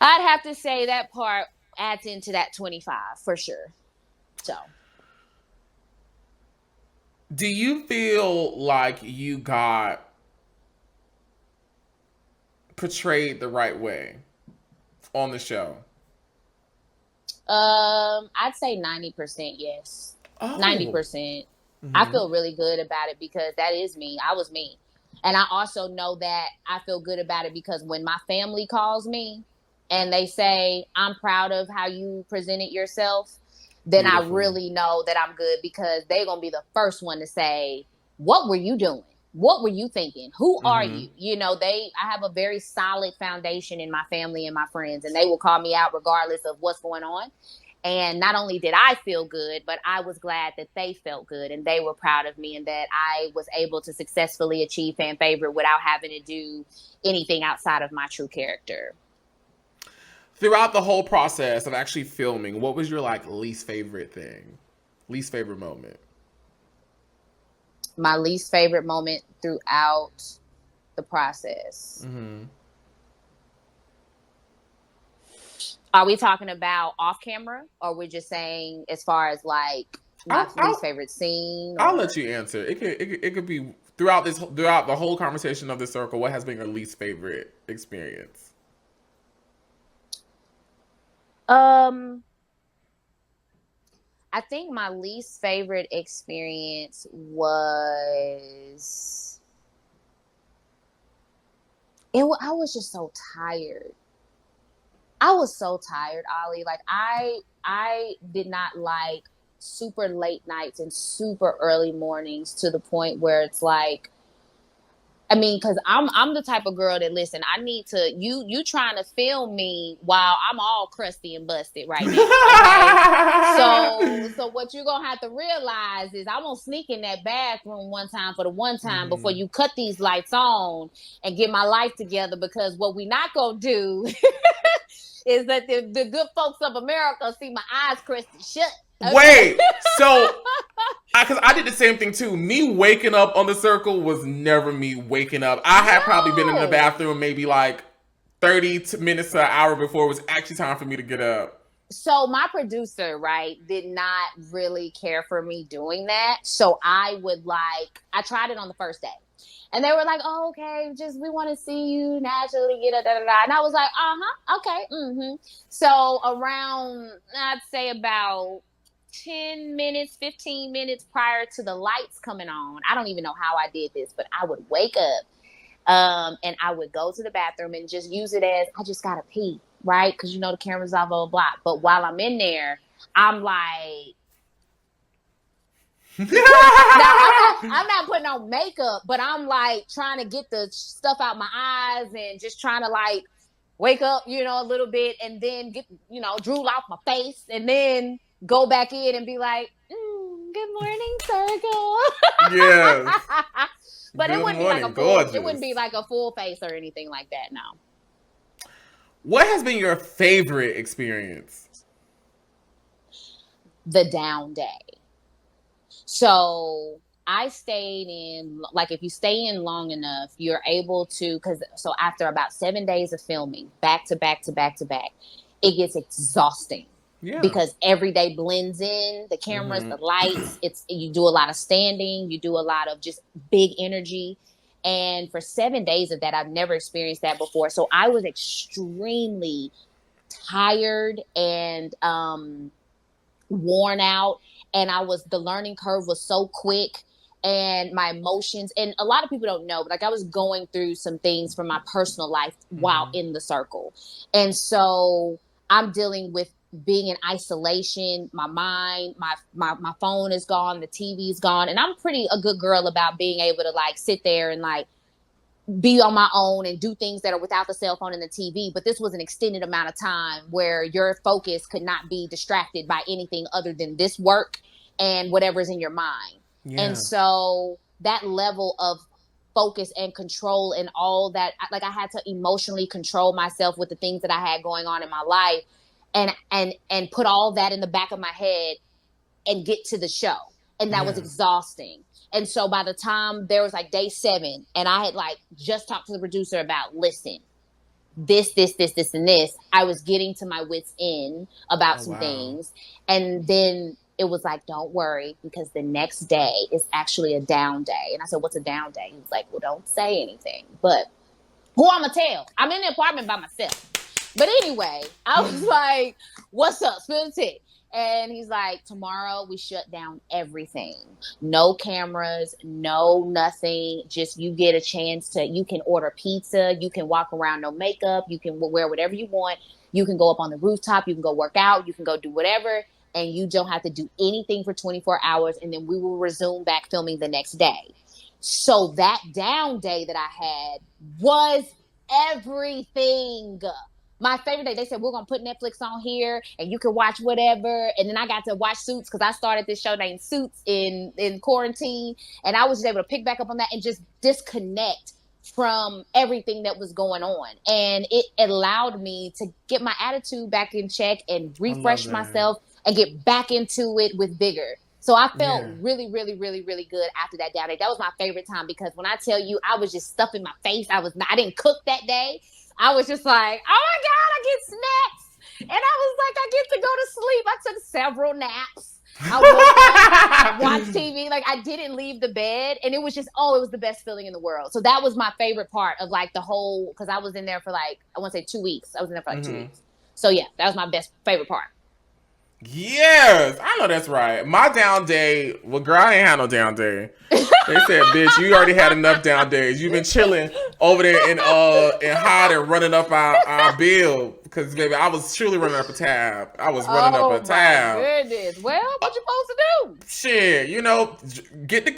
I'd have to say that part adds into that 25 for sure. So. Do you feel like you got portrayed the right way on the show? I'd say 90% yes. 90%. I feel really good about it, because that is me. I was me. And I also know that I feel good about it because when my family calls me and they say, I'm proud of how you presented yourself, then I really know that I'm good, because they're going to be the first one to say, what were you doing? What were you thinking? Who are you? I have a very solid foundation in my family and my friends, and they will call me out regardless of what's going on. And not only did I feel good, but I was glad that they felt good and they were proud of me, and that I was able to successfully achieve fan favorite without having to do anything outside of my true character. Throughout the whole process of actually filming, what was your least favorite thing? Least favorite moment? My least favorite moment throughout the process. Are we talking about off camera, or we're just saying as far as my least favorite scene? I'll let you answer. It could be throughout the whole conversation of the circle. What has been your least favorite experience? I think my least favorite experience was I was just so tired. I was so tired, Ollie. Like I did not like super late nights and super early mornings, to the point where it's like I mean, because I'm the type of girl that, listen, I need to, you trying to film me while I'm all crusty and busted right now. Okay. So what you're gonna have to realize is I'm gonna sneak in that bathroom one time for the one time before you cut these lights on and get my life together, because what we not gonna do is that the good folks of America see my eyes crusty shut. Okay? Wait, so because I did the same thing too. Me waking up on the circle was never me waking up. I had probably been in the bathroom maybe like 30 minutes to an hour before it was actually time for me to get up. So my producer, right, did not really care for me doing that. So I tried it on the first day. And they were like, oh, okay, just we want to see you naturally get a da-da-da. And I was like, okay, So around, I'd say about 10 minutes, 15 minutes prior to the lights coming on, I don't even know how I did this, but I would wake up and I would go to the bathroom and just use it as, I just gotta pee, right? Because you know the camera's off, blah, blah, blah. But while I'm in there, I'm like, now, I'm not putting on makeup, but I'm like trying to get the stuff out my eyes and just trying to like wake up, you know, a little bit, and then get, you know, drool off my face, and then go back in and be like, good morning, circle. Yes. But good it wouldn't morning, be like a gorgeous. full, it wouldn't be like a full face or anything like that, no. What has been your favorite experience? The down day. So I stayed in, like, if you stay in long enough, you're able to, so after about 7 days of filming, back to back to back to back, it gets exhausting. Yeah. Because every day blends in, the cameras, the lights, you do a lot of standing, you do a lot of just big energy. And for 7 days of that, I've never experienced that before. So I was extremely tired and worn out. And the learning curve was so quick, and my emotions, and a lot of people don't know, but like I was going through some things from my personal life while in the circle. And so I'm dealing with being in isolation. My mind, my phone is gone, the TV is gone. And I'm a good girl about being able to like sit there and like be on my own and do things that are without the cell phone and the TV. But this was an extended amount of time where your focus could not be distracted by anything other than this work and whatever's in your mind. Yeah. And so that level of focus and control and all that, like I had to emotionally control myself with the things that I had going on in my life, and put all that in the back of my head and get to the show. And that was exhausting. And so by the time there was like day 7, and I had like just talked to the producer about, listen, this, and this, I was getting to my wit's end about some things. And then it was like, don't worry, because the next day is actually a down day. And I said, what's a down day? He was like, well, don't say anything. But who I'm going to tell? I'm in the apartment by myself. But anyway, I was like, what's up? Spill the tea. And he's like, tomorrow we shut down everything. No cameras, no nothing. Just you get a chance you can order pizza. You can walk around, no makeup. You can wear whatever you want. You can go up on the rooftop. You can go work out. You can go do whatever. And you don't have to do anything for 24 hours. And then we will resume back filming the next day. So that down day that I had was everything. My favorite day, they said, we're going to put Netflix on here and you can watch whatever. And then I got to watch Suits because I started this show named Suits in quarantine. And I was just able to pick back up on that and just disconnect from everything that was going on. And it allowed me to get my attitude back in check and refresh myself and get back into it with vigor. So I felt really, really, really, really good after that down day. That was my favorite time because when I tell you, I was just stuffing my face. I didn't cook that day. I was just like, oh my God, I get snacks. And I was like, I get to go to sleep. I took several naps. I woke up, watched TV. Like I didn't leave the bed. And it was just, it was the best feeling in the world. So that was my favorite part of like the whole, because I was in there for like, I want to say 2 weeks. I was in there for like 2 weeks. So yeah, that was my favorite part. Yes, I know that's right. My down day, well, girl, I ain't had no down day. They said, bitch, you already had enough down days. You've been chilling over there in hide and running up our bill because baby, I was truly running up a tab. I was running up a Oh tab. my goodness. Well, what you supposed to do? Shit,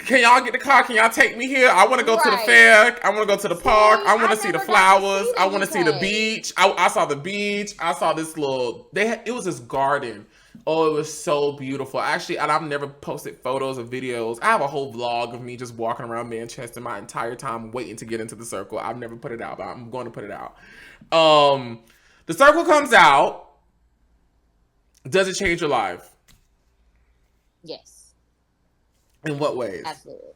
can y'all get the car? Can y'all take me here? I want to go to the fair. I want to go to the park. I want to see the flowers. I want to see the beach. I saw the beach. I saw this it was this garden. Oh, it was so beautiful. Actually, and I've never posted photos or videos. I have a whole vlog of me just walking around Manchester my entire time waiting to get into the circle. I've never put it out, but I'm going to put it out. The circle comes out. Does it change your life? Yes. In what ways? Absolutely.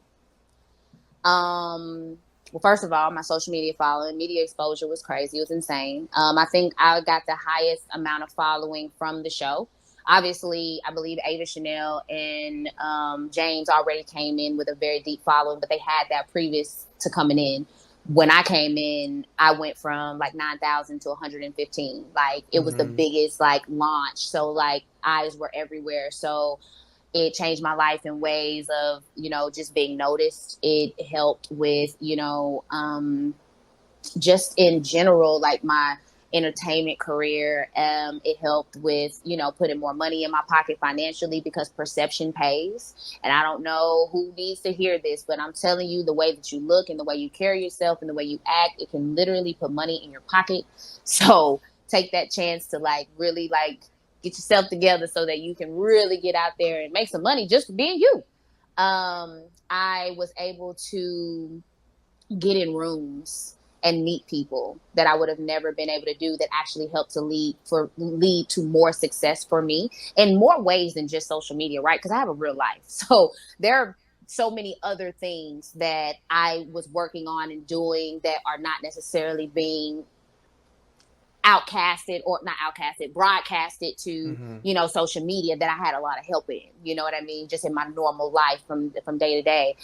Well, first of all, my social media following, media exposure was crazy. It was insane. I think I got the highest amount of following from the show. Obviously, I believe Ava Chanel and James already came in with a very deep following, but they had that previous to coming in. When I came in, I went from like 9,000 to 115. Like it was the biggest like launch. So like eyes were everywhere. So it changed my life in ways of, just being noticed. It helped with, just in general, like my entertainment career. It helped with, putting more money in my pocket financially because perception pays. And I don't know who needs to hear this, but I'm telling you, the way that you look and the way you carry yourself and the way you act, it can literally put money in your pocket. So take that chance to like really like get yourself together so that you can really get out there and make some money just for being you. I was able to get in rooms and meet people that I would have never been able to do that actually helped to lead to more success for me in more ways than just social media, right? Because I have a real life. So there are so many other things that I was working on and doing that are not necessarily being broadcasted to, social media that I had a lot of help in, you know what I mean? Just in my normal life from day to day.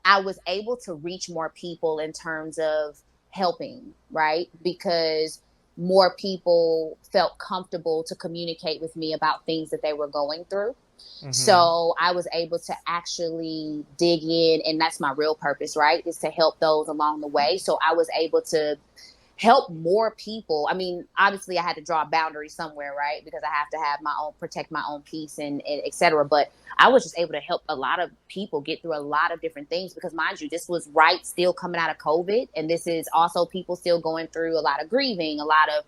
I was able to reach more people in terms of helping, right? Because more people felt comfortable to communicate with me about things that they were going through. So I was able to actually dig in, and that's my real purpose, right? Is to help those along the way. So I was able to help more people. I mean, obviously I had to draw a boundary somewhere, right? Because I have to have protect my own peace and et cetera. But I was just able to help a lot of people get through a lot of different things because, mind you, this was still coming out of COVID. And this is also people still going through a lot of grieving, a lot of,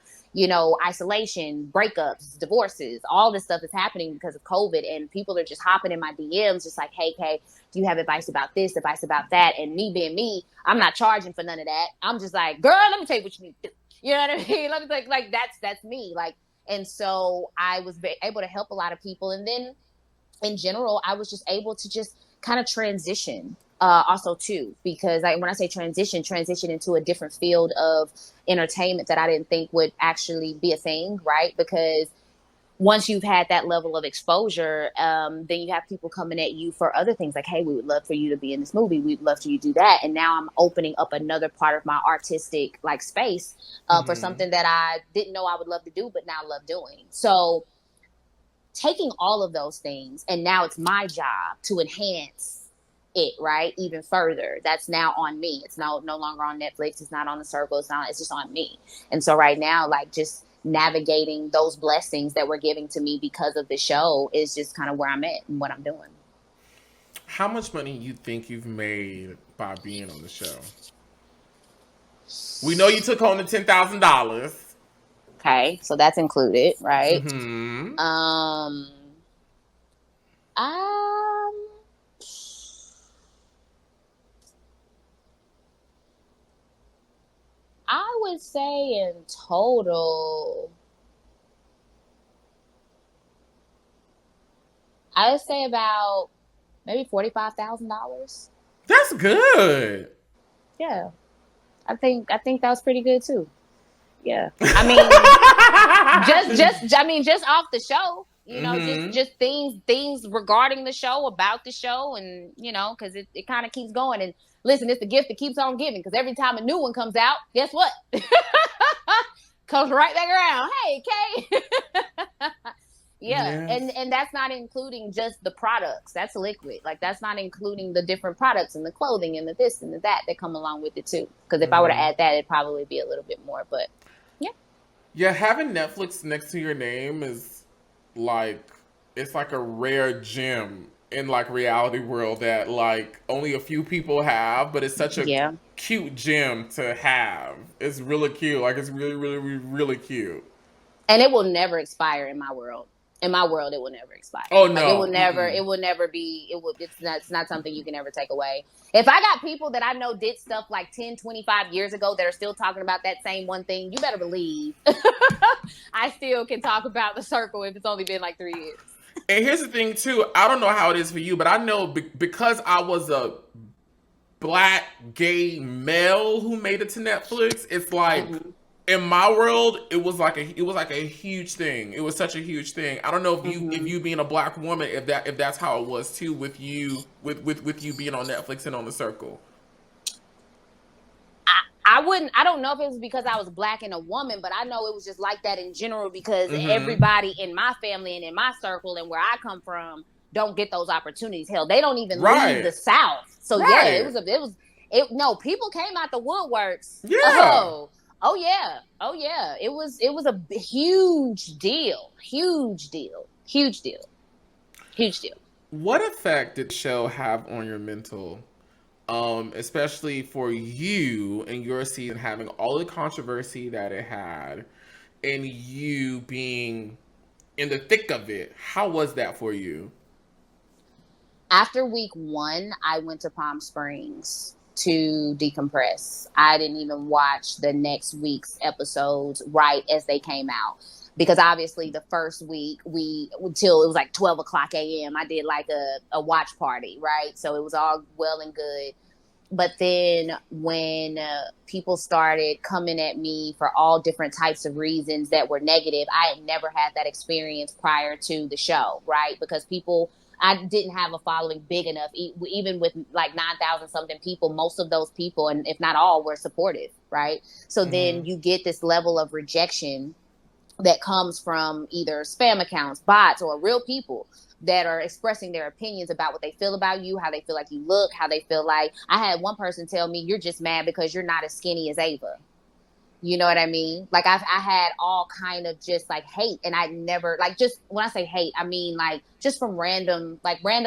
isolation, breakups, divorces, all this stuff is happening because of COVID. And people are just hopping in my DMs just like, hey, Kay, do you have advice about this, advice about that? And me being me, I'm not charging for none of that. I'm just like, girl, let me tell you what you need to do. You know what I mean? Let me like that's me. Like, and so I was able to help a lot of people. And then in general, I was just able to just kind of transition also too, because when I say transition into a different field of entertainment that I didn't think would actually be a thing, right? Because once you've had that level of exposure, then you have people coming at you for other things like, hey, we would love for you to be in this movie. We'd love for you to do that. And now I'm opening up another part of my artistic like space for something that I didn't know I would love to do, but now love doing. So taking all of those things, and now it's my job to enhance it, right? Even further. That's now on me. It's no longer on Netflix. It's not on the circle. It's just on me. And so right now, like just navigating those blessings that were giving to me because of the show is just kind of where I'm at and what I'm doing. How much money you think you've made by being on the show? We know you took home the $10,000. Okay, so that's included, right? I would say in total, I would say about maybe $45,000. That's good. Yeah, I think that was pretty good too. Yeah, I mean, just off the show, just things regarding the show, about the show, and because it kind of keeps going. And listen, it's the gift that keeps on giving. Because every time a new one comes out, guess what? Comes right back around. Hey, Kay. Yeah, yes. And that's not including just the products. That's liquid. Like that's not including the different products and the clothing and the this and the that come along with it too. Because if I were to add that, it'd probably be a little bit more. But yeah. Yeah, having Netflix next to your name is like it's like a rare gem in like reality world that like only a few people have, but it's such a Yeah. cute gem to have. It's really cute. Like it's really, really, really, really cute. And it will never expire in my world. In my world, it will never expire. Oh Like it will no. never, Mm-mm. it will never be, it's not something you can ever take away. If I got people that I know did stuff like 10, 25 years ago that are still talking about that same one thing, you better believe I still can talk about the circle if it's only been like 3 years. And here's the thing too. I don't know how it is for you, but I know because I was a black gay male who made it to Netflix, it's like Mm-hmm. in my world, it was like a huge thing. It was such a huge thing. I don't know if Mm-hmm. you being a black woman, if that's how it was too with you with you being on Netflix and on the circle. I don't know if it was because I was black and a woman, but I know it was just like that in general because Mm-hmm. everybody in my family and in my circle and where I come from don't get those opportunities. Hell, they don't even leave the Right. South. So yeah, Right. no, people came out the woodworks. Yeah. Oh yeah. Oh yeah. It was a huge deal. Huge deal. Huge deal. Huge deal. What effect did the show have on your mental? Especially for you and your season having all the controversy that it had and you being in the thick of it. How was that for you? After week 1, I went to Palm Springs to decompress. I didn't even watch the next week's episodes right as they came out. Because obviously the first week until it was like 12 o'clock a.m. I did like a watch party, right? So it was all well and good. But then when people started coming at me for all different types of reasons that were negative, I had never had that experience prior to the show, right? Because I didn't have a following big enough, even with like 9,000 something people, most of those people, and if not all, were supportive, right? So Mm-hmm. then you get this level of rejection that comes from either spam accounts, bots, or real people that are expressing their opinions about what they feel about you, how they feel like you look, how they feel like. I had one person tell me, "You're just mad because you're not as skinny as Ava." You know what I mean? Like I had all kind of just like hate, and I never like, just when I say hate, I mean like just from random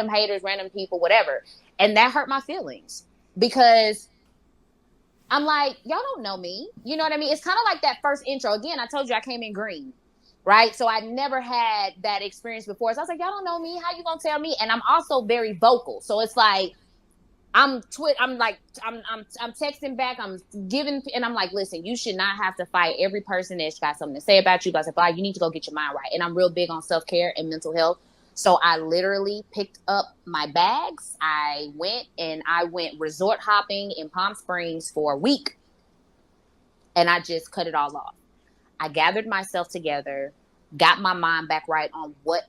haters, random people, whatever, and that hurt my feelings because I'm like, y'all don't know me. You know what I mean? It's kind of like that first intro. Again, I told you I came in green, right? So I never had that experience before. So I was like, y'all don't know me. How you gonna tell me? And I'm also very vocal. So it's like I'm texting back. I'm giving, and I'm like, listen, you should not have to fight every person that's got something to say about you. But I said, like, you need to go get your mind right. And I'm real big on self-care and mental health. So I literally picked up my bags. I went resort hopping in Palm Springs for a week, and I just cut it all off. I gathered myself together, got my mind back right on what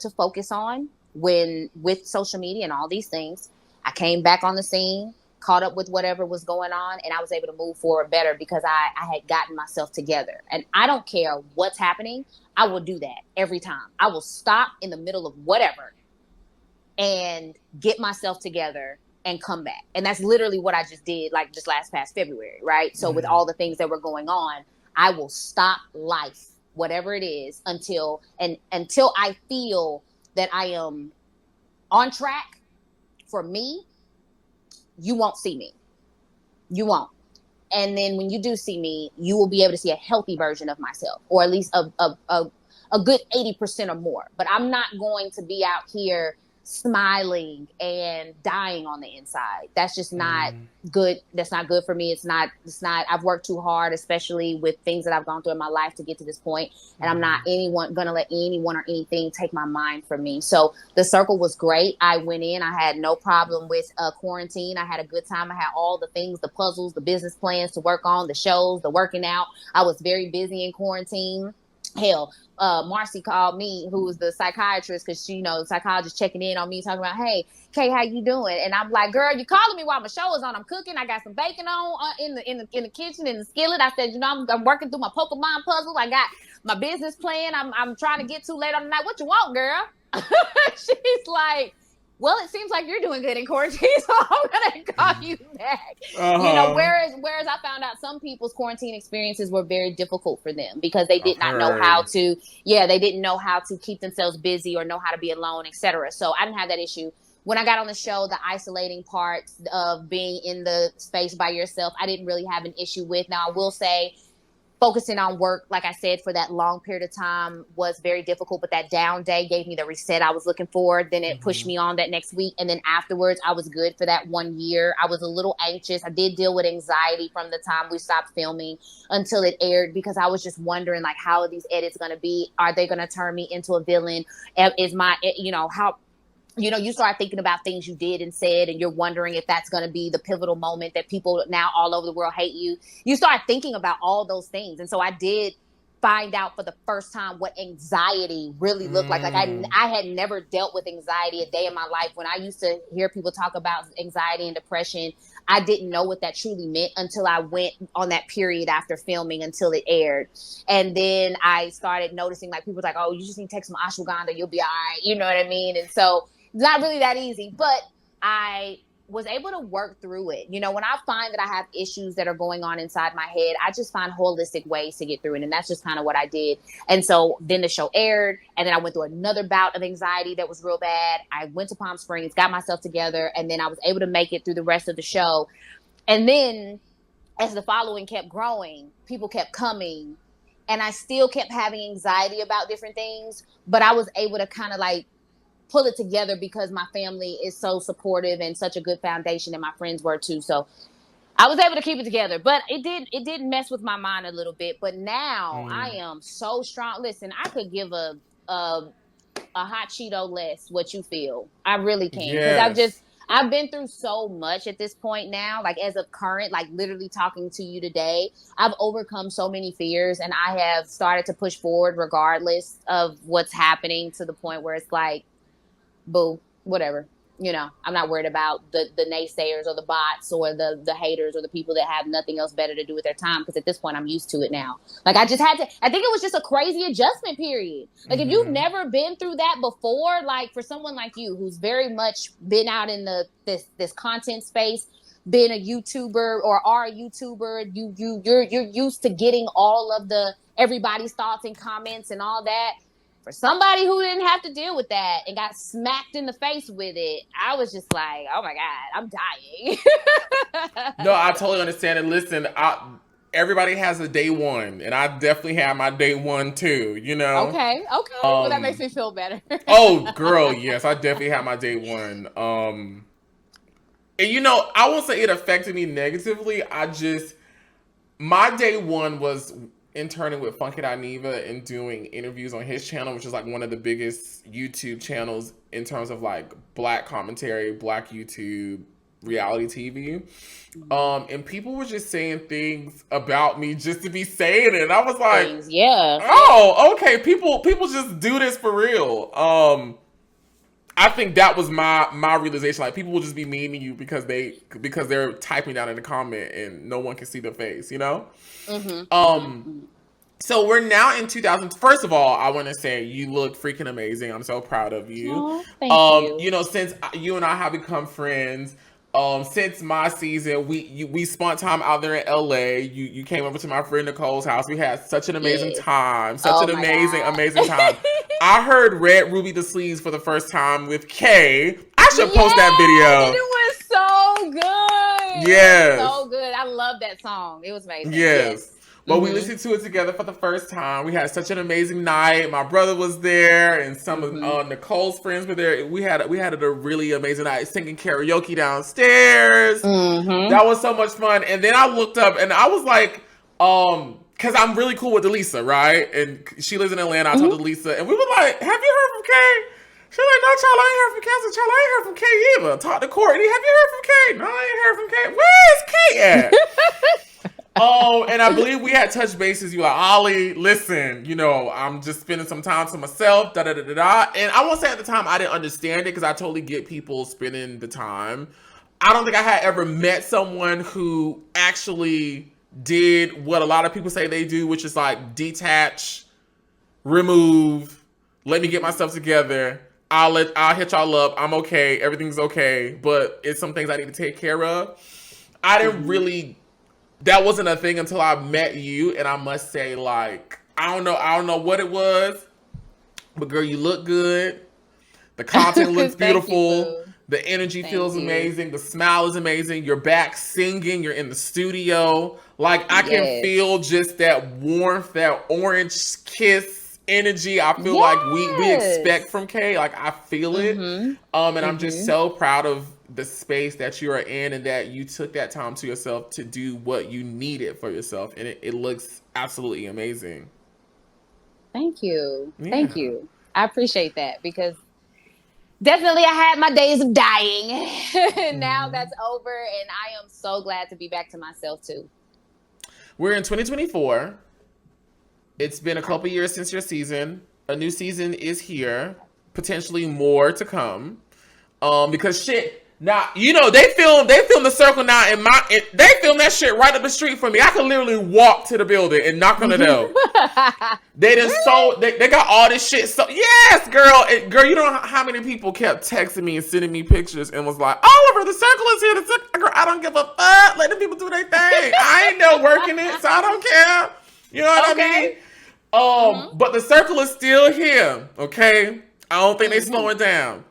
to focus on with social media and all these things. I came back on the scene, caught up with whatever was going on, and I was able to move forward better because I had gotten myself together. And I don't care what's happening. I will do that every time. I will stop in the middle of whatever and get myself together and come back. And that's literally what I just did, like just last past February, right? So with all the things that were going on, I will stop life, whatever it is, until I feel that I am on track. For me, you won't see me. You won't. And then when you do see me, you will be able to see a healthy version of myself, or at least a good 80% or more. But I'm not going to be out here smiling and dying on the inside. That's just not good. That's not good for me. It's not, I've worked too hard, especially with things that I've gone through in my life to get to this point. And I'm not gonna let anyone or anything take my mind from me. So the circle was great. I went in, I had no problem with quarantine. I had a good time. I had all the things, the puzzles, the business plans to work on, the shows, the working out. I was very busy in quarantine. Hell, Marcy called me, who was the psychiatrist, because she, the psychologist checking in on me, talking about, hey, Kay, how you doing? And I'm like, girl, you calling me while my show is on. I'm cooking. I got some bacon on in the kitchen, in the skillet. I said, I'm working through my Pokemon puzzle. I got my business plan. I'm trying to get to late on the night. What you want, girl? She's like, well, it seems like you're doing good in quarantine, so I'm gonna call you back. Whereas I found out some people's quarantine experiences were very difficult for them because they did not know how to, they didn't know how to keep themselves busy or know how to be alone, etc. So I didn't have that issue. When I got on the show, the isolating part of being in the space by yourself, I didn't really have an issue with. Now, I will say, focusing on work, like I said, for that long period of time was very difficult, but that down day gave me the reset I was looking for. Then it pushed me on that next week. And then afterwards, I was good for that 1 year. I was a little anxious. I did deal with anxiety from the time we stopped filming until it aired because I was just wondering, like, how are these edits going to be? Are they going to turn me into a villain? Is my, how... you start thinking about things you did and said, and you're wondering if that's going to be the pivotal moment that people now all over the world hate you. You start thinking about all those things. And so I did find out for the first time what anxiety really looked like. Like I had never dealt with anxiety a day in my life. When I used to hear people talk about anxiety and depression, I didn't know what that truly meant until I went on that period after filming until it aired. And then I started noticing, like, people were like, oh, you just need to take some ashwagandha, you'll be all right. You know what I mean? And so it's not really that easy, but I was able to work through it. When I find that I have issues that are going on inside my head, I just find holistic ways to get through it. And that's just kind of what I did. And so then the show aired, and then I went through another bout of anxiety that was real bad. I went to Palm Springs, got myself together, and then I was able to make it through the rest of the show. And then as the following kept growing, people kept coming, and I still kept having anxiety about different things, but I was able to kind of like pull it together because my family is so supportive and such a good foundation, and my friends were too. So I was able to keep it together, but it did mess with my mind a little bit. But now I am so strong. Listen, I could give a hot Cheeto less what you feel. I really can, because I've been through so much at this point now. Like, as of current, like literally talking to you today, I've overcome so many fears, and I have started to push forward regardless of what's happening, to the point where it's like, boo, whatever. I'm not worried about the naysayers or the bots or the haters or the people that have nothing else better to do with their time, because at this point I'm used to it now. Like, I think it was just a crazy adjustment period. Like, if you've never been through that before, like, for someone like you who's very much been out in this content space, been a YouTuber or are a YouTuber, you're used to getting all of everybody's thoughts and comments and all that. For somebody who didn't have to deal with that and got smacked in the face with it, I was just like, oh my God, I'm dying. No, I totally understand. And listen, everybody has a day one, and I definitely have my day one too, Okay. Well, that makes me feel better. Oh, girl, yes, I definitely have my day one. And I won't say it affected me negatively. My day one was interning with Funky Neva and doing interviews on his channel, which is like one of the biggest YouTube channels in terms of like Black commentary, Black YouTube, reality TV. And people were just saying things about me just to be saying it. And I was like, oh, okay, people just do this for real. I think that was my realization. Like, people will just be mean to you because they're typing down in the comment and no one can see their face, So we're now in 2000. First of all, I want to say you look freaking amazing. I'm so proud of you. Oh, thank you. Since you and I have become friends, since my season, we spent time out there in LA. You came over to my friend Nicole's house. We had such an amazing time. Such an amazing time. I heard Red Ruby the Sleeves for the first time with Kay. I should post that video. It was so good. Yes. It was so good. I love that song. It was amazing. Yes. Well, we listened to it together for the first time. We had such an amazing night. My brother was there, and some of Nicole's friends were there. We had a really amazing night, singing karaoke downstairs. That was so much fun. And then I looked up, and I was like, because I'm really cool with Delisa, right? And she lives in Atlanta. I talked to Delisa, and we were like, have you heard from Kay? She was like, no, child, I ain't heard from Kay. I said, child, I ain't heard from Kay either. Talk to Courtney. Have you heard from Kay? No, I ain't heard from Kay. Where is Kay at? And I believe we had touch bases. You were like, Ollie, listen, I'm just spending some time to myself, da-da-da-da-da. And I won't say at the time I didn't understand it, because I totally get people spending the time. I don't think I had ever met someone who actually did what a lot of people say they do, which is like detach, remove, let me get myself together, I'll hit y'all up. I'm okay. Everything's okay. But it's some things I need to take care of. I didn't really, that wasn't a thing until I met you. And I must say, like, I don't know what it was, but girl, you look good. The content looks beautiful. The energy feels amazing. The smile is amazing. You're back singing. You're in the studio. Like, I can feel just that warmth, that orange kiss energy. I feel like we expect from Kay. Like, I feel it. And I'm just so proud of the space that you are in and that you took that time to yourself to do what you needed for yourself. And it looks absolutely amazing. Thank you. Yeah. Thank you. I appreciate that because definitely I had my days of dying. Now that's over and I am so glad to be back to myself too. We're in 2024. It's been a couple years since your season. A new season is here. Potentially more to come. Because shit, now, you know, they film the circle now they film that shit right up the street from me. I could literally walk to the building and knock on the door. They got all this shit. So yes, girl, you don't know how many people kept texting me and sending me pictures and was like, Oliver, the circle is here. Girl, I don't give a fuck. Let the people do their thing. I ain't no working it, so I don't care. You know what I mean? But the circle is still here. Okay, I don't think they slowing down.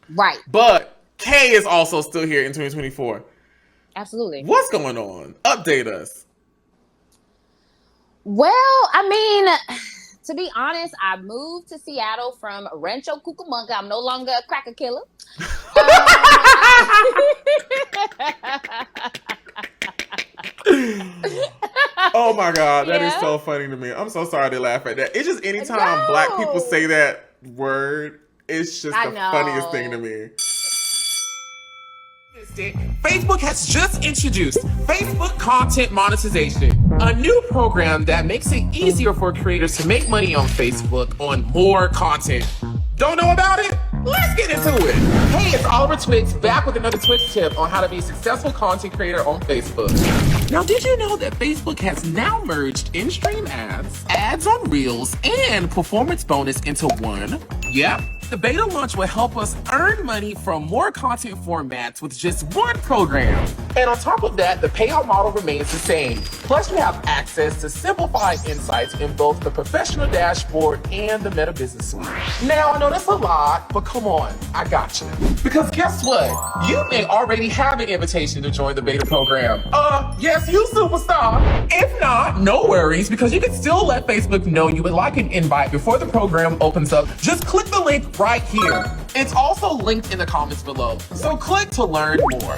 Right. But Kay is also still here in 2024. Absolutely. What's going on? Update us. Well, I mean, to be honest, I moved to Seattle from Rancho Cucamonga. I'm no longer a cracker killer. Oh my God, that is so funny to me. I'm so sorry to laugh at that. It's just anytime Black people say that word, it's just the funniest thing to me. Facebook has just introduced Facebook Content Monetization, a new program that makes it easier for creators to make money on Facebook on more content. Don't know about it? Let's get into it. Hey, it's Oliver Twix back with another Twix tip on how to be a successful content creator on Facebook. Now, did you know that Facebook has now merged in-stream ads, ads on Reels, and performance bonus into one? Yep. The beta launch will help us earn money from more content formats with just one program. And on top of that, the payout model remains the same. Plus, you have access to simplified insights in both the professional dashboard and the Meta Business Suite. Now, I know that's a lot, but come on, I got you. Because guess what? You may already have an invitation to join the beta program. Yes, you superstar. If not, no worries, because you can still let Facebook know you would like an invite before the program opens up. Just click the link right here. It's also linked in the comments below, so click to learn more.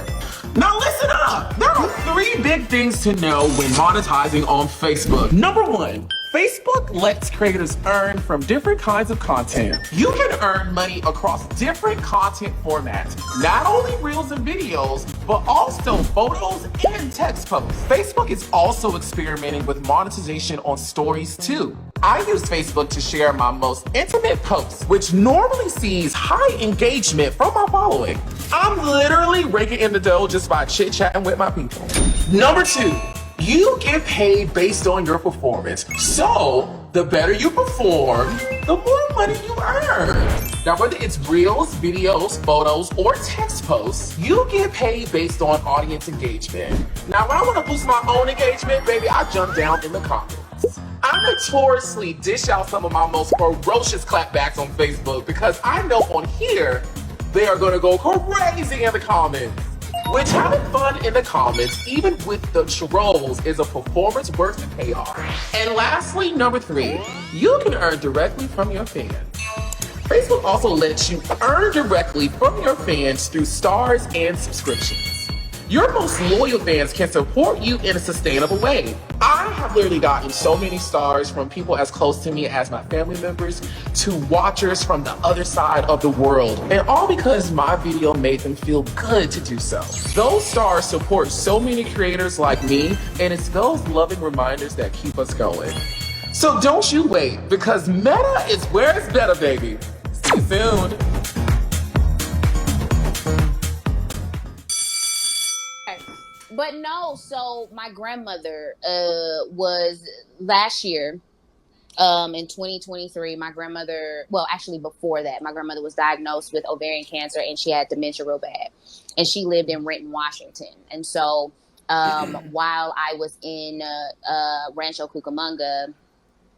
Now listen up! There are 3 big things to know when monetizing on Facebook. Number 1, Facebook lets creators earn from different kinds of content. You can earn money across different content formats, not only reels and videos, but also photos and text posts. Facebook is also experimenting with monetization on stories too. I use Facebook to share my most intimate posts, which normally sees high engagement from my following. I'm literally raking in the dough just by chit-chatting with my people. Number 2, you get paid based on your performance. So, the better you perform, the more money you earn. Now, whether it's reels, videos, photos, or text posts, you get paid based on audience engagement. Now, when I want to boost my own engagement, baby, I jump down in the comments. I notoriously dish out some of my most ferocious clapbacks on Facebook because I know on here, they are going to go crazy in the comments. Which having fun in the comments, even with the trolls, is a performance worth the payoff. And lastly, number 3, you can earn directly from your fans. Facebook also lets you earn directly from your fans through stars and subscriptions. Your most loyal fans can support you in a sustainable way. I have literally gotten so many stars from people as close to me as my family members to watchers from the other side of the world, and all because my video made them feel good to do so. Those stars support so many creators like me, and it's those loving reminders that keep us going. So don't you wait, because Meta is where it's better, baby. See you soon. But no, so my grandmother was last year. In 2023, my grandmother, well, actually before that, my grandmother was diagnosed with ovarian cancer and she had dementia real bad. And she lived in Renton, Washington. And so while I was in Rancho Cucamonga,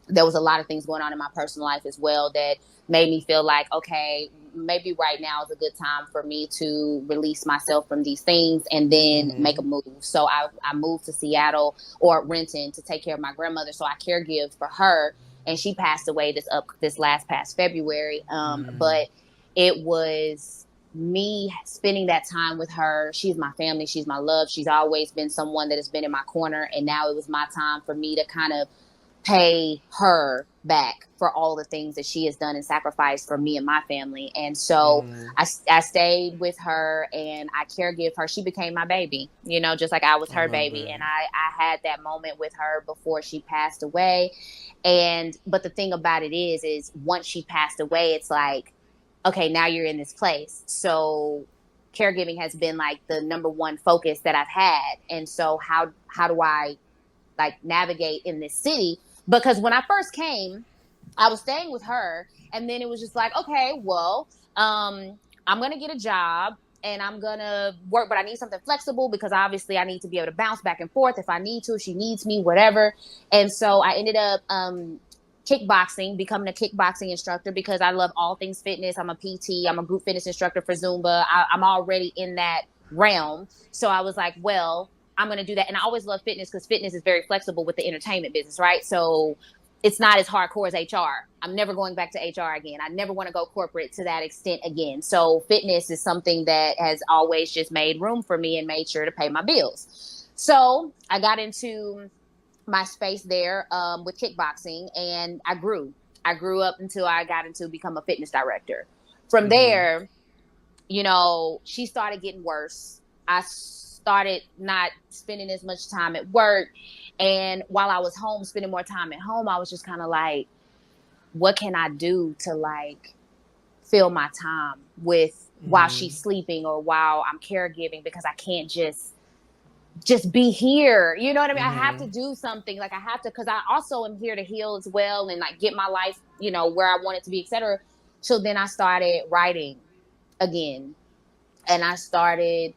there was a lot of things going on in my personal life as well that made me feel like, okay, maybe right now is a good time for me to release myself from these things and then make a move. So I moved to Seattle or Renton to take care of my grandmother. So I caregive for her, and she passed away this last past February. But it was me spending that time with her. She's my family. She's my love. She's always been someone that has been in my corner. And now it was my time for me to kind of pay her back for all the things that she has done and sacrificed for me and my family. And so I stayed with her and I caregive her. She became my baby, you know, just like I was her baby. That. And I had that moment with her before she passed away. But the thing about it is once she passed away, it's like, okay, now you're in this place. So caregiving has been like the number one focus that I've had. And so how do I like navigate in this city? Because when I first came, I was staying with her, and then it was just like, okay, well, I'm going to get a job and I'm going to work, but I need something flexible because obviously I need to be able to bounce back and forth if I need to, if she needs me, whatever. And so I ended up becoming a kickboxing instructor because I love all things fitness. I'm a PT. I'm a group fitness instructor for Zumba. I'm already in that realm. So I was like, well, I'm going to do that. And I always love fitness because fitness is very flexible with the entertainment business, right? So it's not as hardcore as HR. I'm never going back to HR again. I never want to go corporate to that extent again. So fitness is something that has always just made room for me and made sure to pay my bills. So I got into my space there with kickboxing, and I grew up until I got into become a fitness director. From there, you know, she started getting worse. I started not spending as much time at work. And while I was home, spending more time at home, I was just kind of like, what can I do to like fill my time with while she's sleeping or while I'm caregiving, because I can't just be here. You know what I mean? I have to do something. Like I have to, because I also am here to heal as well and like get my life, you know, where I want it to be, etc. So then I started writing again, and I started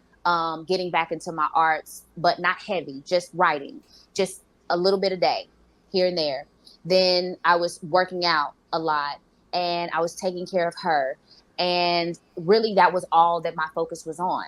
getting back into my arts, but not heavy, just writing, just a little bit a day here and there. Then I was working out a lot and I was taking care of her. And really that was all that my focus was on.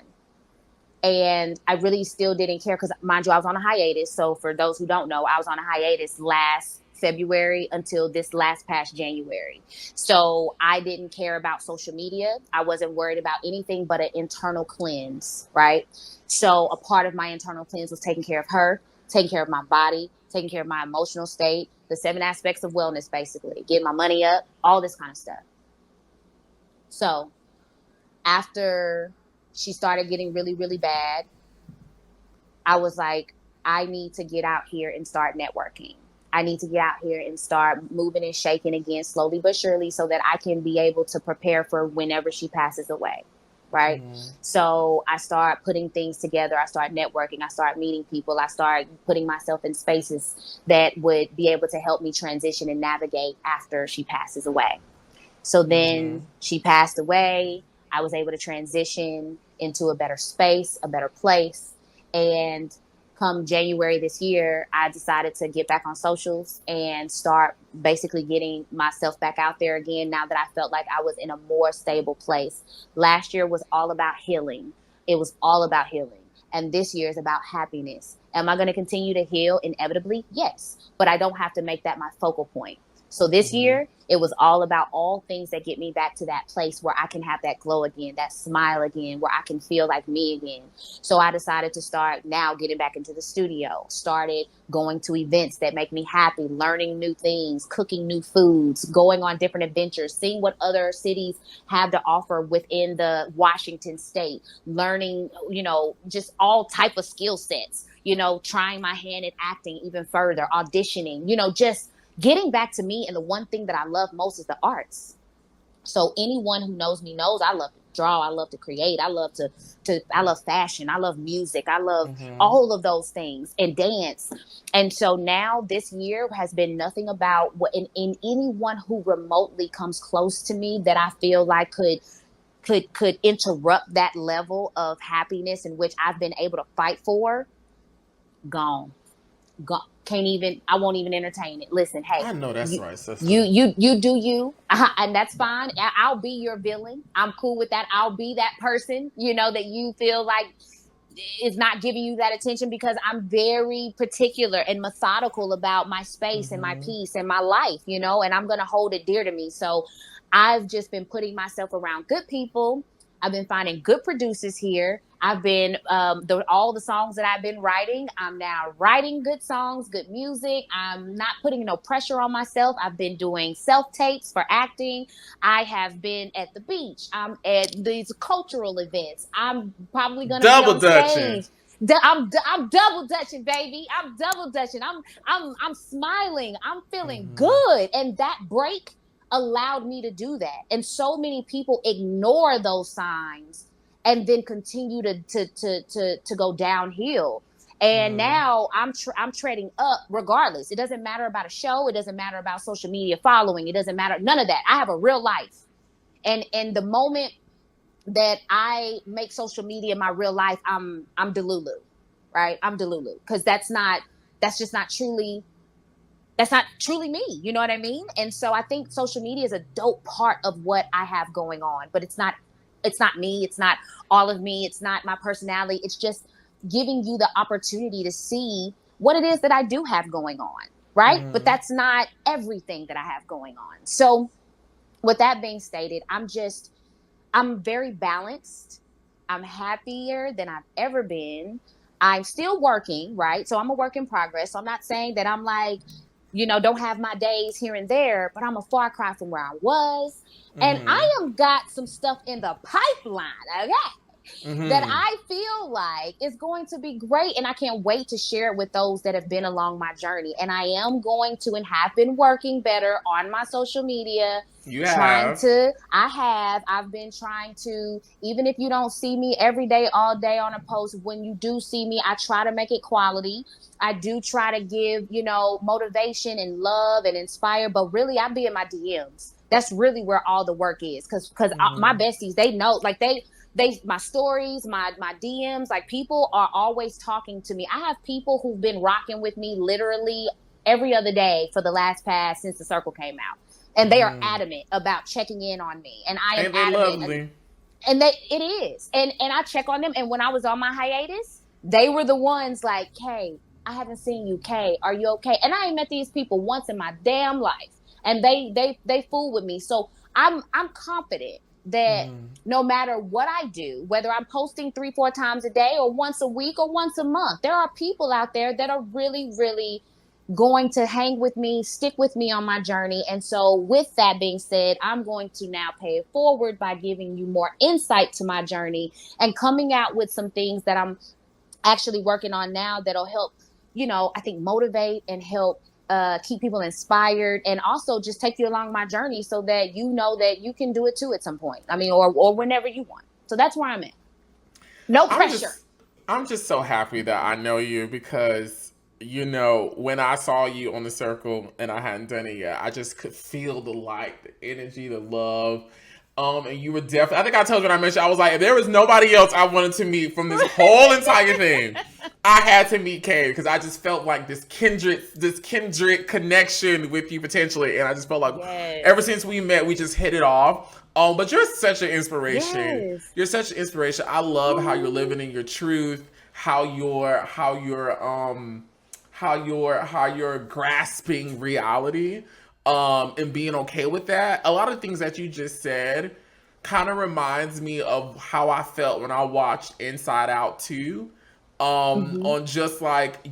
And I really still didn't care because, mind you, I was on a hiatus. So for those who don't know, I was on a hiatus last February until this last past January. So I didn't care about social media. I wasn't worried about anything but an internal cleanse, right? So a part of my internal cleanse was taking care of her, taking care of my body, taking care of my emotional state, the 7 aspects of wellness, basically, getting my money up, all this kind of stuff. So after she started getting really, really bad, I was like, I need to get out here and start networking. I need to get out here and start moving and shaking again, slowly but surely, so that I can be able to prepare for whenever she passes away, right? So I start putting things together. I start networking. I start meeting people. I start putting myself in spaces that would be able to help me transition and navigate after she passes away. So then she passed away. I was able to transition into a better space, a better place. And come January this year, I decided to get back on socials and start basically getting myself back out there again, now that I felt like I was in a more stable place. Last year was all about healing. It was all about healing. And this year is about happiness. Am I going to continue to heal? Inevitably, yes. But I don't have to make that my focal point. So this year, it was all about all things that get me back to that place where I can have that glow again, that smile again, where I can feel like me again. So I decided to start now getting back into the studio, started going to events that make me happy, learning new things, cooking new foods, going on different adventures, seeing what other cities have to offer within the Washington state, learning, you know, just all type of skill sets, you know, trying my hand at acting even further, auditioning, you know, just getting back to me. And the one thing that I love most is the arts. So anyone who knows me knows I love draw, I love to create, I love I love fashion, I love music, I love all of those things, and dance. And so now this year has been nothing about what in anyone who remotely comes close to me that I feel like could interrupt that level of happiness in which I've been able to fight for. Gone. Can't even, I won't even entertain it. Listen, hey, I know that's right, sister. You do you, and that's fine. I'll be your villain. I'm cool with that. I'll be that person, that you feel like is not giving you that attention, because I'm very particular and methodical about my space and my peace and my life, and I'm going to hold it dear to me. So I've just been putting myself around good people. I've been finding good producers here. I've been, all the songs that I've been writing, I'm now writing good songs, good music. I'm not putting no pressure on myself. I've been doing self-tapes for acting. I have been at the beach. I'm at these cultural events. I'm probably going to be on stage. I'm double dutching, baby. I'm double dutching. I'm smiling. I'm feeling good. And that break allowed me to do that. And so many people ignore those signs and then continue to go downhill. And now I'm treading up regardless. It doesn't matter about a show. It doesn't matter about social media following. It doesn't matter. None of that. I have a real life. And the moment that I make social media my real life, I'm Delulu, right? I'm Delulu, because that's not truly me. You know what I mean? And so I think social media is a dope part of what I have going on, but it's not me. It's not all of me. It's not my personality. It's just giving you the opportunity to see what it is that I do have going on, right? But that's not everything that I have going on. So with that being stated, I'm very balanced. I'm happier than I've ever been. I'm still working, right? So I'm a work in progress. So I'm not saying that I'm like, don't have my days here and there, but I'm a far cry from where I was. And I have got some stuff in the pipeline, okay, that I feel like is going to be great. And I can't wait to share it with those that have been along my journey. And I am going to, and have been working better on my social media. I've been trying to, even if you don't see me every day, all day on a post, when you do see me, I try to make it quality. I do try to give, motivation and love and inspire, but really I be in my DMs. That's really where all the work is. Cause my besties, they know, like they, my stories, my DMs, like people are always talking to me. I have people who've been rocking with me literally every other day for the last past since the circle came out. And they are adamant about checking in on me. And I am adamant. Lovely. And it is. And I check on them. And when I was on my hiatus, they were the ones like, Kay, I haven't seen you. Kay, are you okay? And I ain't met these people once in my damn life. And they fool with me. So I'm confident that no matter what I do, whether I'm posting 3-4 times a day or once a week or once a month, there are people out there that are really, really going to hang with me, stick with me on my journey. And so with that being said, I'm going to now pay it forward by giving you more insight to my journey and coming out with some things that I'm actually working on now that'll help, I think motivate and help keep people inspired, and also just take you along my journey so that you know that you can do it too at some point. I mean, or whenever you want. So that's where I'm at. No pressure. I'm just so happy that I know you, because when I saw you on the circle and I hadn't done it yet, I just could feel the light, the energy, the love. And you were definitely, I think I told you when I mentioned, I was like, if there was nobody else I wanted to meet from this whole entire thing, I had to meet Kay, because I just felt like this kindred connection with you potentially. And I just felt like ever since we met, we just hit it off. But you're such an inspiration. Yes. You're such an inspiration. I love how you're living in your truth, how you're grasping reality. And being okay with that. A lot of things that you just said kind of reminds me of how I felt when I watched Inside Out 2. On just like,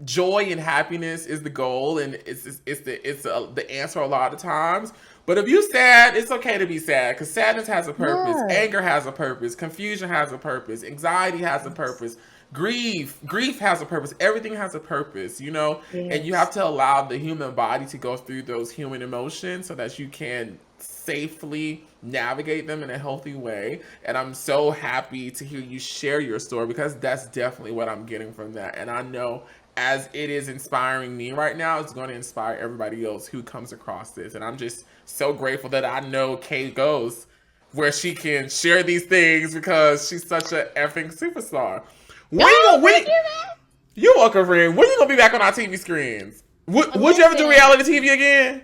joy and happiness is the goal, and it's the answer a lot of times. But if you're sad, it's okay to be sad, because sadness has a purpose, anger has a purpose, confusion has a purpose, anxiety has a purpose, Grief has a purpose. Everything has a purpose, you know? And you Yes. have to allow the human body to go through those human emotions so that you can safely navigate them in a healthy way. And I'm so happy to hear you share your story because that's definitely what I'm getting from that. And I know as it is inspiring me right now, it's going to inspire everybody else who comes across this. And I'm just so grateful that I know Kay goes where she can share these things because she's such a effing superstar. When you Oh, gonna thank when you, man. you welcome, friend? When you gonna be back on our TV screens? Would you ever do Listen, reality TV again?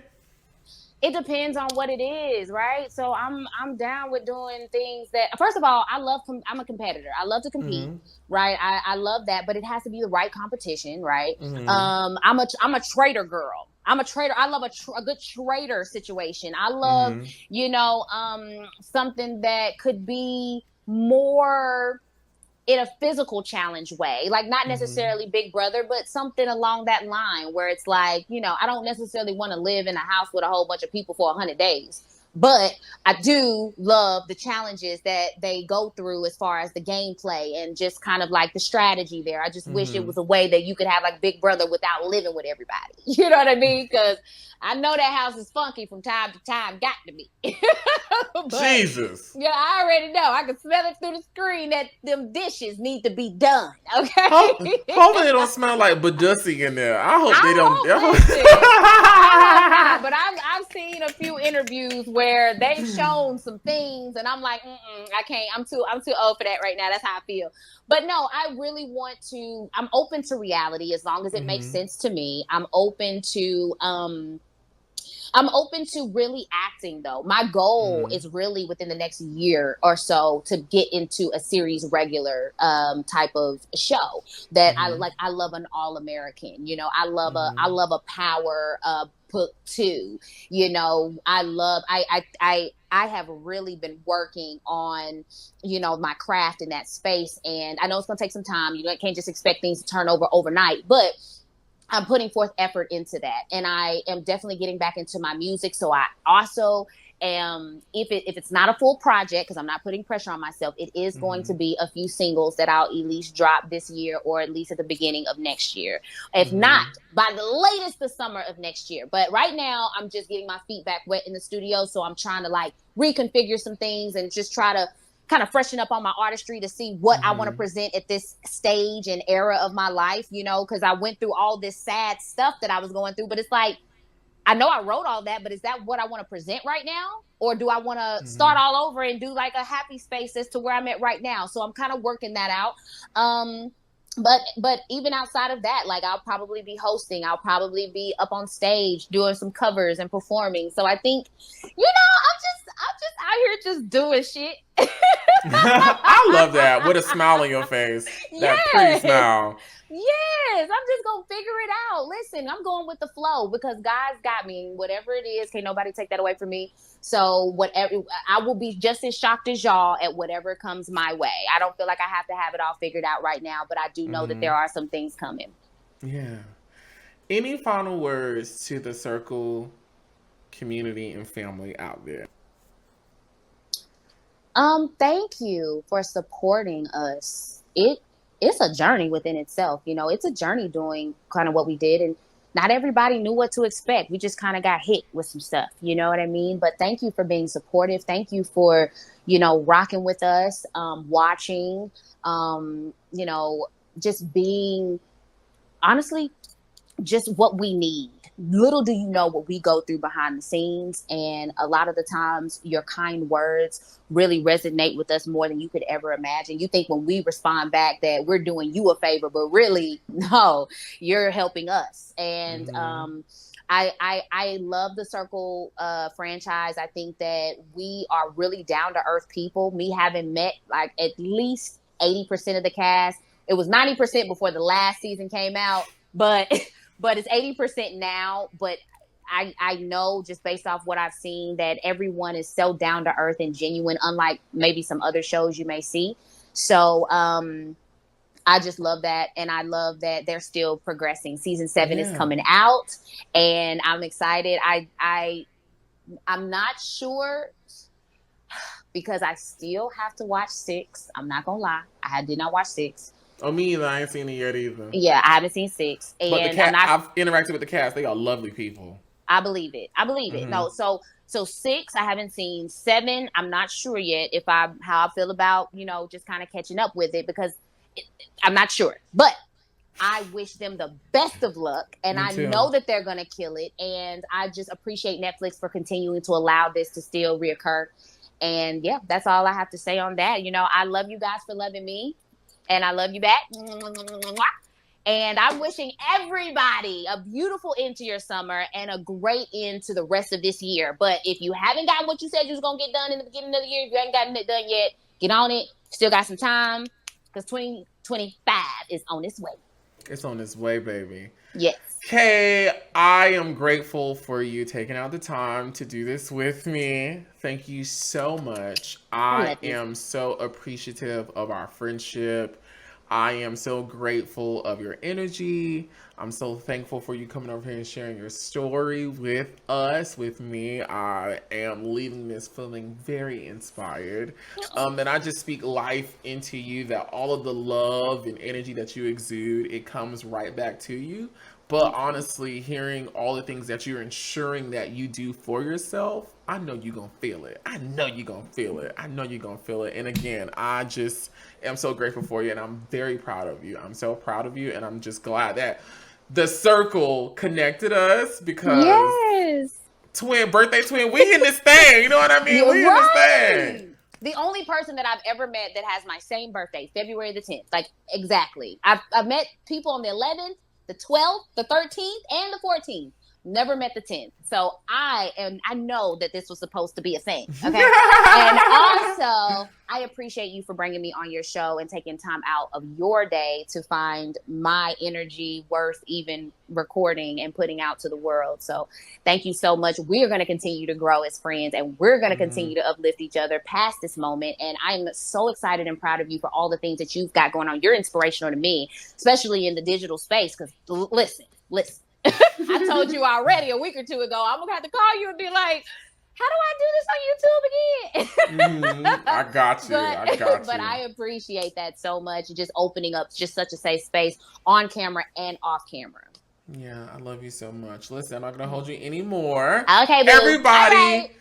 it depends on what it is, right? So I'm down with doing things that. First of all, I'm a competitor. I love to compete, Mm-hmm. right? I love that, but it has to be the right competition, right? Mm-hmm. I'm a trader girl. I'm a trader. I love a good trader situation. I love, Mm-hmm. something that could be more in a physical challenge way, like not Mm-hmm. necessarily Big Brother, but something along that line where it's like, I don't necessarily want to live in a house with a whole bunch of people for 100 days, but I do love the challenges that they go through as far as the gameplay and just kind of like the strategy there. I just wish it Mm-hmm. was a way that you could have like Big Brother without living with everybody. You know what I mean? Because I know that house is funky from time to time, got to be. But Jesus. yeah, I already know. I can smell it through the screen that them dishes need to be done. Hopefully Okay. they don't smell like Badussi in there. I hope they I don't. hope. Listen, I hope not. But I've seen a few interviews where they've shown some things, and I'm like, I can't. I'm too old for that right now. That's how I feel. But no, I really want to. I'm open to reality as long as it makes Mm-hmm. sense to me. I'm open to really acting though. My goal Mm-hmm. is really within the next year or so to get into a series regular type of show that I Mm-hmm. like. I love an all American. I love a Mm-hmm. I love a power book too. I have really been working on, my craft in that space. And I know it's going to take some time. You can't just expect things to turn over overnight, but I'm putting forth effort into that. And I am definitely getting back into my music. So I also am, if it's not a full project, because I'm not putting pressure on myself, it is going to Mm-hmm. be a few singles that I'll at least drop this year or at least at the beginning of next year. If not, Mm-hmm. by the latest, the summer of next year. But right now, I'm just getting my feet back wet in the studio. So I'm trying to like reconfigure some things and just try to kind of freshen up on my artistry to see what I want to Mm-hmm. present at this stage and era of my life, because I went through all this sad stuff that I was going through. But it's like, I know I wrote all that, but is that what I want to present right now? Or do I want to Mm-hmm. start all over and do like a happy space as to where I'm at right now? So I'm kind of working that out. But even outside of that, like I'll probably be hosting, I'll probably be up on stage doing some covers and performing. So I think, I'm just out here just doing shit. I love that with a smile on your face. That pretty Yes. smile. Yes, I'm just gonna figure it out. Listen, I'm going with the flow because God's got me. Whatever it is, can't nobody take that away from me. So whatever, I will be just as shocked as y'all at whatever comes my way. I don't feel like I have to have it all figured out right now, but I do know that Mm-hmm. there are some things coming. Yeah. Any final words to the circle community and family out there? Thank you for supporting us. It's a journey within itself. It's a journey doing kind of what we did, and not everybody knew what to expect. We just kind of got hit with some stuff. You know what I mean? But thank you for being supportive. Thank you for, rocking with us, watching, just being honestly just what we need. Little do you know what we go through behind the scenes. And a lot of the times, your kind words really resonate with us more than you could ever imagine. You think when we respond back that we're doing you a favor, but really, no, you're helping us. And Mm-hmm. I love the Circle franchise. I think that we are really down to earth people. Me having met like at least 80% of the cast. It was 90% before the last season came out, but but it's 80% now. But I know just based off what I've seen that everyone is so down to earth and genuine, unlike maybe some other shows you may see. So I just love that. And I love that they're still progressing. Season 7 is Yeah. coming out and I'm excited. I'm not sure because I still have to watch 6. I'm not gonna lie. I did not watch 6. Oh, me either. I ain't seen it yet either. Yeah, I haven't seen 6. And But the cast, I've interacted with the cast. They are lovely people. I believe it. No, so 6, I haven't seen. 7, I'm not sure yet how I feel about, just kind of catching up with it, because I'm not sure. But I wish them the best of luck, and I know that they're going to kill it. And I just appreciate Netflix for continuing to allow this to still reoccur. And yeah, that's all I have to say on that. I love you guys for loving me, and I love you back. And I'm wishing everybody a beautiful end to your summer and a great end to the rest of this year. But if you haven't gotten what you said you was going to get done in the beginning of the year, if you haven't gotten it done yet, get on it. Still got some time, because 2025 is on its way. It's on its way, baby. Yes. Kay, I am grateful for you taking out the time to do this with me. Thank you so much. I am so appreciative of our friendship. I am so grateful of your energy. I'm so thankful for you coming over here and sharing your story with us, with me. I am leaving this feeling very inspired. And I just speak life into you, that all of the love and energy that you exude, it comes right back to you. But honestly, hearing all the things that you're ensuring that you do for yourself, I know you're going to feel it. I know you're going to feel it. And again, I just am so grateful for you, and I'm very proud of you. I'm so proud of you, and I'm just glad that the circle connected us, because birthday twin, we in this thing. You know what I mean? We in this thing. The only person that I've ever met that has my same birthday, February the 10th. Like, exactly. I've met people on the 11th, the 12th, the 13th, and the 14th. Never met the 10th. So I know that this was supposed to be a thing. Okay. And also, I appreciate you for bringing me on your show and taking time out of your day to find my energy worth even recording and putting out to the world. So thank you so much. We're going to continue to grow as friends, and we're going to continue to uplift each other past this moment. And I'm so excited and proud of you for all the things that you've got going on. You're inspirational to me, especially in the digital space. Because listen. I told you already a week or two ago, I'm gonna have to call you and be like, how do I do this on YouTube again? I got you. But I appreciate that so much. Just opening up just such a safe space on camera and off camera. Yeah, I love you so much. Listen, I'm not gonna hold you anymore. Okay, boo. Everybody,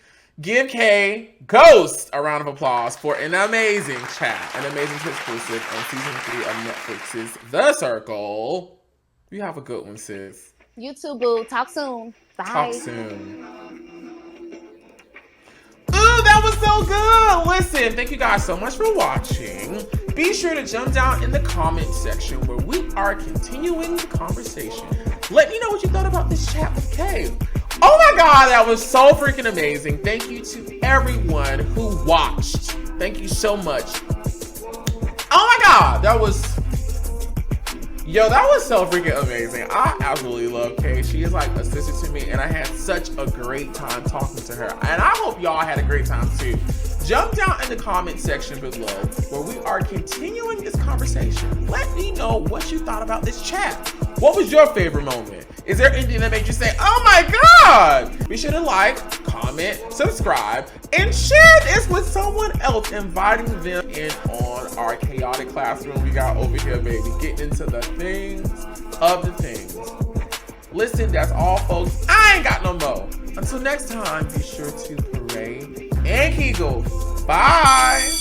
give Kay Ghost a round of applause for an amazing chat, an amazing exclusive on season 3 of Netflix's The Circle. You have a good one, sis. You too, boo. Talk soon. Bye. Talk soon. Ooh, that was so good. Listen, thank you guys so much for watching. Be sure to jump down in the comment section where we are continuing the conversation. Let me know what you thought about this chat with Kay. Oh my God, that was so freaking amazing. Thank you to everyone who watched. Thank you so much. Oh my God, that was so freaking amazing. I absolutely love Kay. She is like a sister to me, and I had such a great time talking to her. And I hope y'all had a great time too. Jump down in the comment section below where we are continuing this conversation. Let me know what you thought about this chat. What was your favorite moment? Is there anything that made you say, oh my God? Be sure to like, comment, subscribe, and share this with someone else, inviting them in on our chaotic classroom we got over here, baby. Getting into the things of the things. Listen, that's all, folks. I ain't got no more. Until next time, be sure to pray and kegel. Bye.